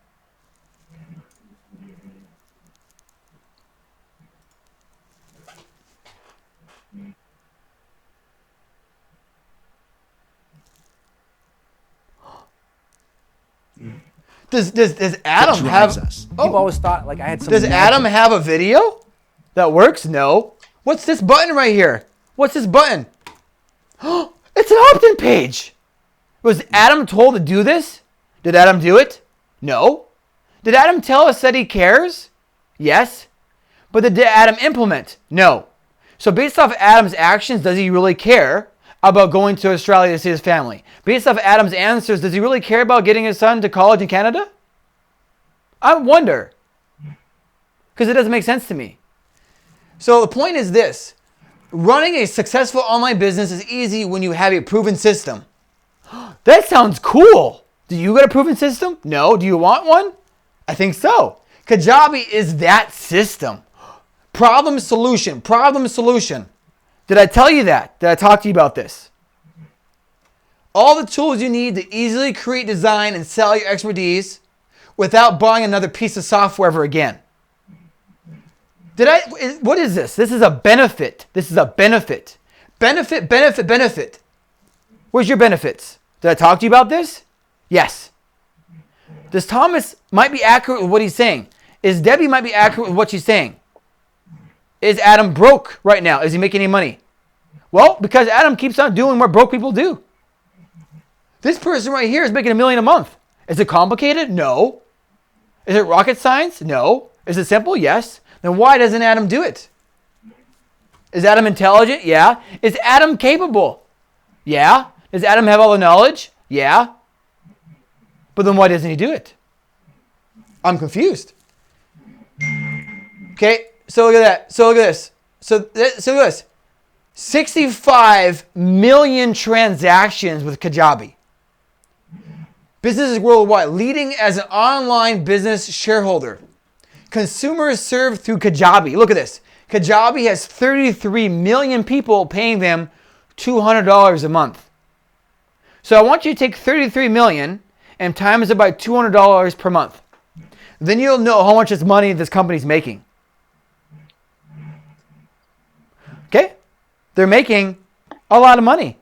Does Adam have? us. Oh. People always thought like I had some. Does Adam have a video that works? No. What's this button right here? What's this button? It's an opt-in page. Was Adam told to do this? Did Adam do it? No. Did Adam tell us that he cares? Yes. But did Adam implement? No. So based off Adam's actions, does he really care about going to Australia to see his family? Based off Adam's answers, does he really care about getting his son to college in Canada? I wonder. Because it doesn't make sense to me. So the point is this. Running a successful online business is easy when you have a proven system. That sounds cool. Do you got a proven system? No. Do you want one? I think so. Kajabi is that system. Problem solution. Problem solution. Did I tell you that? Did I talk to you about this? All the tools you need to easily create, design, and sell your expertise without buying another piece of software ever again. What is this? This is a benefit. This is a benefit. Benefit, benefit, benefit. Where's your benefits? Did I talk to you about this? Yes. Does Thomas might be accurate with what he's saying? Is Debbie might be accurate with what she's saying? Is Adam broke right now? Is he making any money? Well, because Adam keeps on doing what broke people do. This person right here is making $1 million a month. Is it complicated? No. Is it rocket science? No. Is it simple? Yes. Then why doesn't Adam do it? Is Adam intelligent? Yeah. Is Adam capable? Yeah. Does Adam have all the knowledge? Yeah. But then why doesn't he do it? I'm confused. Okay, so look at that. So look at this. So look at this. 65 million transactions with Kajabi. Businesses worldwide, leading as an online business shareholder. Consumers served through Kajabi. Look at this. Kajabi has 33 million people paying them $200 a month. So I want you to take 33 million and times it by $200 per month. Then you'll know how much money this company's making. Okay? They're making a lot of money.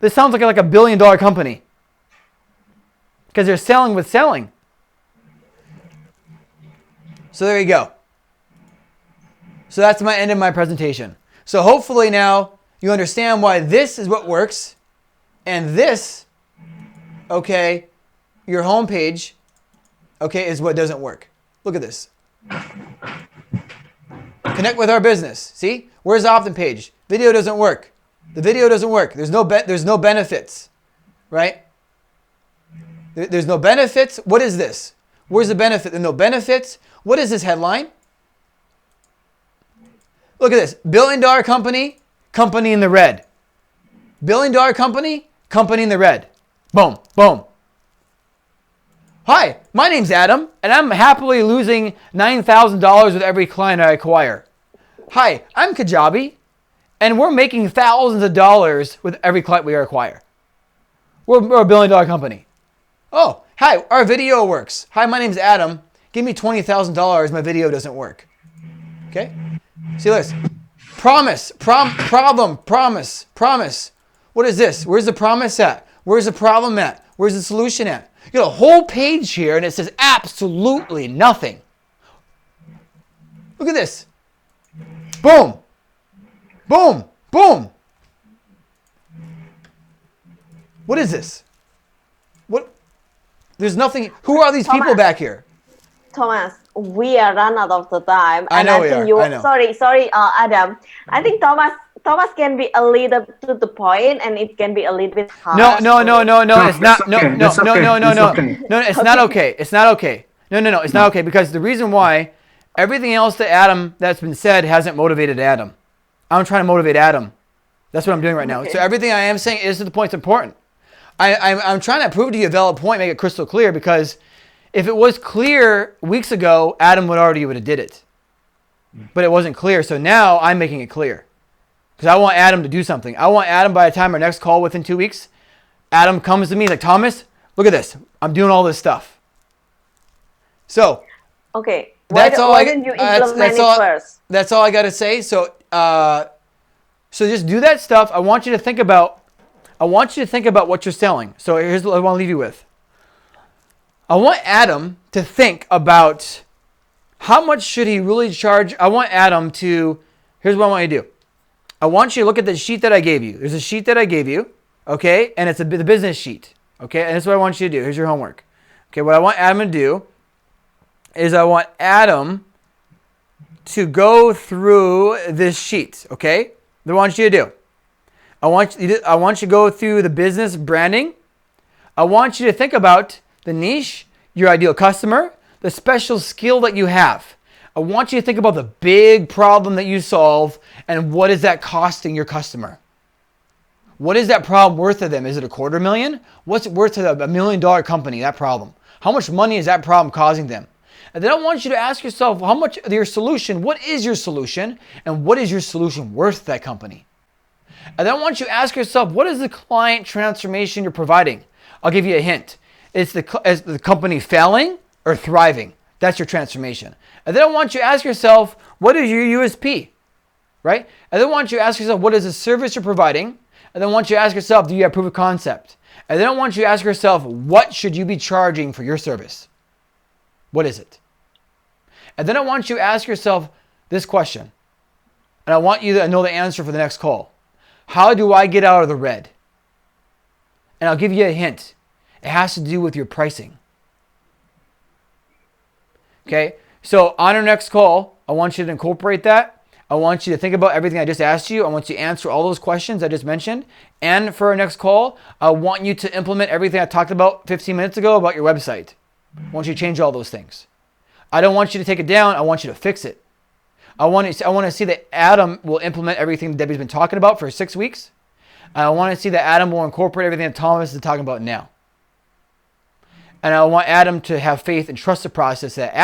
This sounds like a $1 billion company. Because they're selling with selling. So there you go. So that's my end of my presentation. So hopefully now you understand why this is what works. And this, okay, your homepage, okay, is what doesn't work. Look at this. Connect with our business. See? Where's the opt-in page? Video doesn't work. The video doesn't work. There's no benefits, right? There's no benefits. What is this? Where's the benefit? There's no benefits. What is this headline? Look at this. $1 billion company, company in the red. $1 billion company, company in the red. Boom, boom. Hi, my name's Adam, and I'm happily losing $9,000 with every client I acquire. Hi, I'm Kajabi, and we're making thousands of dollars with every client we acquire. We're a $1 billion company. Oh, hi, our video works. Hi, my name's Adam. Give me $20,000. My video doesn't work. Okay? See this? Promise, problem, promise, promise. What is this? Where's the promise at? Where's the problem at? Where's the solution at? You got a whole page here and it says absolutely nothing. Look at this. Boom. Boom. Boom. What is this? What? There's nothing. Who are these people back here? Thomas, we are run out of the time. I know we think are. You, I know. Sorry, Adam. I think Thomas can be a little to the point, and it can be a little bit harsh. No. It's not. okay. No. That's okay. No. It's okay. No. It's not okay. It's not okay. No. It's not okay because the reason why everything else to Adam that's been said hasn't motivated Adam. I'm trying to motivate Adam. That's what I'm doing right now. Okay. So everything I am saying is to the point that's important. I'm trying to prove to you a valid point, make it crystal clear because if it was clear weeks ago, Adam would have did it. But it wasn't clear, so now I'm making it clear. because I want Adam to do something. I want Adam, by the time our next call within 2 weeks, Adam comes to me like, Thomas, look at this. I'm doing all this stuff. So Okay. why didn't you implement it first? That's all I got to say. So just do that stuff. I want you to think about what you're selling. So here's what I want to leave you with. I want Adam to think about how much should he really charge. Here's what I want you to do. I want you to look at the sheet that I gave you. There's a sheet that I gave you, okay? And it's the business sheet, okay? And that's what I want you to do. Here's your homework. Okay, what I want Adam to do is I want Adam to go through this sheet, okay? What I want you to do. I want you to go through the business branding. I want you to think about the niche, your ideal customer, the special skill that you have. I want you to think about the big problem that you solve and what is that costing your customer. What is that problem worth to them? Is it $250,000? What's it worth to a $1 million company, that problem? How much money is that problem causing them? And then I want you to ask yourself what is your solution, and what is your solution worth to that company? And then I want you to ask yourself, what is the client transformation you're providing? I'll give you a hint. Is the company failing or thriving? That's your transformation. And then I want you to ask yourself, what is your USP? Right? And then I want you to ask yourself, what is the service you're providing? And then I want you to ask yourself, do you have proof of concept? And then I want you to ask yourself, what should you be charging for your service? What is it? And then I want you to ask yourself this question. And I want you to know the answer for the next call. How do I get out of the red? And I'll give you a hint. It has to do with your pricing. Okay? So on our next call, I want you to incorporate that. I want you to think about everything I just asked you. I want you to answer all those questions I just mentioned. And for our next call, I want you to implement everything I talked about 15 minutes ago about your website. I want you to change all those things. I don't want you to take it down. I want you to fix it. I want to see that Adam will implement everything Debbie's been talking about for 6 weeks. And I want to see that Adam will incorporate everything that Thomas is talking about now. And I want Adam to have faith and trust the process that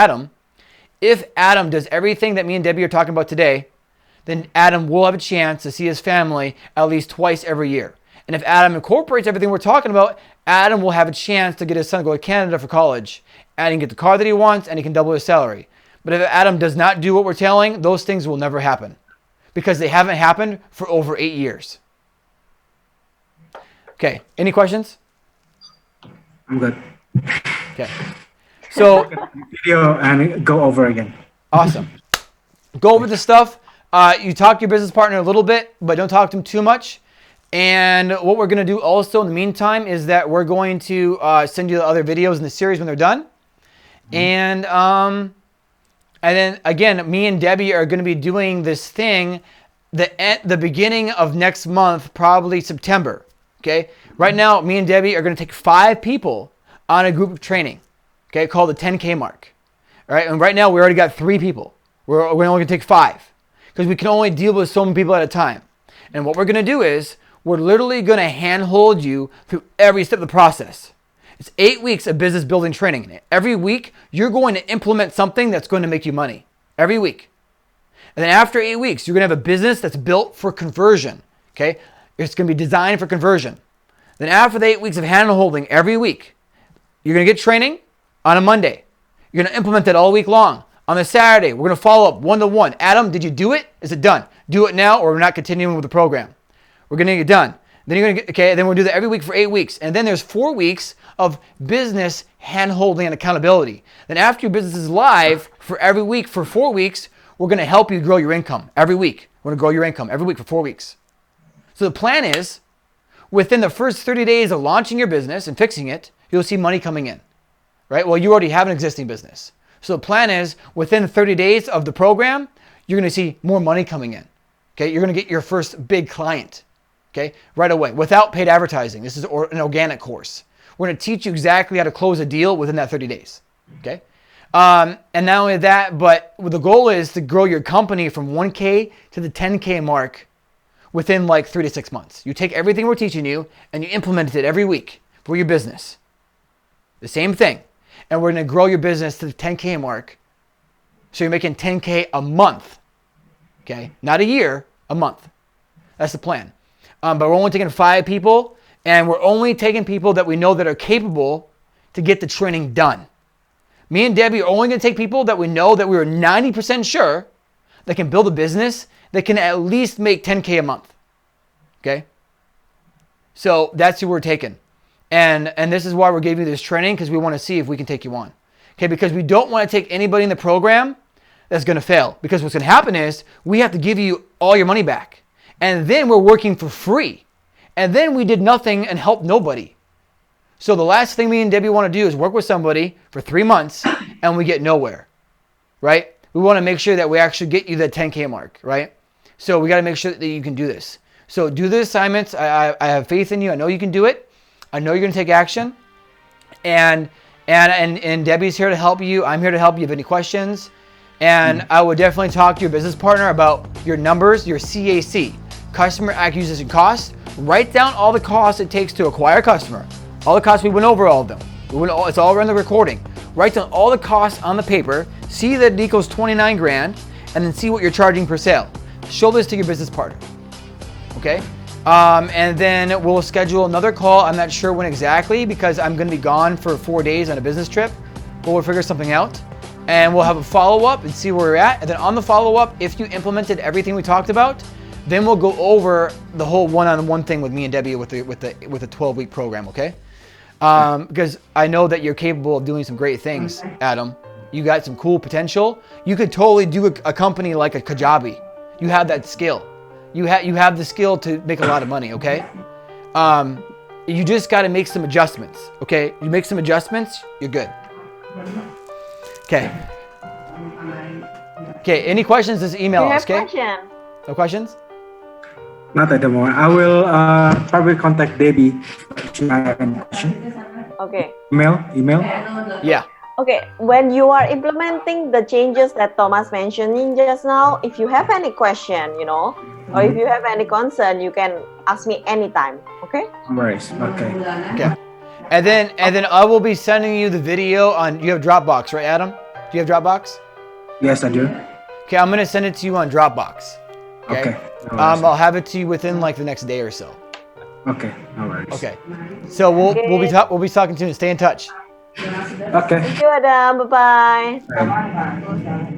if Adam does everything that me and Debbie are talking about today, then Adam will have a chance to see his family at least twice every year. And if Adam incorporates everything we're talking about, Adam will have a chance to get his son to go to Canada for college. And he can get the car that he wants, and he can double his salary. But if Adam does not do what we're telling, those things will never happen. Because they haven't happened for over 8 years. Okay, any questions? I'm good. Okay. So, Video and go over again. Awesome. Go over the stuff. You talk to your business partner a little bit, but don't talk to him too much. And what we're going to do also in the meantime is that we're going to send you the other videos in the series when they're done. And then again, me and Debbie are going to be doing this thing the beginning of next month, probably September. Okay. Right now, me and Debbie are going to take 5 people on a group of training. Okay, called the 10K mark. All right, and right now we already got 3 people. We're only going to take 5 because we can only deal with so many people at a time. And what we're going to do is we're literally going to handhold you through every step of the process. It's 8 weeks of business building training. And every week, you're going to implement something that's going to make you money. Every week. And then after 8 weeks, you're going to have a business that's built for conversion. Okay? It's going to be designed for conversion. Then after the 8 weeks of hand-holding every week, you're going to get training on a Monday. You're going to implement it all week long. On a Saturday, we're going to follow up one-to-one. Adam, did you do it? Is it done? Do it now or we're not continuing with the program. We're going to get done. Then you're going to get, okay, then we'll do that every week for 8 weeks. And then there's 4 weeks of business hand-holding and accountability. Then after your business is live for every week for 4 weeks, we're going to help you grow your income every week. We're going to grow your income every week for 4 weeks. So the plan is, within the first 30 days of launching your business and fixing it, you'll see money coming in, right? Well, you already have an existing business. So the plan is, within 30 days of the program, you're going to see more money coming in. Okay, you're going to get your first big client. Okay, right away, without paid advertising. This is an organic course. We're going to teach you exactly how to close a deal within that 30 days. Okay, and not only that, but the goal is to grow your company from 1K to the 10K mark within like 3 to 6 months. You take everything we're teaching you and you implement it every week for your business. The same thing. And we're going to grow your business to the 10K mark. So you're making 10K a month. Okay, not a year, a month. That's the plan. But we're only taking 5 people, and we're only taking people that we know that are capable to get the training done. Me and Debbie are only going to take people that we know that we are 90% sure that can build a business that can at least make 10K a month. Okay? So that's who we're taking. And this is why we're giving you this training, because we want to see if we can take you on. Okay? Because we don't want to take anybody in the program that's going to fail. Because what's going to happen is we have to give you all your money back. And then we're working for free. And then we did nothing and helped nobody. So the last thing me and Debbie want to do is work with somebody for 3 months and we get nowhere, right? We want to make sure that we actually get you the 10K mark, right? So we got to make sure that you can do this. So do the assignments. I have faith in you. I know you can do it. I know you're going to take action. And Debbie's here to help you. I'm here to help you if you have any questions. And I would definitely talk to your business partner about your numbers, your CAC, customer acquisition costs. Write down all the costs it takes to acquire a customer. All the costs, we went over all of them. It's all around the recording. Write down all the costs on the paper. See that it equals 29 grand, and then see what you're charging per sale. Show this to your business partner. Okay? And then we'll schedule another call. I'm not sure when exactly because I'm going to be gone for 4 days on a business trip. But we'll figure something out. And we'll have a follow-up and see where we're at. And then on the follow-up, if you implemented everything we talked about, then we'll go over the whole one-on-one thing with me and Debbie with the 12-week program, okay? Because I know that you're capable of doing some great things, Adam. You got some cool potential. You could totally do a company like a Kajabi. You have that skill. You have the skill to make a lot of money, okay? You just got to make some adjustments, okay? You make some adjustments, you're good. Okay. Okay, any questions, just email us, okay? Question. No questions? Not at the moment. I will probably contact Debbie if I have any question. Okay. Email? Yeah. Okay, when you are implementing the changes that Thomas mentioning just now, if you have any question, or if you have any concern, you can ask me anytime. Okay? No worries. Okay. Okay. And then I will be sending you the video on. You have Dropbox, right, Adam? Do you have Dropbox? Yes, I do. Okay, I'm gonna send it to you on Dropbox. Okay. No worries. I'll have it to you within like the next day or so. Okay. No worries. Okay. So we'll be talking soon. Stay in touch. Okay. Thank you, Adam. Bye-bye. Bye.